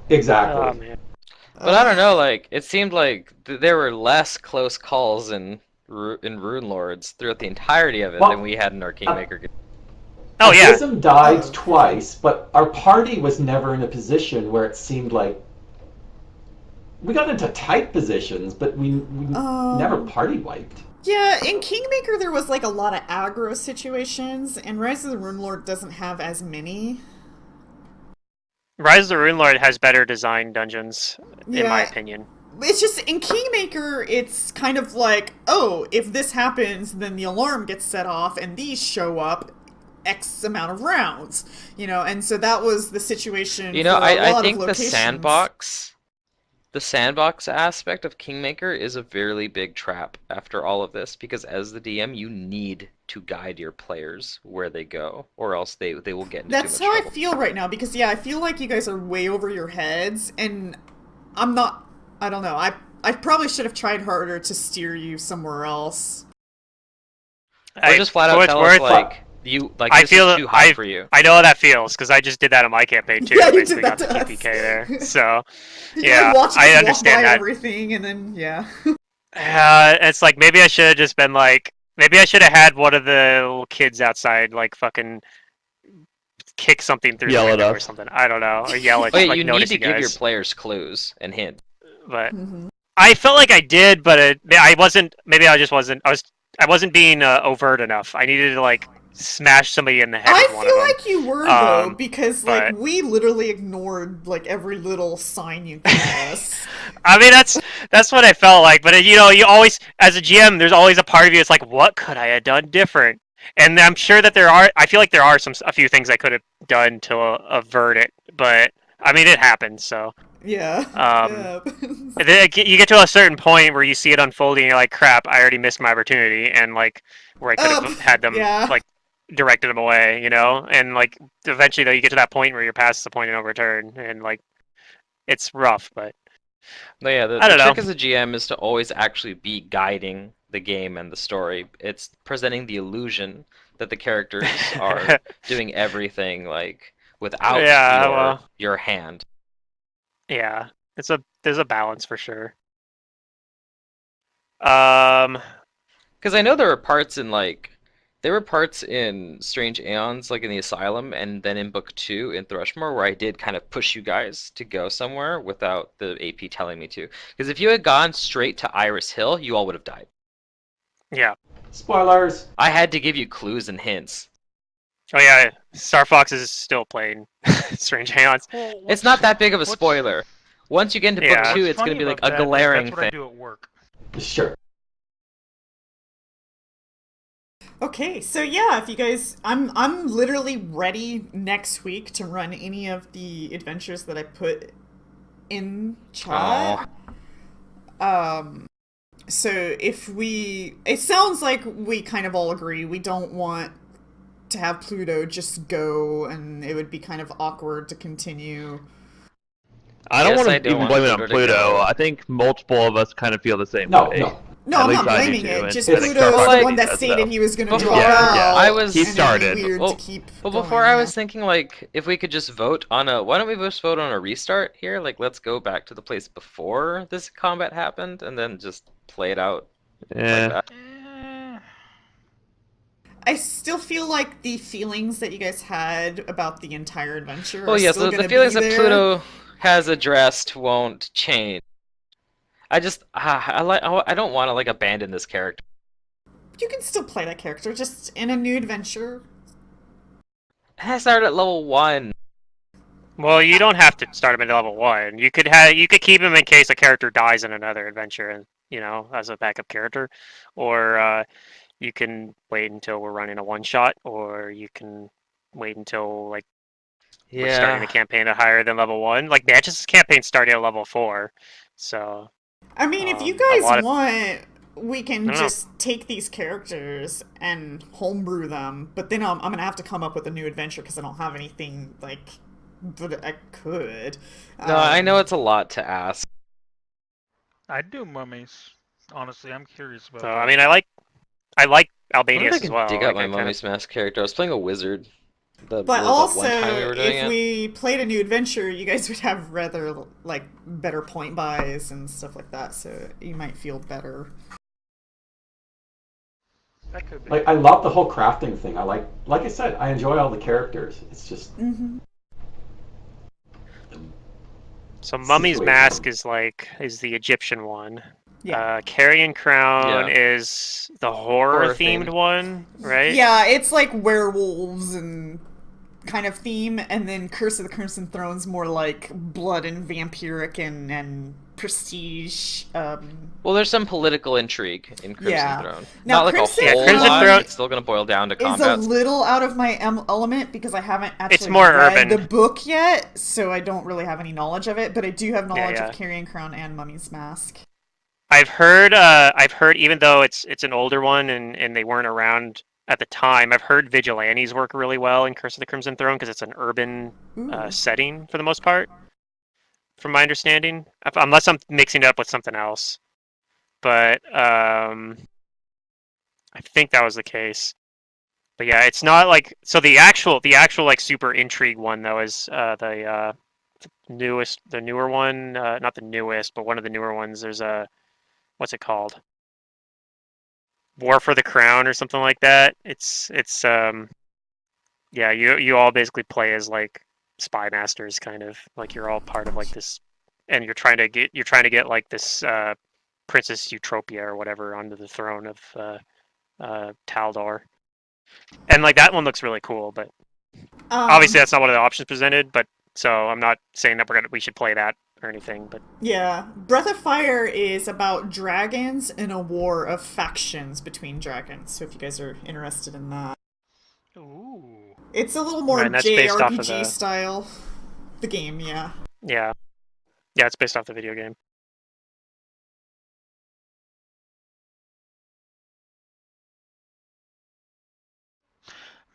Exactly. Oh man. But I don't know, like, it seemed like there were less close calls in Rune Lords throughout the entirety of it than Well, we had in our Kingmaker game. Oh yeah. Abysm died Oh. twice, but our party was never in a position where it seemed like we got into tight positions, but we never Um, party wiped. Yeah, in Kingmaker there was like a lot of aggro situations, and Rise of the Rune Lord doesn't have as many. Rise of the Rune Lord has better designed dungeons, in my Yeah, opinion. it's just in Kingmaker, it's kind of like, oh, if this happens, then the alarm gets set off, and these show up X amount of rounds, and so that was the situation You for know, a I lot of think locations. the sandbox aspect of Kingmaker is a very big trap after all of this, because as the DM, you need to guide your players where they go, or else they will get into That's too how much I trouble. feel right now, because I feel like you guys are way over your heads, and I'm not. I don't know. I probably should have tried harder to steer you somewhere else. Or just flat For out what it's tell us, worth, like, I this feel is too high for you. I know how that feels because I just did that on my campaign too. Yeah, you Basically did that got the to us. TPK there. So You yeah, like watch I us walk understand by that. everything, and then yeah. It's like maybe I should have just been like, maybe I should have had one of the little kids outside like fucking kick something through the Yell at window or us. something. I don't know, or yell at Oh yeah, like you need notice to you give your guys. players clues and hints. But Mhm. I felt like I did, but I wasn't. Maybe I just wasn't. I wasn't being overt enough. I needed to like smash somebody in the head I with one of feel them. like you were though, Um, because like but we literally ignored like every little sign you gave us. I mean that's what I felt like. But you always, as a GM, there's always a part of you that's like, what could I have done different? And I'm sure that there are. I feel like there are a few things I could have done to avert it. But I mean, it happened. So Yeah. um, Yeah. and then you get to a certain point where you see it unfolding. And you're like, crap, I already missed my opportunity, and like where I could have had them Yeah. like directed them away, and like eventually though you get to that point where you're past the point of no return, and like it's rough, but No, yeah, I the don't know. trick as a GM is to always actually be guiding the game and the story. It's presenting the illusion that the characters are doing everything like without Yeah, well, your hand. yeah, there's a balance for sure. Um, Because I know there were parts in Strange Aeons, like in the Asylum, and then in Book 2 in Thrushmore, where I did kind of push you guys to go somewhere without the AP telling me to. Because if you had gone straight to Iris Hill, you all would have died. yeah. Spoilers. I had to give you clues and hints. Oh yeah, Star Fox is still playing Strange Hands. Well, It's not that big of a what's- spoiler. Once you get into Yeah. Book 2, What's it's going to funny be like about a that is glaring that's what I thing. do at work. Sure. Okay, so yeah, if you guys, I'm literally ready next week to run any of the adventures that I put in chat. So it sounds like we kind of all agree we don't want to have Pluto just go, and it would be kind of awkward to continue. I don't Yes, want I to don't even want blame it on Pluto to Pluto. go. I think multiple of us kind of feel the same No, way. no. No, At I'm least not I do blaming too, it. and Just I think Pluto is Starbucks the one that does, stated though. he was going to Before- drop Yeah, out. I was- He and it'd be started. weird Well, to keep Well, going, before I yeah. was thinking like if we could just vote on a why don't we just vote on a restart here? Like let's go back to the place before this combat happened and then just play it out like Yeah. that. Eh, I still feel like the feelings that you guys had about the entire adventure Well, are yeah, still so going the to feelings be that there. Pluto has addressed won't change. I just I don't want to like abandon this character. You can still play that character, just in a new adventure. I started at level 1. Well, you don't have to start him at level 1. You could keep him in case a character dies in another adventure, and as a backup character, or you can wait until we're running a one shot, or you can wait until like we're starting a Yeah. campaign at higher than level 1. Like Natchez' campaign starting at level 4, so I mean, if you a guys lot of want, we I can don't know. just take these characters and homebrew them, but then I'm going to have to come up with a new adventure because I don't have anything, like, but I could. No, I know it's a lot to ask. I'd do mummies. Honestly, I'm curious about So that. I mean, I like I wonder if I Albanius as can well. dig Like up my I kind Mummy's Mask character. I was playing a wizard. But that also, one time we were doing if it. we played a new adventure, you guys would have rather, like, better point buys and stuff like that, so you might feel better. That could be. Like, I love the whole crafting thing. Like I said, I enjoy all the characters. It's just Mm-hmm. So Mummy's situation. Mask is the Egyptian one. Yeah. Carrion Crown Yeah. is the horror themed Horror-themed. one, right? Yeah, it's like werewolves and kind of theme, and then Curse of the Crimson Throne's more like blood and vampiric and prestige. Well, there's some political intrigue in Crimson Yeah. Throne. Now, Not like Crimson a whole Crimson lot. Throne It's still going to boil down to Is a combat. little out of my element because I haven't actually more read urban. the book yet, so I don't really have any knowledge of it. But I do have knowledge yeah. of Carrion Crown and Mummy's Mask. I've heard even though it's an older one and they weren't around at the time, I've heard vigilantes work really well in Curse of the Crimson Throne because it's an urban Ooh. setting for the most part, from my understanding, unless I'm mixing it up with something else. But I think that was the case. But yeah, it's not like so the actual like super intrigue one though is the newer one, not the newest, but one of the newer ones. There's a what's it called? War for the Crown or something like that. It's yeah, you all basically play as like spy masters, kind of like you're all part of like this, and you're trying to get like this Princess Eutropia or whatever onto the throne of Taldor, and like that one looks really cool. But obviously that's not one of the options presented. But so I'm not saying that we should play that or anything. But Yeah, Breath of Fire is about dragons in a war of factions between dragons. So if you guys are interested in that, Ooh. it's a little more Right, and that's based off of JRPG the- style. The game, yeah. yeah, it's based off the video game.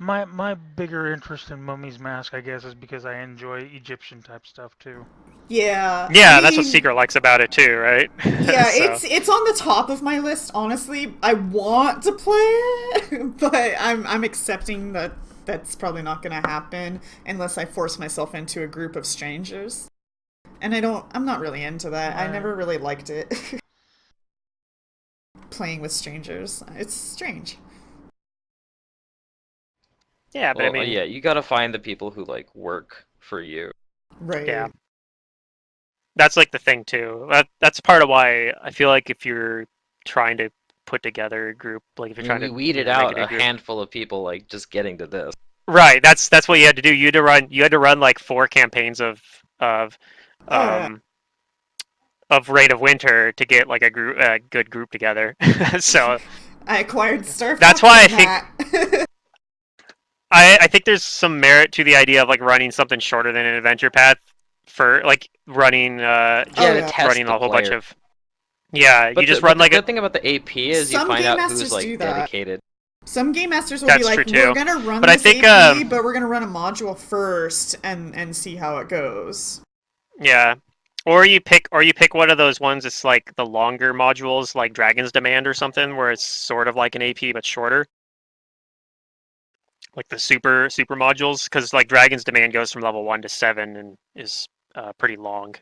My bigger interest in Mummy's Mask, I guess, is because I enjoy Egyptian type stuff too. Yeah. Yeah, I that's what mean, Secret likes about it too, right? Yeah, So- it's on the top of my list. Honestly, I want to play it, but I'm accepting that that's probably not going to happen unless I force myself into a group of strangers. And I'm not really into that. I Right. never really liked it. Playing with strangers. It's strange. yeah, but Well, I mean, yeah, you got to find the people who like work for you. Right. Yeah. That's like the thing too. That's part of why I feel like if you're trying to put together a group, like if you're trying We to weeded make out a a group- handful of people like just getting to this. Right. That's what you had to do. You had to run like 4 campaigns of yeah. Raid of Winter to get like a good group together. So I acquired Star Fox That's why I from think- that. I think there's some merit to the idea of like running something shorter than an adventure path for like running Yeah, Oh, to yeah. test running the a whole bunch player. of you But just the, run but like the a good thing about the AP is you Some find game out masters who's like do that. dedicated. Some game masters will That's be like, true, too. we're gonna run But I this think, AP, but we're gonna run a module first and see how it goes. yeah. Or you pick one of those ones that's like the longer modules, like Dragon's Demand or something, where it's sort of like an AP but shorter. Like the super modules, because like Dragon's Demand goes from level 1 to 7 and is pretty long.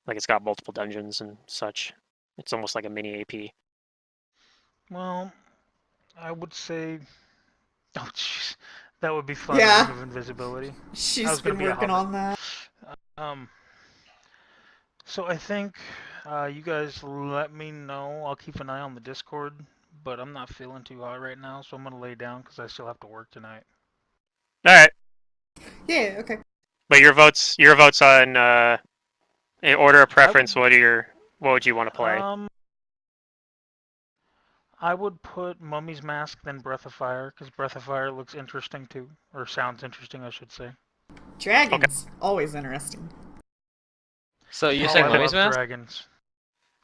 Like it's got multiple dungeons and such. It's almost like a mini AP. Well, I would say, oh jeez, that would be fun. Yeah. Ring of Invisibility. I She's was gonna been be a working hobbit. on that. So I think you guys let me know. I'll keep an eye on the Discord, but I'm not feeling too hot right now, so I'm gonna lay down because I still have to work tonight. All right, Yeah, okay. but your votes on in order of preference. What would you want to play? I would put Mummy's Mask, then Breath of Fire, because Breath of Fire looks interesting too, or sounds interesting, I should say. Dragons, always interesting. So you Oh, said I Mummy's love Mask? dragons.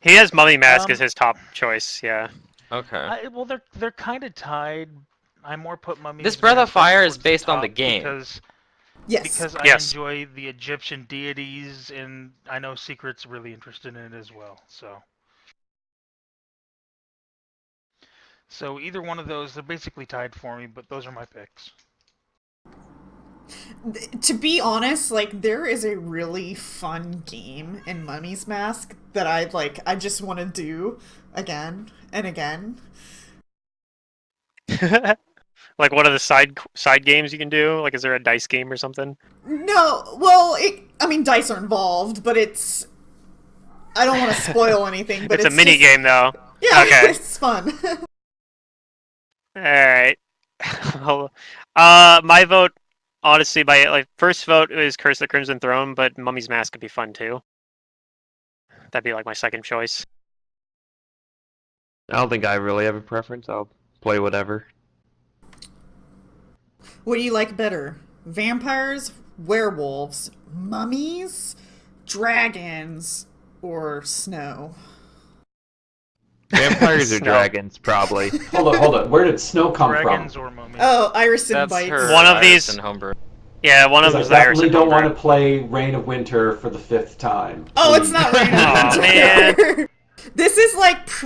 He has Mummy Mask as his top choice. Yeah. Okay. Well, they're kind of tied. I more put Mummy's This Breath of Mask Fire is towards based on the top game. Yes. Because I Yes. enjoy the Egyptian deities, and I know Secret's really interested in it as well. So either one of those, they're basically tied for me, but those are my picks. To be honest, like, there is a really fun game in Mummy's Mask that I just want to do again and again. Like one of the side games you can do. Like, is there a dice game or something? No, well, I mean, dice are involved, but it's... I don't want to spoil anything, but it's a mini game though. Yeah, Okay. it's fun. All right. My vote, honestly, my first vote is Curse of the Crimson Throne, but Mummy's Mask could be fun too. That'd be like my second choice. I don't think I really have a preference. I'll play whatever. What do you like better? Vampires, werewolves, mummies, dragons, or snow? Vampires or Snow. dragons, probably. Hold on. Where did snow come Dragons from? or mummies? Oh, Irison That's bites. her One of these- Irison homebrew. Yeah, one of Because them I is Irish. definitely don't want to play Reign of Winter for the 5th time. Oh, it's Please. not Reign of Aw, Winter. This is like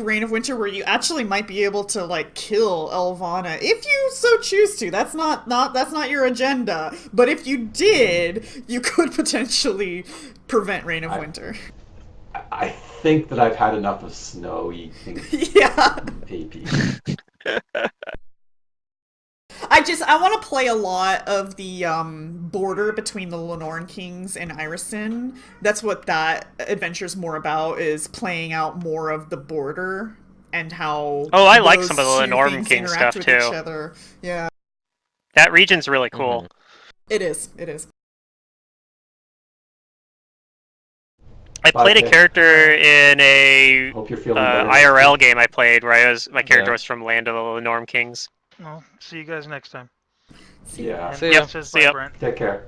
Reign of Winter, where you actually might be able to like kill Elvana if you so choose to. That's not your agenda. But if you did, you could potentially prevent Reign of Winter. I think that I've had enough of snow eating Yeah. AP. I want to play a lot of the border between the Lenorn Kings and Irison. That's what that adventure's more about, is playing out more of the border and how Oh, I like those some of the two Lenorn things King interact stuff, with too. each other. Yeah, That region's really cool. it is. It is. I played a Okay. character in a Hope you're feeling better. IRL game I played where my character Yeah. was from Land of the Lenorm Kings. Well, see you guys next time. Yeah. And See ya. says See bye, ya. Brent. Take care.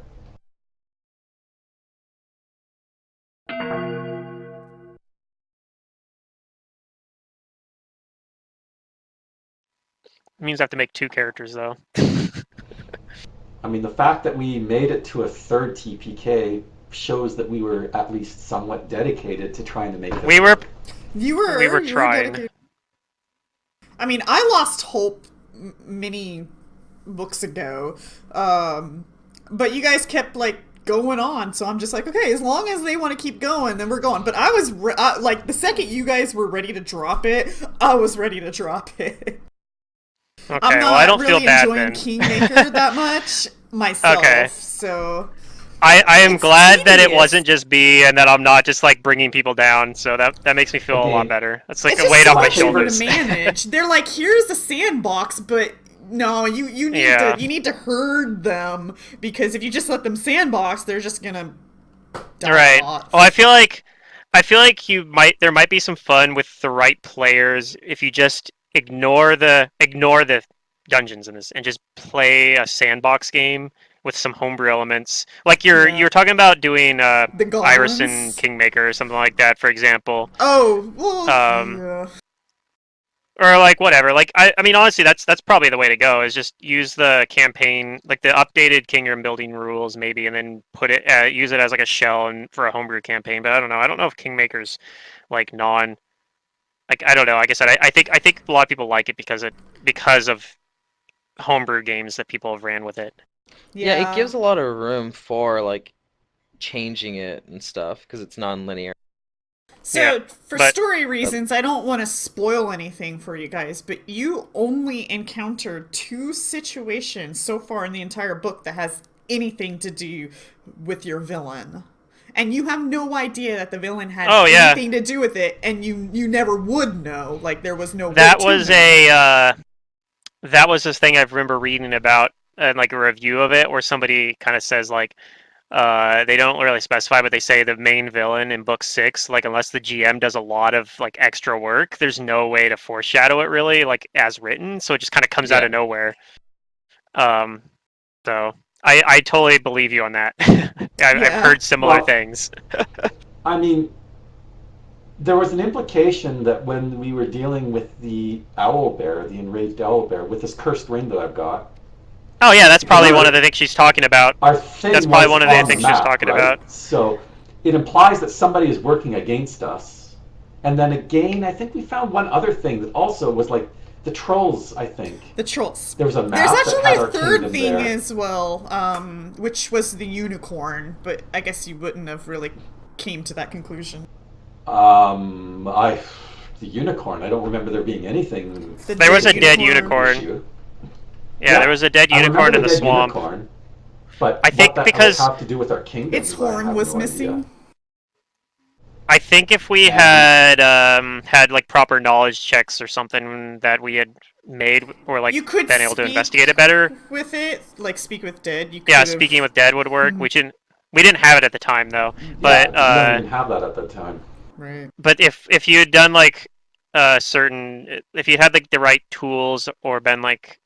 It means I have to make 2 characters though. I mean, the fact that we made it to a 3rd TPK shows that we were at least somewhat dedicated to trying to make this We were work. We were trying. dedicated. I mean, I lost hope many books ago, but you guys kept like going on, so I'm just like, okay, as long as they want to keep going, then we're going. But I was like, the second you guys were ready to drop it, I was ready to drop it. Okay, I'm not well I don't really feel bad enjoying then. Kingmaker that much myself, Okay. so I am It's glad that it tedious. wasn't just me and that I'm not just like bringing people down, so that makes me feel a lot Okay. better. That's like it's a just weight so off my much harder shoulders. to manage. They're like, here's the sandbox, but no, you need Yeah. to herd them, because if you just let them sandbox, they're just gonna die Right. off. Oh, I feel like there might be some fun with the right players if you just ignore the dungeons in this and just play a sandbox game with some homebrew elements. Like Yeah. you're talking about doing The Irison golems. Kingmaker or something like that, for example. Oh, well, Um, yeah. Or like whatever. Like I mean honestly that's probably the way to go is just use the campaign like the updated Kingdom building rules maybe and then put it use it as like a shell and for a homebrew campaign. But I don't know. I don't know if Kingmaker's like non like I don't know. Like I said, I think a lot of people like it because of homebrew games that people have ran with it. Yeah, it Yeah. gives a lot of room for like changing it and stuff because it's non-linear. Yeah. So, for But story reasons, I don't want to spoil anything for you guys, but you only encountered 2 situations so far in the entire book that has anything to do with your villain. And you have no idea that the villain had oh yeah, anything to do with it, and you never would know. Like, there was no way that to was know. that was this thing I remember reading about like a review of it where somebody kind of says like they don't really specify, but they say the main villain in book 6, like unless the GM does a lot of like extra work, there's no way to foreshadow it really, like as written. So it just kind of comes out Yeah. of nowhere. Um, so I totally believe you on that. I've Yeah. heard similar Well, things. I mean, there was an implication that when we were dealing with the owl bear, the enraged owl bear, with this cursed ring that I've got, Oh yeah, that's because probably one of the things she's talking about. our That's thing probably was one of the on the things she's map, talking right? about. So it implies that somebody is working against us. And then again, I think we found one other thing that also was like the trolls, I think. The trolls. There was a There's map that actually had a our third kingdom thing there. as well, which was the unicorn, but I guess you wouldn't have really came to that conclusion. I the unicorn. I don't remember there being anything The There was dead a dead unicorn. unicorn. issue. Yeah, there Yeah, was a dead I remember unicorn in the the dead swamp. unicorn, but I what think that would because have to do with our Its kingdoms, I horn have was no idea. missing. I think if we And had like proper knowledge checks or something that we had made or like You could been able to speak investigate it better. with it, like speak with dead. You Yeah, could speaking have. with dead would work. We didn't have it at the time though. yeah, But we don't even have that at that time. Right. if you had done like certain if you had like the right tools or been like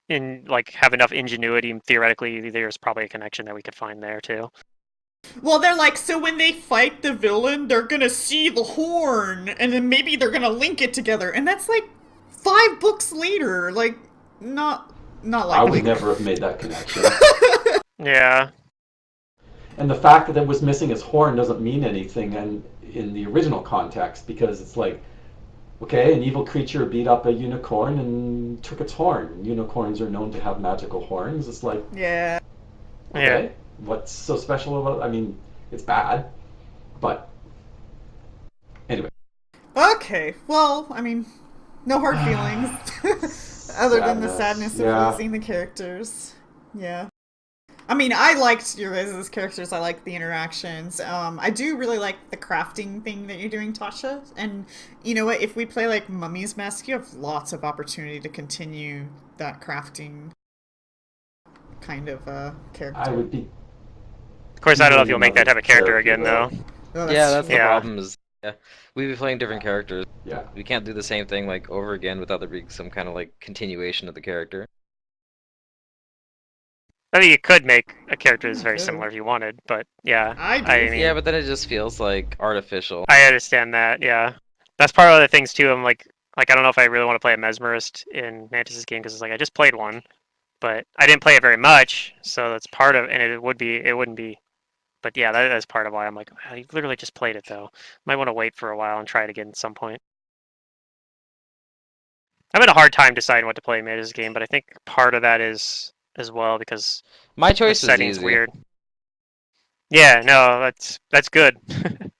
in like have enough ingenuity, theoretically there's probably a connection that we could find there too. Well, they're like, so when they fight the villain, they're gonna see the horn, and then maybe they're gonna link it together, and that's like 5 books later. Like, not I likely. would never have made that connection. Yeah. And the fact that it was missing its horn doesn't mean anything in the original context because it's like, okay, an evil creature beat up a unicorn and took its horn. Unicorns are known to have magical horns. It's like, Yeah. okay, Yeah. what's so special about it? I mean, it's bad, but anyway. Okay. Well, I mean, no hard feelings, other than the sadness of Yeah. losing the characters. Yeah. I mean, I liked your guys' characters. I liked the interactions. I do really like the crafting thing that you're doing, Tasha. And you know what? If we play like Mummy's Mask, you have lots of opportunity to continue that crafting kind of character. I would be. Of course, I don't know if you'll make that type of character again though. though. Oh, Yeah, that's the Yeah. problem is we'd be playing different characters. Yeah. We can't do the same thing like over again without there being some kind of like continuation of the character. I mean, you could make a character that's very Okay. similar if you wanted, but yeah. I do. I mean, Yeah, but then it just feels like artificial. I understand that. Yeah, that's part of the things too. I'm like I don't know if I really want to play a mesmerist in Mantis's game because it's like I just played one, but I didn't play it very much, so that's part of. And it wouldn't be. But yeah, that's part of why I'm like, I literally just played it though. Might want to wait for a while and try it again at some point. I'm having a hard time deciding what to play in Mantis's game, but I think part of that is as well because My the choice is setting's easy. weird. Yeah, no, that's good.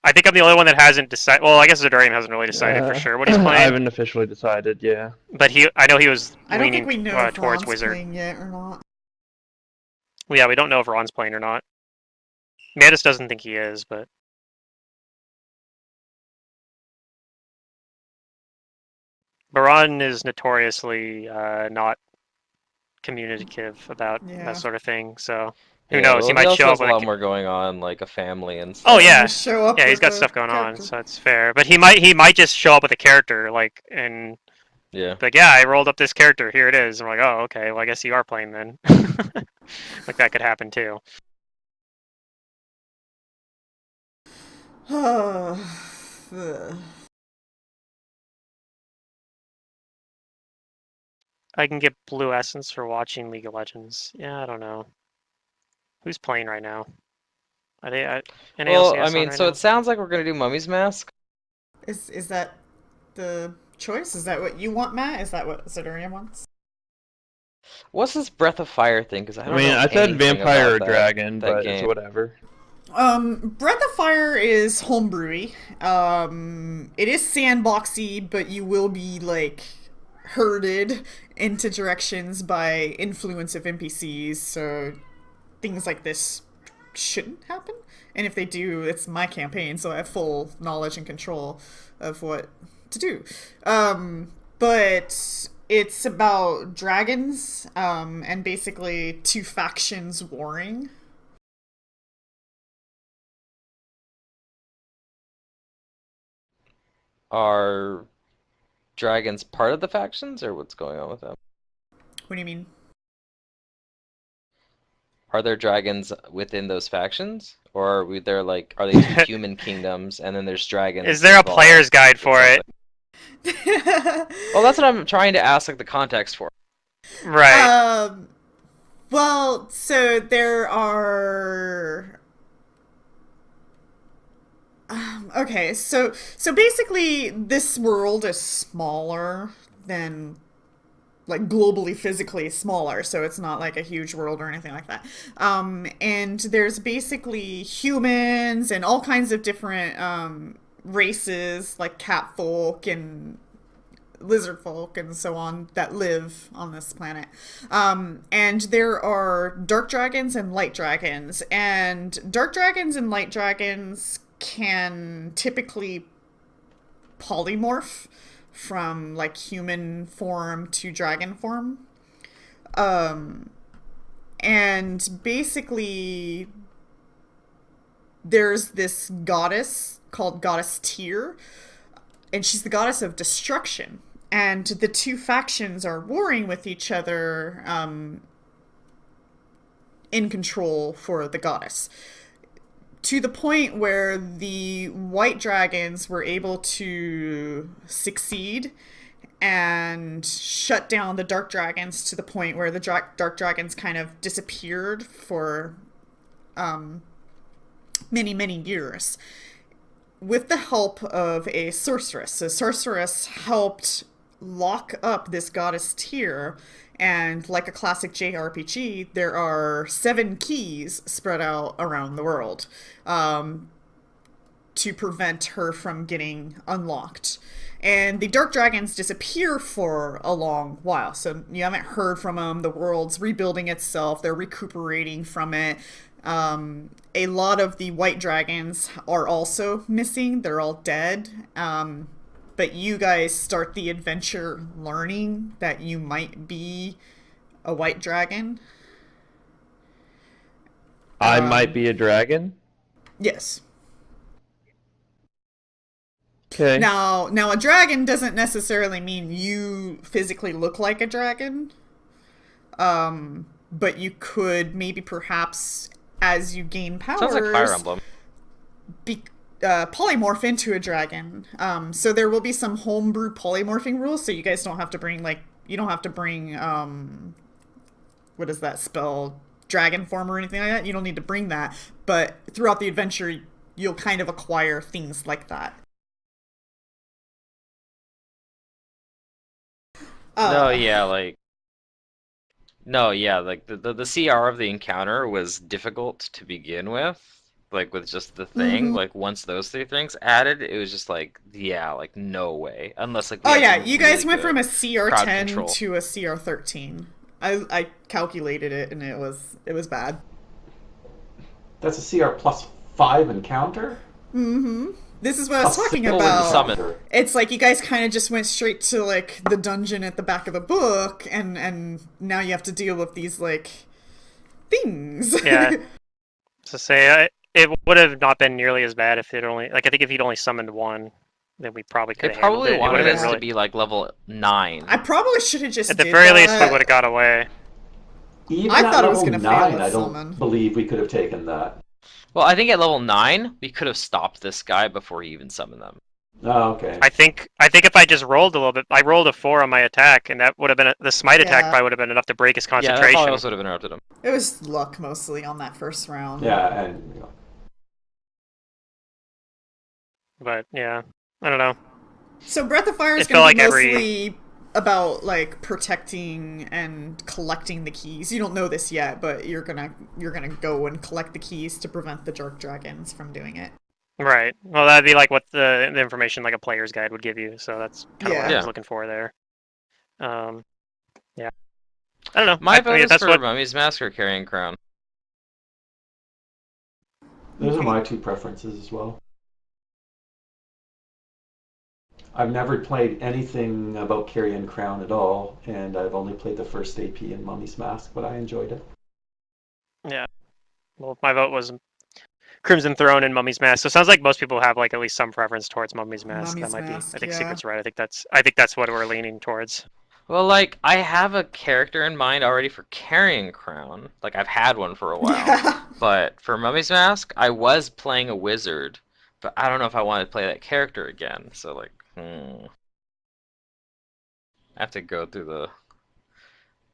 I think I'm the only one that hasn't decided. Well, I guess Zadarian hasn't really decided for sure what he's I playing. haven't officially decided, yeah. But I know he was I don't leaning think we know if towards Ron's Wizard. playing yet or not. Well, yeah, we don't know if Ron's playing or not. Mantis doesn't think he is, but Ron is notoriously not communicative about Yeah. that sort of thing. So who Yeah, knows? well, He might also show has up a with lot more going on, like a family and Oh stuff. yeah, Just show up. yeah, he's with got a stuff going on, character. so it's fair. But he might just show up with a character like and Yeah. like yeah, I rolled up this character. Here it is. I'm like, oh okay, well I guess you are playing then. Like that could happen too. Ugh. I can get blue essence for watching League of Legends. Yeah, I don't know. Who's playing right now? Are they at Well, NALCS I on mean, right so now? it sounds like we're gonna do Mummy's Mask. Is that the choice? Is that what you want, Matt? Is that what Zidoria wants? What's this Breath of Fire thing? Because I I don't mean, know I said anything vampire about or dragon, that but it's game. whatever. Breath of Fire is homebrewy. It is sandboxy, but you will be like herded into directions by influence of NPCs, so things like this shouldn't happen. And if they do, it's my campaign, so I have full knowledge and control of what to do. But it's about dragons, and basically two factions warring. Are dragons part of the factions, or what's going on with them? What do you mean? Are there dragons within those factions, or are there like are they two human kingdoms and then there's dragons Is there a involved? player's guide for it? Well, that's what I'm trying to ask, like the context for. Right. Well, so there are. Okay, so basically, this world is smaller than, like, globally, physically smaller. So it's not like a huge world or anything like that. And there's basically humans and all kinds of different races, like cat folk and lizard folk and so on, that live on this planet. And there are dark dragons and light dragons. And dark dragons and light dragons can typically polymorph from like human form to dragon form. And basically, there's this goddess called Goddess Tyr, and she's the goddess of destruction. And the two factions are warring with each other, in control for the goddess. To the point where the white dragons were able to succeed and shut down the dark dragons to the point where the dark dragons kind of disappeared for many, many years. With the help of a sorceress. So sorceress helped lock up this goddess Tyr, and like a classic JRPG, there are 7 keys spread out around the world to prevent her from getting unlocked. And the dark dragons disappear for a long while, so you haven't heard from them. The world's rebuilding itself, they're recuperating from it. A lot of the white dragons are also missing, they're all dead. But you guys start the adventure learning that you might be a white dragon. I might be a dragon? Yes. Okay. Now a dragon doesn't necessarily mean you physically look like a dragon. But you could maybe perhaps, as you gain powers, Sounds like Fire Emblem. Polymorph into a dragon. So there will be some homebrew polymorphing rules, so you guys don't have to bring, like, you don't have to bring, what is that spell? Dragon form or anything like that. You don't need to bring that. But throughout the adventure, you'll kind of acquire things like that. Like the CR of the encounter was difficult to begin with. Like with just the thing, Mhm. like once those 3 things added, it was just like, yeah, like no way. Unless like Oh we yeah, had you guys really went from a good crowd CR10 control. to a CR13. I calculated it and it was bad. That's a CR plus 5 encounter? Mm-hmm. This is what I was talking Well, with the about. summon. It's like you guys kind of just went straight to like the dungeon at the back of the book, and now you have to deal with these like things. Yeah. To say, it would have not been nearly as bad if it only, like, I think if he'd only summoned one, then we probably could They have handled probably it. It would wanted have us been really, to be like level 9. I probably should have just at the did very least, we that. would have got away. Even I at thought it was level gonna fail 9, with I don't summon. believe we could have taken that. Well, I think at level 9 we could have stopped this guy before he even summoned them. Oh, okay. I think if I just rolled a little bit, I rolled a 4 on my attack, and that would have been the smite attack Yeah. probably would have been enough to break his Yeah, that concentration. probably also would have interrupted him. It was luck mostly on that first round. Yeah, and But yeah, I don't know. So Breath of Fire is It going felt to be like mostly about like protecting and collecting the keys. You don't know this yet, but you're gonna go and collect the keys to prevent the Dark Dragons from doing it. Right. Well, that'd be like what the information like a player's guide would give you. So that's kind of what I Yeah. was looking for there. Yeah. I don't know. My I vote mean, if is that's for what. Mummy's Mask or Carrying Crown. those are my two preferences as well. I've never played anything about Carrion Crown at all, and I've only played the first AP in Mummy's Mask, but I enjoyed it. Yeah. Well, my vote was Crimson Throne and Mummy's Mask. So it sounds like most people have like at least some preference towards Mummy's Mask. Mummy's That might Mask, be. I think yeah. Secret's right. I think that's what we're leaning towards. Well, like, I have a character in mind already for Carrying Crown. Like, I've had one for a while. Yeah. But for Mummy's Mask, I was playing a wizard, but I don't know if I want to play that character again. So, like, I have to go through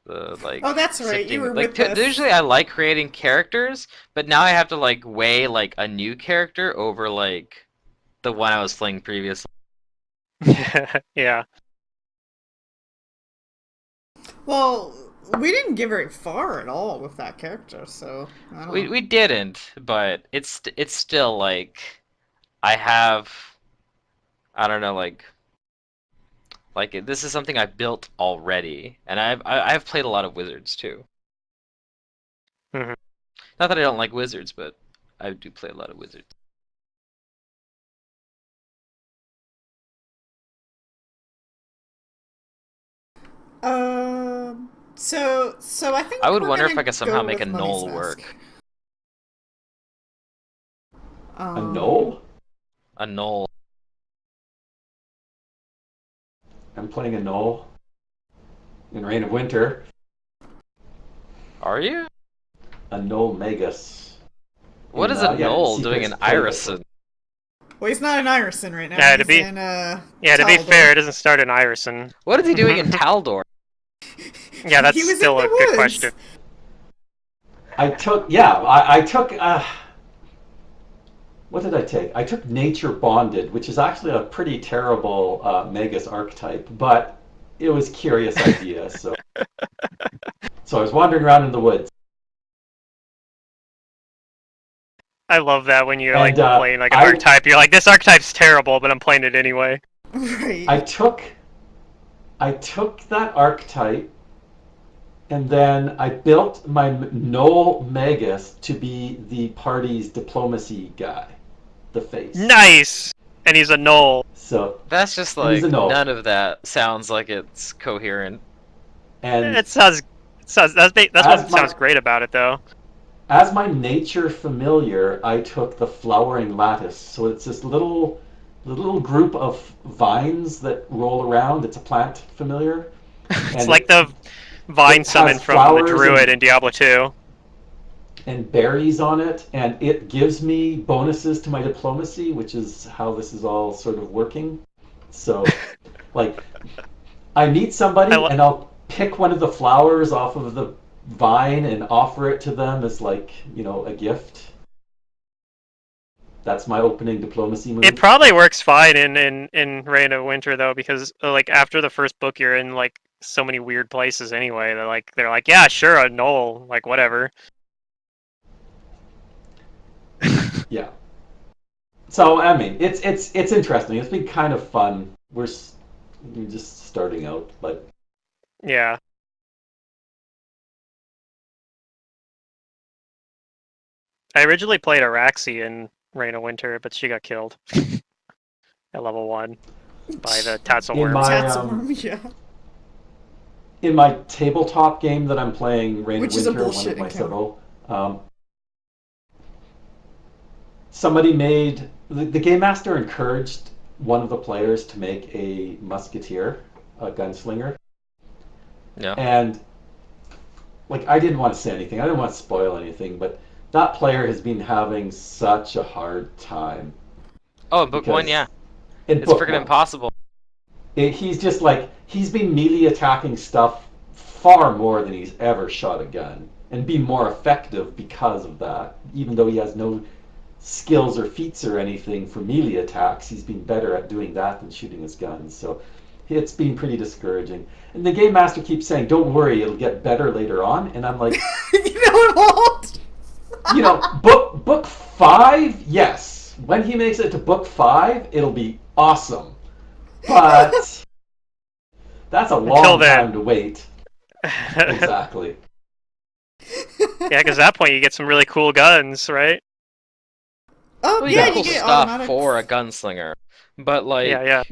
the like. Oh, that's right. sifting. You were Like, with us. usually I like creating characters, but now I have to like weigh like a new character over like the one I was playing previously. Yeah. Well, we didn't get very far at all with that character, so I don't know. We didn't, but it's still like I have, I don't know, like this is something I've built already, and I've played a lot of wizards too. Mhm. Not that I don't like wizards, but I do play a lot of wizards. So I think I would we're wonder if gonna I could somehow go make a with Mummy's knoll Mask. work. A knoll? A knoll. I'm playing a knoll in Reign of Winter. Are you? A knoll magus. What In, is a yeah, knoll doing in Secret's played it. Irison? Well, he's not in Irison right now. Yeah, to he's be- in, Yeah, to be Taldor. fair, it doesn't start in Irison. What is he doing in Taldor? Yeah, that's He was in still the a good woods. question. I took, what did I take? I took Nature Bonded, which is actually a pretty terrible Magus archetype, but it was a curious idea. So I was wandering around in the woods. I love that when you're And, like playing like an I- archetype, you're like, this archetype's terrible, but I'm playing it anyway. Right. I took that archetype, and then I built my Knoll Magus to be the party's diplomacy guy, the face. Nice! And he's a knoll. So, That's just And he's like a knoll. none of that sounds like it's coherent. and It sounds that's what As my- sounds great about it though. as my nature familiar, I took the Flowering Lattice. So it's this little group of vines that roll around. It's a plant familiar. It's And like the vine it summon has from the flowers druid and- in Diablo 2. and berries on it, and it gives me bonuses to my diplomacy, which is how this is all sort of working. So, like, I meet somebody, and I'll pick one of the flowers off of the vine and offer it to them as, like, a gift. That's my opening diplomacy move. It probably works fine in Reign of Winter though, because like after the first book, you're in like so many weird places anyway. They're like, yeah, sure, a knoll, like whatever. Yeah. So I mean, it's interesting. It's been kind of fun. We're just starting out, but Yeah. I originally played Araxi in Reign of Winter, but she got killed at level 1 by the Tassel In Worms. my- Tatzelworm, yeah. in my tabletop game that I'm playing, Reign Which of is a Winter, one bullshit of my encounter. several, somebody made the game master encouraged one of the players to make a musketeer, a gunslinger, Yeah. and like I didn't want to say anything. I didn't want to spoil anything, but that player has been having such a hard time. Oh, book one, because yeah. in It's book freaking one. impossible. He's just like, he's been melee attacking stuff far more than he's ever shot a gun, and been more effective because of that. Even though he has no skills or feats or anything for melee attacks, he's been better at doing that than shooting his guns. So it's been pretty discouraging. And the game master keeps saying, "Don't worry, it'll get better later on." And I'm like, You know it won't. book 5, yes. When he makes it to book 5, it'll be awesome. But that's a Until long then. time to wait. Exactly. Yeah, because at that point you get some really cool guns, right? Oh, Well, yeah, you you get cool get stuff automatics. for a gunslinger, but like, Yeah.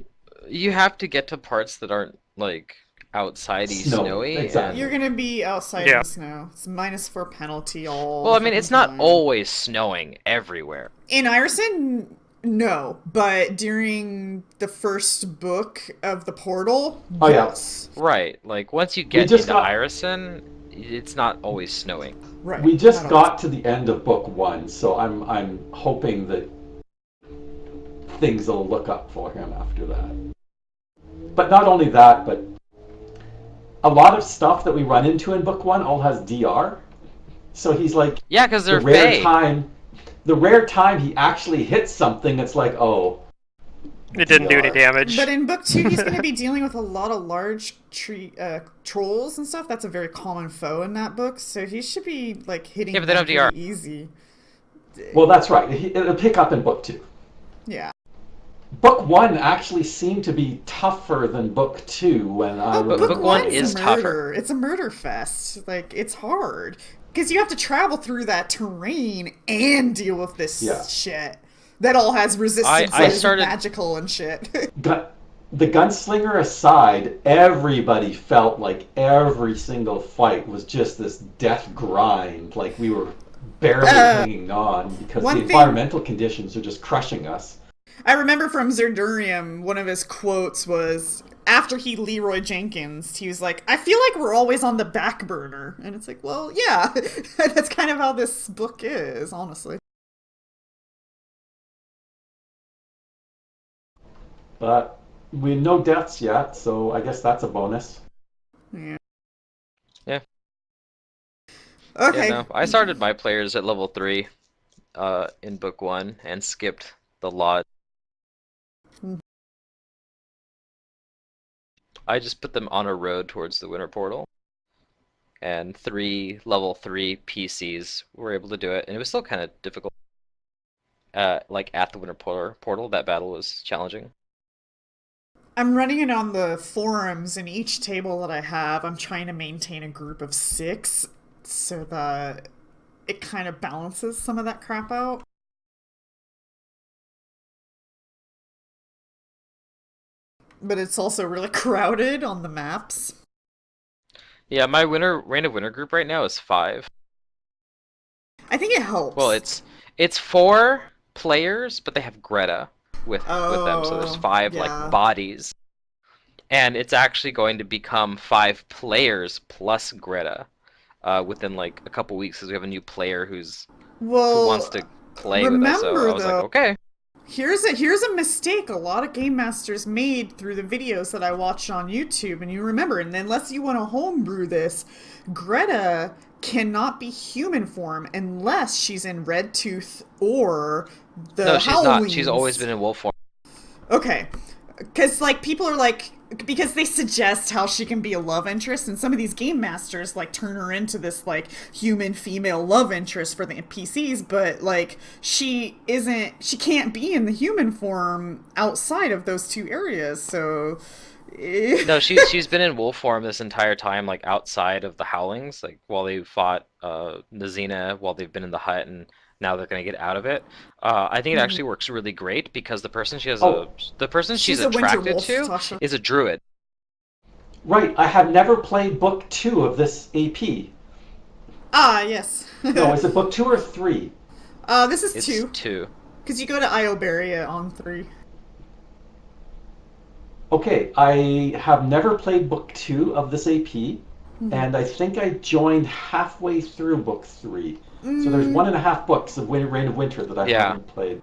you have to get to parts that aren't like outsidey, snowy. Exactly. You're gonna be outside Yeah. in the snow. It's -4 penalty all. Well, I mean, fucking it's not time. always snowing everywhere. In Ireson, no, but during the first book of the portal, Oh, yeah. yes. Right. Like once you get just into got- Irison, it's not always snowing. Right. We just not always. got to the end of book 1, so I'm hoping that things will look up for him after that. But not only that, but a lot of stuff that we run into in book 1 all has DR. So he's like, Yeah, because they're the rare fey. time he actually hits something, it's like, oh, It didn't do any DR. damage. But in book 2, he's going to be dealing with a lot of large trolls and stuff. That's a very common foe in that book, so he should be like hitting Yeah, but they don't them have pretty easy. Well, that's right. It'll pick up in book 2. Yeah. Book 1 actually seemed to be tougher than book 2 when I but remember. book one one's is murder. tougher. It's a murder fest. Like, it's hard. Because you have to travel through that terrain and deal with this Yeah. shit. That all has resistance I that is started- magical and shit. The gunslinger aside, everybody felt like every single fight was just this death grind. Like we were barely hanging on because the one thing- environmental conditions are just crushing us. I remember from Zerdurium, one of his quotes was, after he Leroy Jenkins, he was like, "I feel like we're always on the back burner." And it's like, well, yeah, that's kind of how this book is, honestly. But we no deaths yet, so I guess that's a bonus. Yeah. Yeah. Okay. Yeah, no. I started my players at level 3 in book 1 and skipped the lot. I just put them on a road towards the winter portal. And 3 level 3 PCs were able to do it, and it was still kind of difficult. Like at the winter portal, that battle was challenging. I'm running it on the forums, and each table that I have, I'm trying to maintain a group of 6 so that it kind of balances some of that crap out. But it's also really crowded on the maps. Yeah, my Reign of Winter group right now is 5. I think it helps. Well, it's 4 players, but they have Greta with them, so there's 5 yeah. like bodies. And it's actually going to become 5 players plus Greta within like a couple weeks, because we have a new player who wants to play with us. So I was like, okay. Here's a mistake a lot of game masters made through the videos that I watched on YouTube, and you remember, and unless you want to homebrew this, Greta cannot be human form unless she's in Red Tooth or the No, she's not. She's Halloween's. always been in wolf form. Okay. Because, like, people are like, because they suggest how she can be a love interest, and some of these game masters, like, turn her into this, like, human female love interest for the NPCs, but, like, she can't be in the human form outside of those 2 areas, so... No, she's been in wolf form this entire time, like, outside of the Howlings, like, while they fought Nazina, while they've been in the hut, and now they're gonna get out of it. I think it actually works really great because the person she's She's a winter attracted wolf, to Tasha. is a druid. Right, I have never played book 2 of this AP. Ah, yes. No, is it book 2 or 3? This is It's 2. 2. Because you go to Ioberia on 3. Okay, I have never played book 2 of this AP, and I think I joined halfway through book 3. So there's 1.5 books of Reign of Winter that I haven't played.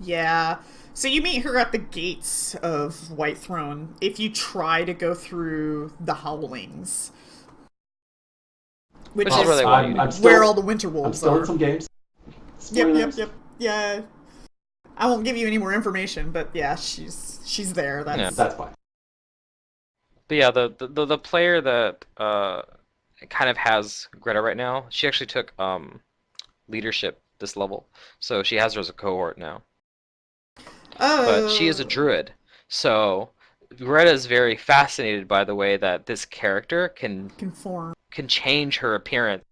Yeah. So you meet her at the gates of Whitethrone if you try to go through the Howlings, which Which is is where they want you to I'm be. still, where all the Winter I'm Wolves still are. in some games. Yep. Spoilers. Yeah. I won't give you any more information, but yeah, she's there. Yeah. That's fine. But yeah, the player that kind of has Greta right now, she actually took leadership this level, so she has her as a cohort now. But she is a Oh, druid, so Greta is very fascinated by the way that this character conform. can change her appearance.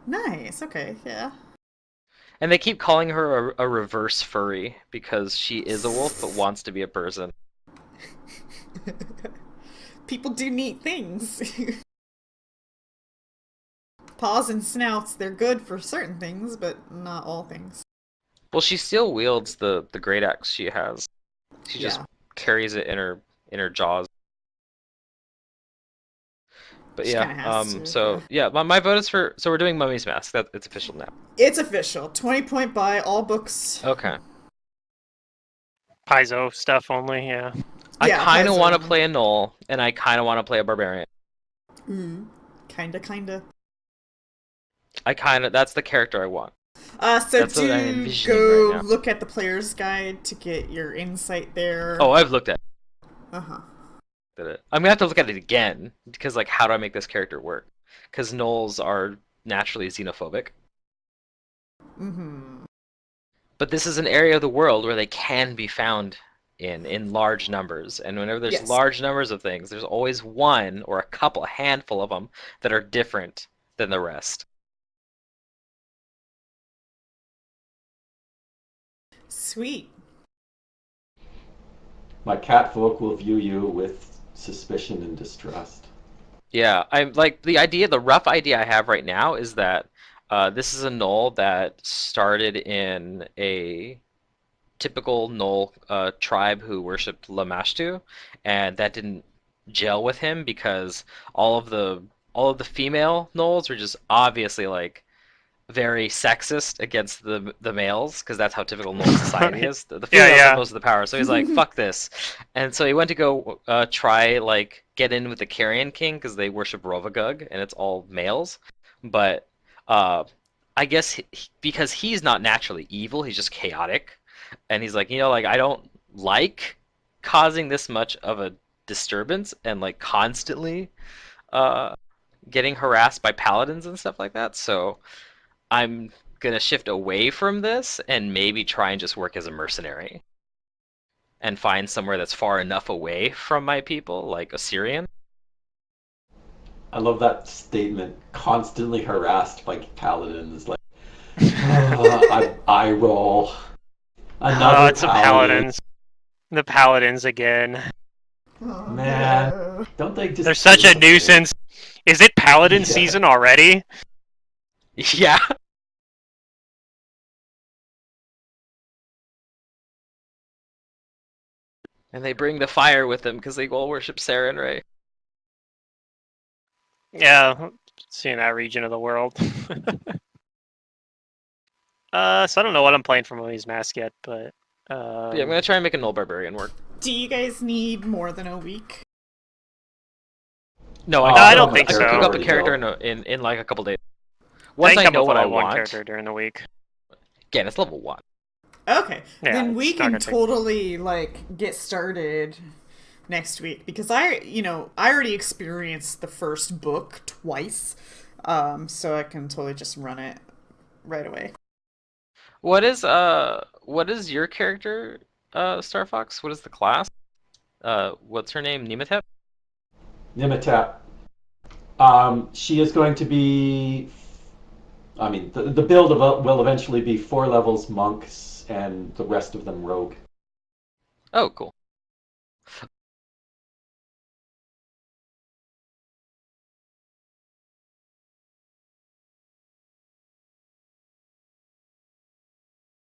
Nice. Okay. Yeah. And they keep calling her a reverse furry because she is a wolf but wants to be a person. People do neat things. Paws and snouts—they're good for certain things, but not all things. Well, she still wields the great axe she has. She just Yeah. carries it in her jaws. But She yeah, kind of has to. so Yeah. yeah, my vote is for. So we're doing Mummy's Mask. It's official now. It's official. 20-point buy. All books. Okay. Paizo stuff only, yeah. I Yeah, kind of Paizo want to only. play a Knoll, and I kind of want to play a Barbarian. Kinda. That's the character I want. So That's what I'm do envisioning go right now. look at the player's guide to get your insight there. Oh, I've looked at Uh-huh. it. I'm gonna have to look at it again because like, how do I make this character work? Because Knolls are naturally xenophobic. Mm-hmm. But this is an area of the world where they can be found in large numbers, and whenever there's Yes. large numbers of things, there's always one or a handful of them that are different than the rest. Sweet. My cat folk will view you with suspicion and distrust. Yeah, I'm like the rough idea I have right now is that this is a Knoll that started in a typical Knoll tribe who worshipped Lamashtu, and that didn't gel with him because all of the female Knolls were just obviously like very sexist against the males because that's how typical Knoll society is. The Yeah, females have yeah. most of the power, so he's like, "Fuck this," and so he went to go try like get in with the Carrion King because they worship Rovagug and it's all males, but I guess because he's not naturally evil, he's just chaotic, and he's like, like I don't like causing this much of a disturbance and like constantly uh, getting harassed by paladins and stuff like that, so. I'm gonna shift away from this and maybe try and just work as a mercenary and find somewhere that's far enough away from my people, like Assyrian. I love that statement. Constantly harassed by paladins. Like, I roll. Another Oh, it's the paladin. paladins. The paladins again. Oh, Man. no. Don't they just? They're such a nuisance. Is it paladin Yeah. season already? Yeah. And they bring the fire with them because they all worship Saren, right? Yeah, seeing that region of the world. So I don't know what I'm playing for Mummy's Mask yet, but Yeah, I'm gonna try and make a Null Barbarian work. Do you guys need more than a week? No, I don't I think can so. cook up a Ready to character go. in like a couple days. I Once can I come know up what with I one want. character during the week. Again, it's level 1. Okay, Yeah, then we it's not can gonna take- totally like get started next week because I already experienced the first book twice, so I can totally just run it right away. What is your character, Star Fox? What is the class? What's her name? Nematep? Nimitap. She is going to be. I mean, the build will eventually be 4 levels monks and the rest of them rogue. Oh, cool.